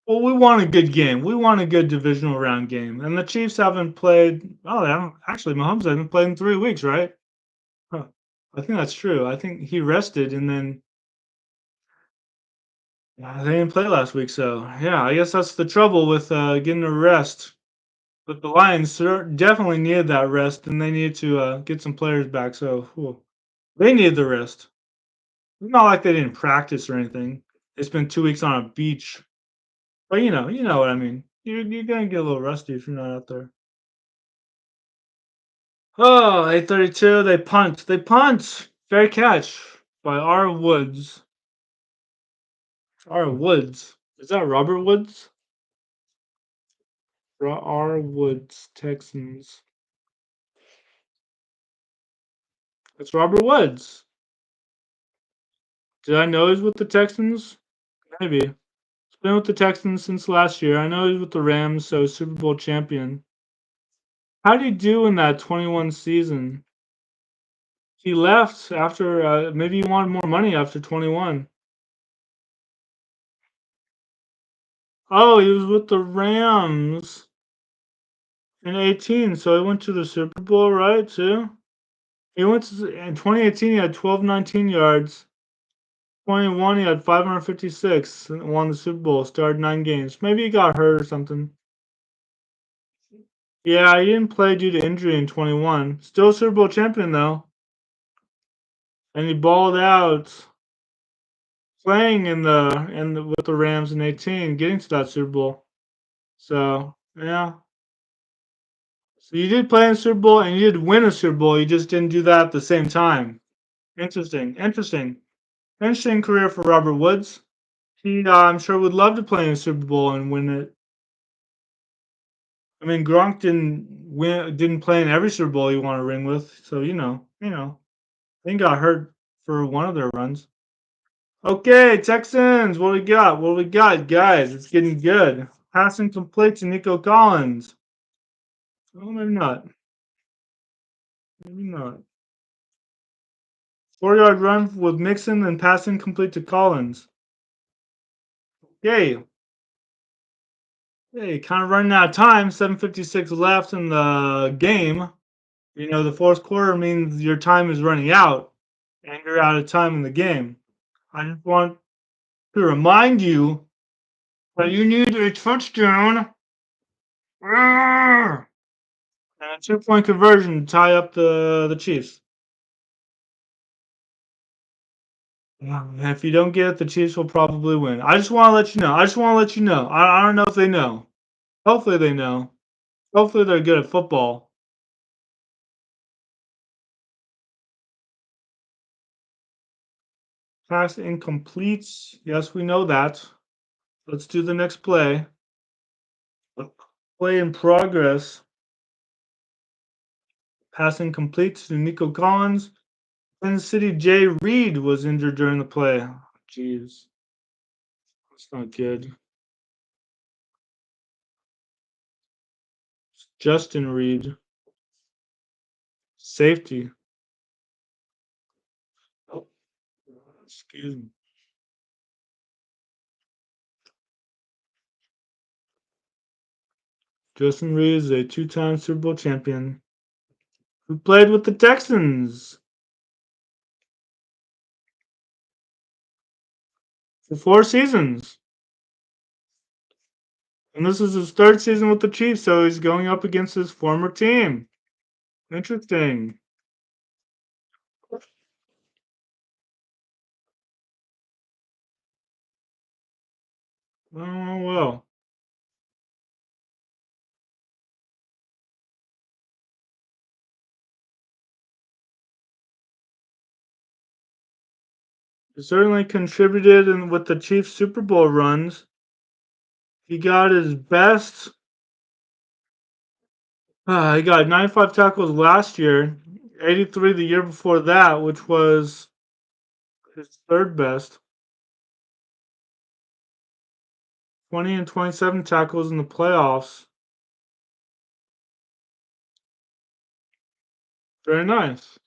[SPEAKER 1] Well, we want a good game. We want a good divisional round game. And the Chiefs haven't played. Oh, they haven't. Actually, Mahomes hasn't played in 3 weeks, right? Huh. I think that's true. I think he rested and then they didn't play last week. So, yeah, I guess that's the trouble with getting a rest. But the Lions definitely needed that rest and they needed to get some players back. So, they needed the rest. It's not like they didn't practice or anything. They spent 2 weeks on a beach. But you know what I mean. You're going to get a little rusty if you're not out there. Oh, 8:32. They punt. They punt. Fair catch by R. Woods. R. Woods. Is that Robert Woods? R. Woods, Texans. It's Robert Woods. Did I know he's with the Texans? Maybe. He's been with the Texans since last year. I know he's with the Rams, so Super Bowl champion. How did he do in that 21 season? He left after, maybe he wanted more money after 21. Oh, he was with the Rams in 18, so he went to the Super Bowl, right, too? He went to in 2018, he had 1219 yards. 21, he had 556 and won the Super Bowl, started 9 games. Maybe he got hurt or something. Yeah, he didn't play due to injury in 21. Still Super Bowl champion, though. And he balled out playing with the Rams in 18, getting to that Super Bowl. So, yeah. So you did play in Super Bowl and you did win a Super Bowl. You just didn't do that at the same time. Interesting. Interesting. Interesting career for Robert Woods. He, I'm sure, would love to play in a Super Bowl and win it. I mean, Gronk didn't play in every Super Bowl he won a ring with, so I think got hurt for one of their runs. Okay, Texans, what we got? What we got, guys? It's getting good. Passing complete to Nico Collins. Oh, maybe not. Maybe not. 4-yard run with Mixon and passing complete to Collins. Yay. Hey, kind of running out of time. 7:56 left in the game. The fourth quarter means your time is running out and you're out of time in the game. I just want to remind you that you need a touchdown and a 2-point conversion to tie up the Chiefs. If you don't get it, the Chiefs will probably win. I just want to let you know. I just want to let you know. I don't know if they know. Hopefully they know. Hopefully they're good at football. Pass incomplete. Yes, we know that. Let's do the next play. Play in progress. Pass incomplete to Nico Collins. Kansas City Jay Reed was injured during the play. Jeez. That's not good. Justin Reed. Safety. Oh, excuse me. Justin Reed is a two-time Super Bowl champion who played with the Texans for 4 seasons. And this is his third season with the Chiefs, so he's going up against his former team. Interesting. Oh, well. He certainly contributed with the Chiefs' Super Bowl runs. He got his best. He got 95 tackles last year, 83 the year before that, which was his third best. 20 and 27 tackles in the playoffs. Very nice.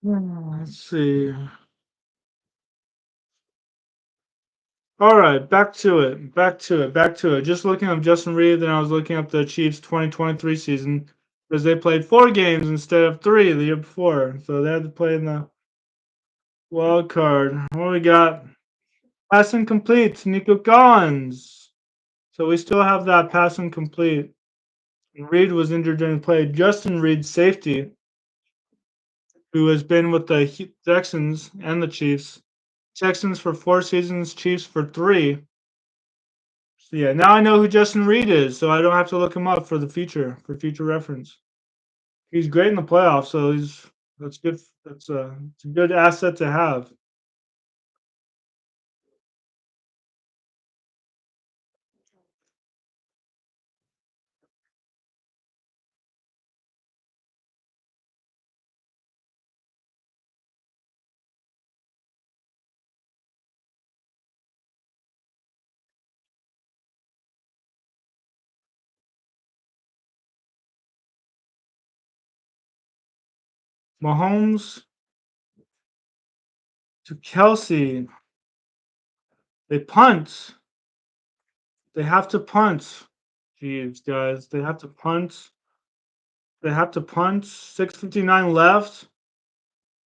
[SPEAKER 1] Let's see. All right, back to it. Back to it. Back to it. Just looking up Justin Reed, then I was looking up the Chiefs 2023 season because they played 4 games instead of 3 the year before. So they had to play in the wild card. What we got? Pass incomplete, Nico Collins. So we still have that pass incomplete. Reed was injured during the play. Justin Reed, safety, who has been with the Texans and the Chiefs. Texans for 4 seasons, Chiefs for 3. So yeah, now I know who Justin Reed is, so I don't have to look him up for the future, for future reference. He's great in the playoffs, so that's good. It's a good asset to have. Mahomes to Kelsey. They punt. They have to punt. Jeez, guys, they have to punt. They have to punt. 6:59 left.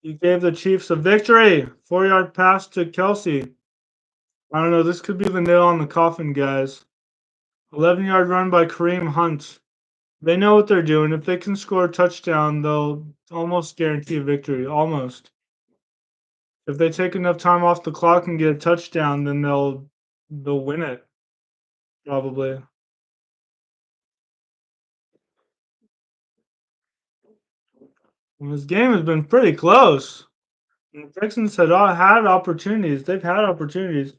[SPEAKER 1] He gave the Chiefs a victory. 4-yard pass to Kelsey. I don't know. This could be the nail on the coffin, guys. 11-yard run by Kareem Hunt. They know what they're doing. If they can score a touchdown, they'll almost guarantee a victory. Almost. If they take enough time off the clock and get a touchdown, then they'll win it. Probably. And this game has been pretty close. And the Texans had opportunities. They've had opportunities.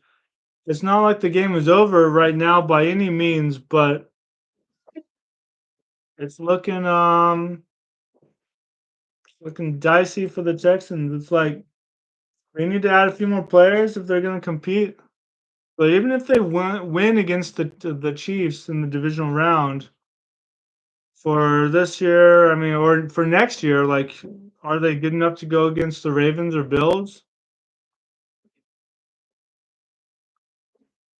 [SPEAKER 1] It's not like the game is over right now by any means, but it's looking dicey for the Texans. It's like they need to add a few more players if they're going to compete. But even if they win against the Chiefs in the divisional round for this year, I mean, or for next year, like, are they good enough to go against the Ravens or Bills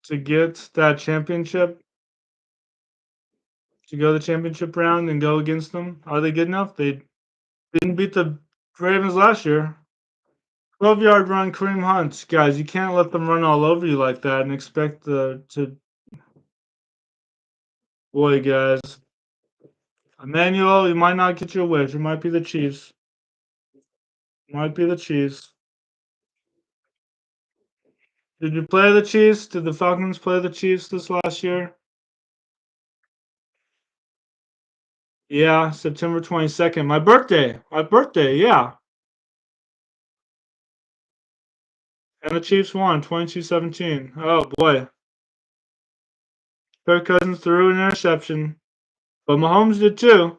[SPEAKER 1] to get that championship, to go the championship round and go against them? Are they good enough? They didn't beat the Ravens last year. 12-yard run, Kareem Hunt. Guys, you can't let them run all over you like that and expect to. Boy, guys. Emmanuel, you might not get your wish. It might be the Chiefs. Might be the Chiefs. Did you play the Chiefs? Did the Falcons play the Chiefs this last year? Yeah, September 22nd. My birthday. My birthday, yeah. And the Chiefs won 22-17. Oh, boy. Kirk Cousins threw an interception. But Mahomes did too.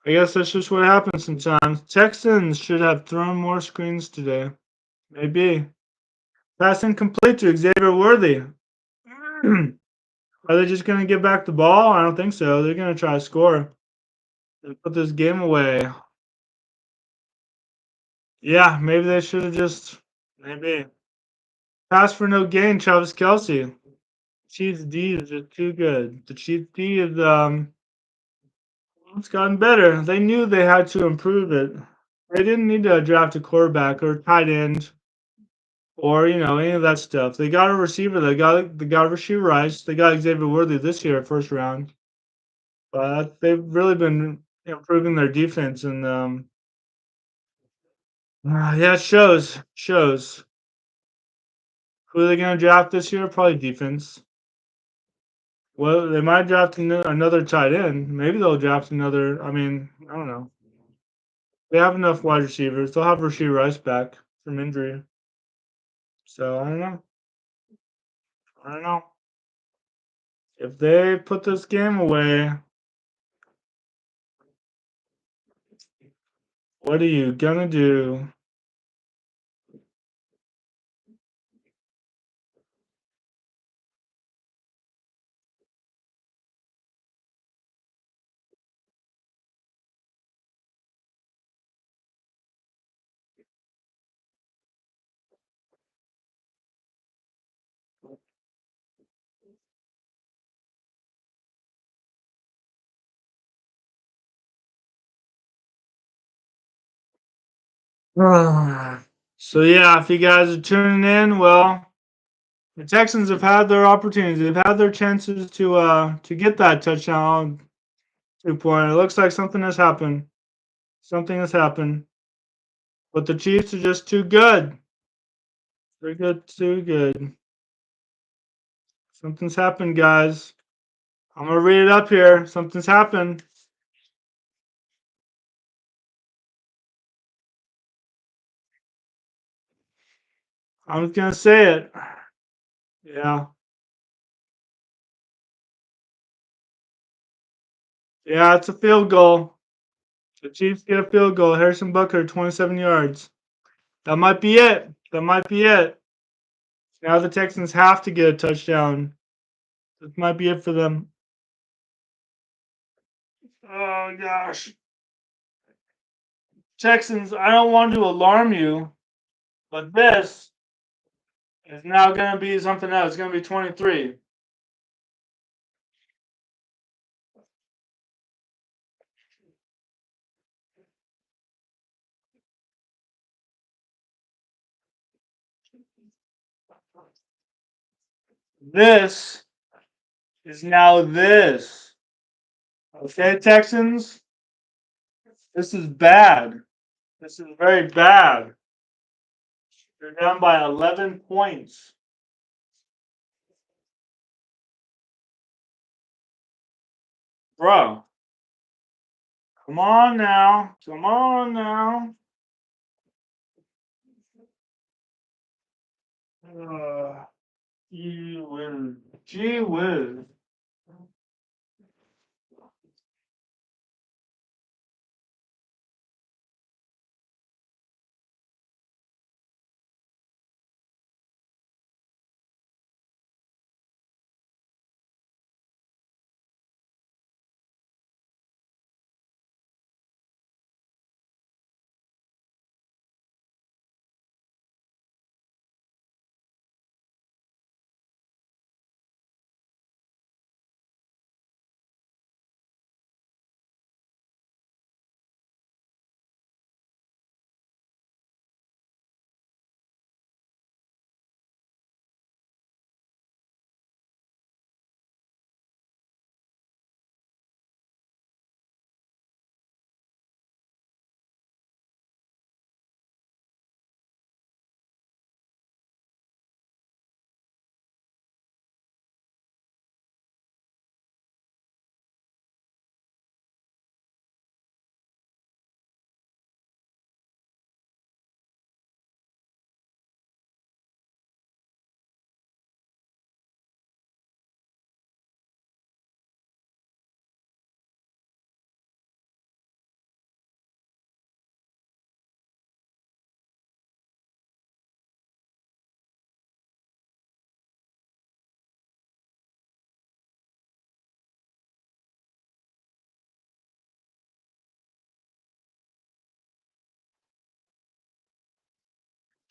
[SPEAKER 1] I guess that's just what happens sometimes. Texans should have thrown more screens today. Maybe. Pass incomplete to Xavier Worthy. Are they just going to give back the ball? I don't think so. They're going to try to score and put this game away. Yeah, maybe they should have just. Maybe. Pass for no gain, Travis Kelce. Chiefs D is just too good. The Chiefs D is it's gotten better. They knew they had to improve it. They didn't need to draft a quarterback or tight end or any of that stuff. They got a receiver. They got Rasheed Rice. They got Xavier Worthy this year, first round. But they've really been improving their defense, and yeah, it shows. Who are they going to draft this year? Probably defense. Well, they might draft another tight end. Maybe they'll draft another. I mean, I don't know. They have enough wide receivers. They'll have Rasheed Rice back from injury. So I don't know. I don't know. If they put this game away, what are you gonna do? So yeah, if you guys are tuning in, well, the Texans have had their opportunities. They've had their chances to get that touchdown 2-point. It looks like something has happened. Something has happened. But the Chiefs are just too good. They're good, too good. Something's happened, guys. I'm gonna read it up here. Something's happened. I'm just gonna say it. Yeah. Yeah, it's a field goal. The Chiefs get a field goal. Harrison Butker, 27 yards. That might be it. That might be it. Now the Texans have to get a touchdown. This might be it for them. Oh gosh. Texans, I don't want to alarm you, but this is now going to be something else. It's going to be 23. This is now this. Okay, Texans? This is bad. This is very bad. You're down by 11 points. Bro, Come on now. Come on now. Uh, gee whiz. Gee whiz.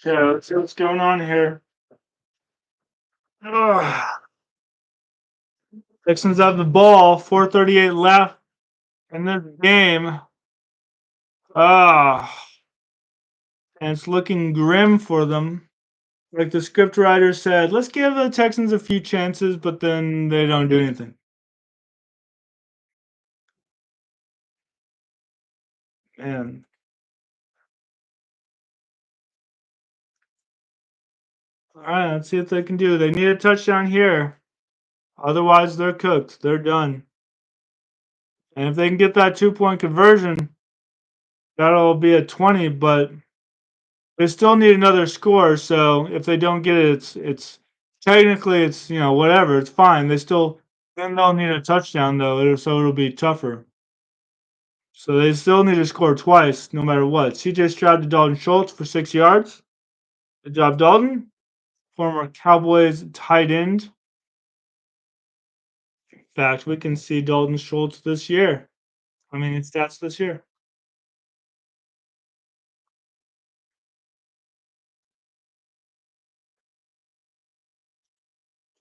[SPEAKER 1] Okay, let's see what's going on here. Ugh. Texans have the ball. 4:38 left in this game. Ah, and it's looking grim for them. Like the script writer said, let's give the Texans a few chances, but then they don't do anything. Man. All right, let's see what they can do. They need a touchdown here. Otherwise, they're cooked. They're done. And if they can get that 2-point conversion, that'll be a 20, but they still need another score. So if they don't get it, it's technically it's whatever. It's fine. They still then they'll need a touchdown though, so it'll be tougher. So they still need to score twice, no matter what. CJ Stroud to Dalton Schultz for 6 yards. Good job, Dalton. Former Cowboys tight end. In fact, we can see Dalton Schultz this year. I mean, it's stats this year.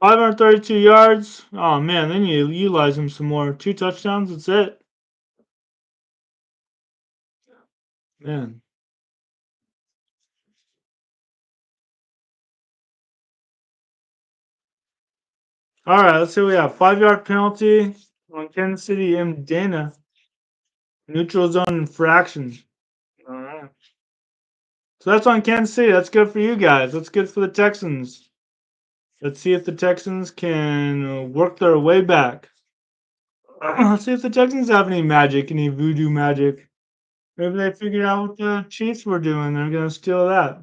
[SPEAKER 1] 532 yards. Oh man, then you utilize him some more. 2 touchdowns. That's it. Man. All right, let's see what we have. 5-yard penalty on Kansas City M. Dana. Neutral zone infraction. All right. So that's on Kansas City. That's good for you guys. That's good for the Texans. Let's see if the Texans can work their way back. Let's see if the Texans have any magic, any voodoo magic. Maybe they figured out what the Chiefs were doing. They're going to steal that.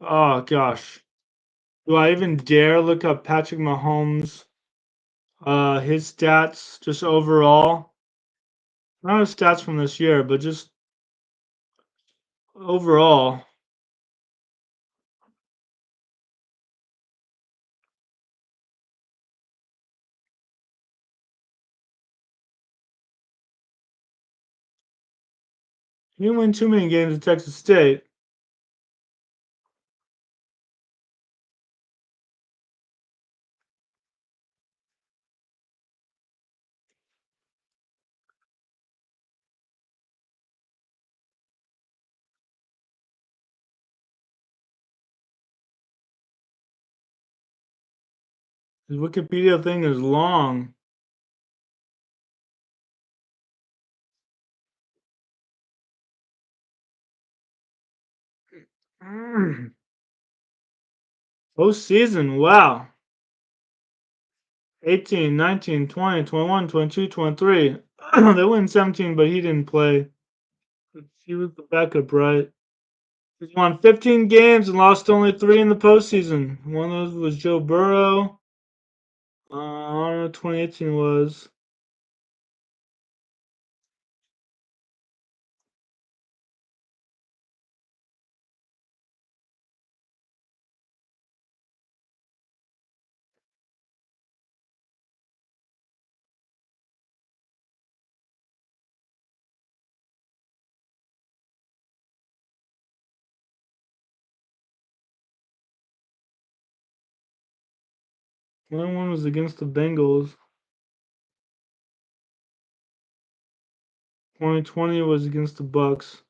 [SPEAKER 1] Oh, gosh. Do I even dare look up Patrick Mahomes? His stats, just overall. Not his stats from this year, but just overall. He didn't win too many games at Texas State. His Wikipedia thing is long. Postseason, wow. 18, 19, 20, 21, 22, 23. They win 17, but he didn't play. He was the backup, right? He's won 15 games and lost only 3 in the postseason. One of those was Joe Burrow. I don't know what 2018 was. One was against the Bengals. 2020 was against the Bucks.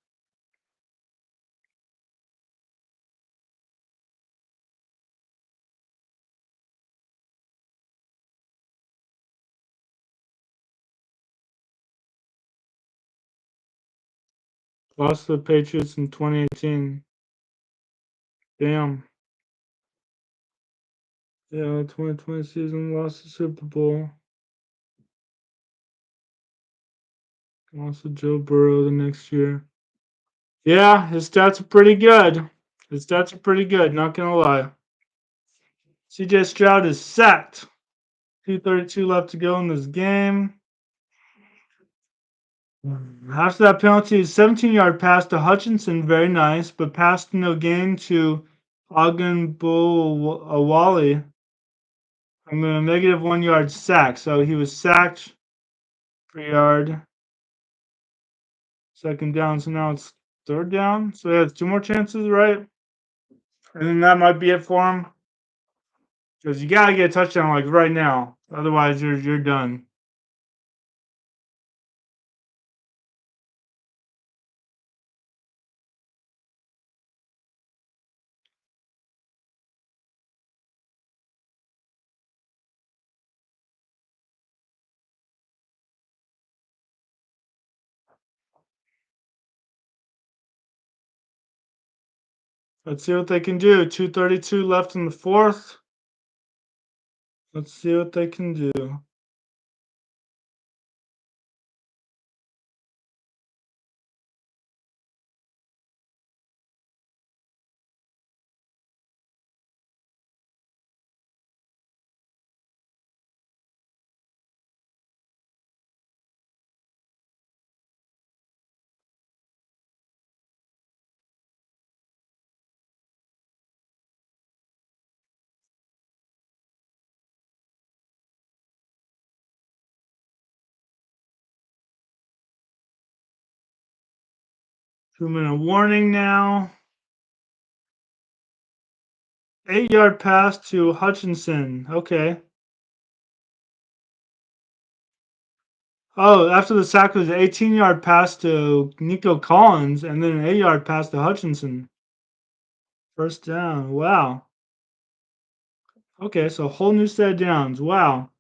[SPEAKER 1] Lost to the Patriots in 2018. Damn. Yeah, 2020 season lost the Super Bowl. Lost to Joe Burrow the next year. Yeah, his stats are pretty good. His stats are pretty good, not gonna lie. CJ Stroud is sacked. 2:32 left to go in this game. After that penalty, 17-yard pass to Hutchinson, very nice, but pass to no gain to Ogunbowale. I'm going to negative 1 yard sack. So he was sacked per yard. Second down. So now it's third down. So he has 2 more chances, right? And then that might be it for him. Because you got to get a touchdown like right now. Otherwise, you're done. Let's see what they can do. 2:32 left in the fourth. Let's see what they can do. 2-minute warning now. 8-yard pass to Hutchinson. Okay. Oh, after the sack was an 18-yard pass to Nico Collins and then an 8-yard pass to Hutchinson. First down. Wow. Okay, so a whole new set of downs. Wow.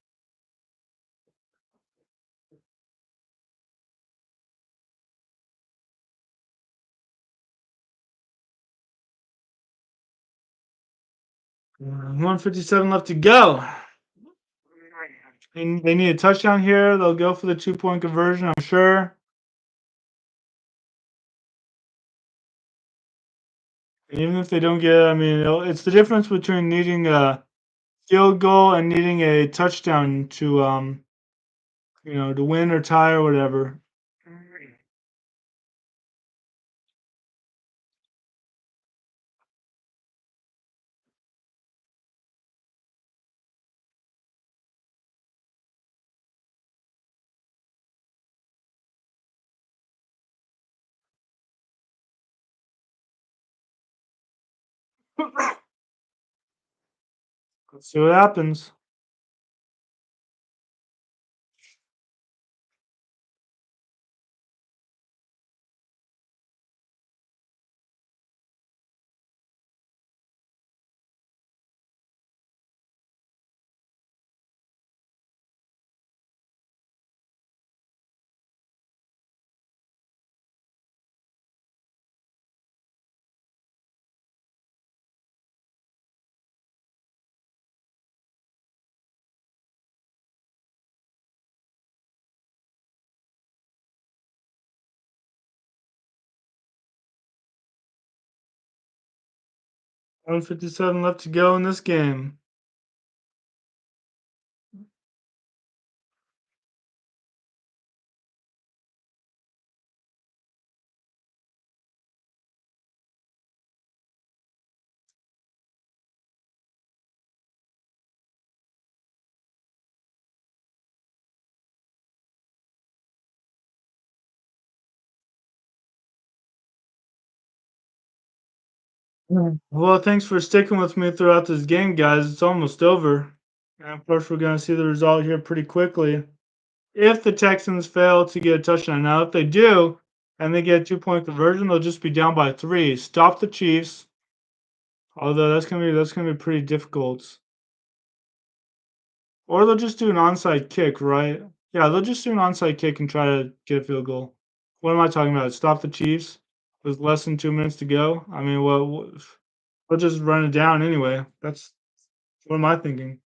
[SPEAKER 1] Mm, 157 left to go. They need a touchdown here. They'll go for the 2-point conversion, I'm sure. Even if they don't get, I mean, it's the difference between needing a field goal and needing a touchdown to, to win or tie or whatever. Let's see what happens. 157 left to go in this game. Well, thanks for sticking with me throughout this game, guys. It's almost over. And of course, we're going to see the result here pretty quickly. If the Texans fail to get a touchdown, now if they do and they get a 2-point conversion, they'll just be down by 3. Stop the Chiefs. Although that's gonna be pretty difficult. Or they'll just do an onside kick, right? Yeah, they'll just do an onside kick and try to get a field goal. What am I talking about? Stop the Chiefs with less than 2 minutes to go. I mean, well, we'll just run it down anyway. That's what am I thinking?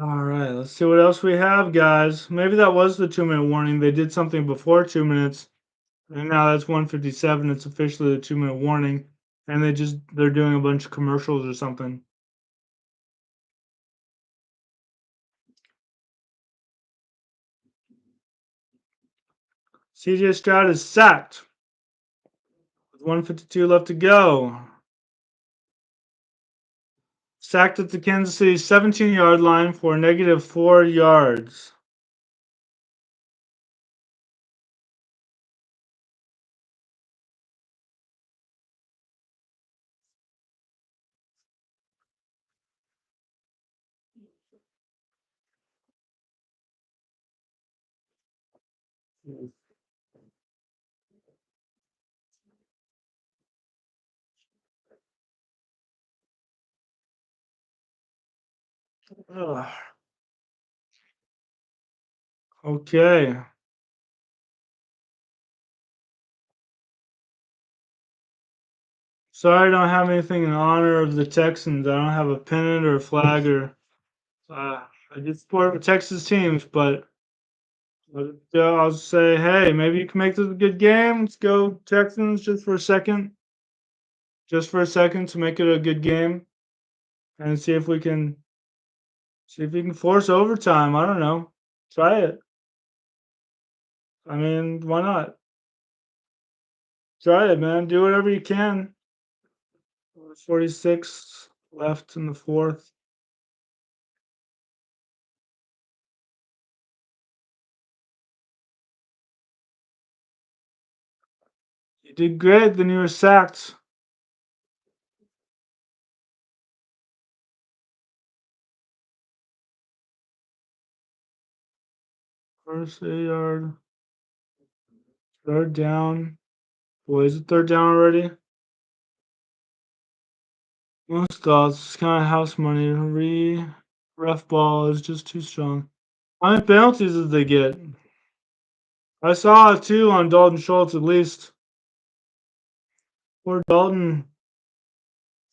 [SPEAKER 1] All right, let's see what else we have, guys. Maybe that was the 2-minute warning. They did something before 2 minutes, and now that's 157. It's officially the 2-minute warning, and they're doing a bunch of commercials or something. CJ Stroud is sacked with 152 left to go. Sacked at the Kansas City 17-yard line for -4 yards. Ugh. Okay. Sorry I don't have anything in honor of the Texans. I don't have a pennant or a flag or I do support the Texas teams, but I'll say, hey, maybe you can make this a good game. Let's go Texans just for a second. Just for a second to make it a good game and see if we can force overtime. I don't know. Try it. I mean, why not? Try it, man. Do whatever you can. 46 left in the fourth. You did great, then you were sacked. First 8 yard. Third down. Boy, is it third down already? Most thoughts. It's kind of house money. Ref ball is just too strong. How many penalties did they get? I saw 2 on Dalton Schultz at least. Poor Dalton.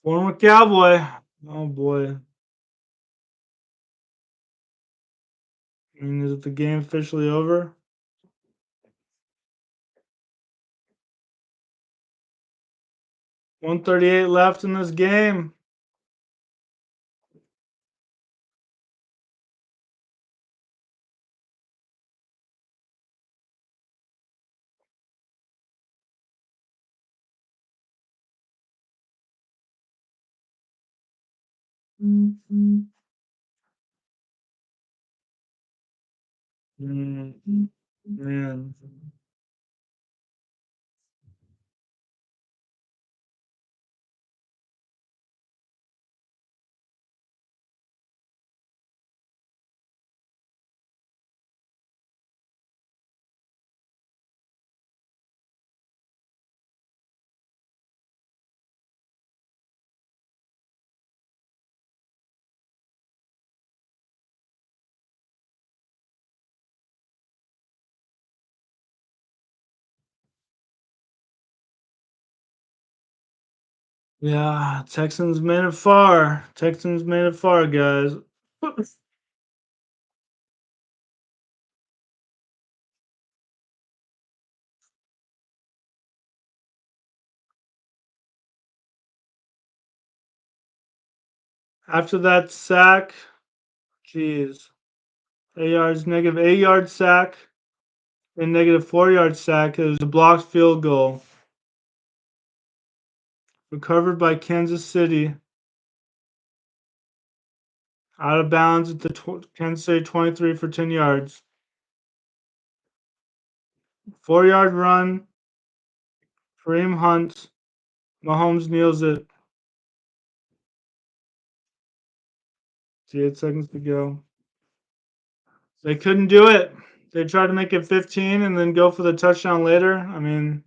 [SPEAKER 1] Former Cowboy. Oh boy. I mean, is the game officially over? 138 left in this game. Mm, man. Yeah, Texans made it far. Texans made it far, guys. After that sack, jeez, 8 yards, negative 8 yard sack, and negative 4 yard sack. It was a blocked field goal. Recovered by Kansas City. Out of bounds at the Kansas City 23 for 10 yards. 4 yard run. Kareem Hunt. Mahomes kneels it. 8 seconds to go. They couldn't do it. They tried to make it 15 and then go for the touchdown later. I mean,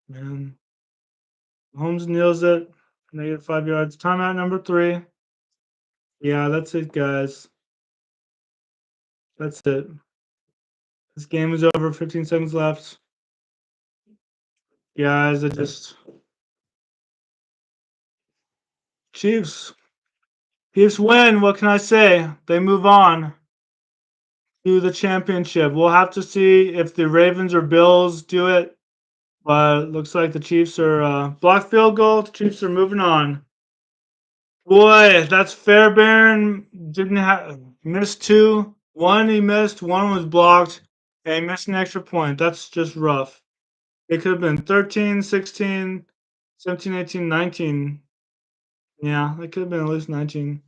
[SPEAKER 1] man. Mahomes kneels it. Negative 5 yards. Timeout number 3. Yeah, that's it, guys. That's it. This game is over. 15 seconds left. Guys, it just Chiefs. Chiefs win. What can I say? They move on to the championship. We'll have to see if the Ravens or Bills do it. But it looks like the Chiefs are blocked field goal. The Chiefs are moving on. Boy, that's Fairbairn. Didn't have missed 2. One he missed. One was blocked. And he missed an extra point. That's just rough. It could have been 13, 16, 17, 18, 19. Yeah, it could have been at least 19.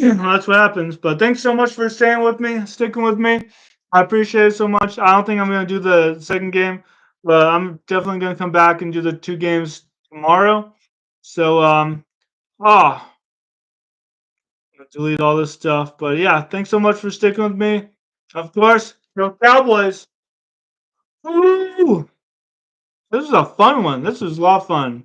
[SPEAKER 1] Well, that's what happens. But thanks so much for staying with me, sticking with me. I appreciate it so much. I don't think I'm going to do the second game, but I'm definitely going to come back and do the 2 games tomorrow. So, oh, delete all this stuff. But yeah, thanks so much for sticking with me. Of course, go Cowboys. Woo! This is a fun one. This is a lot of fun.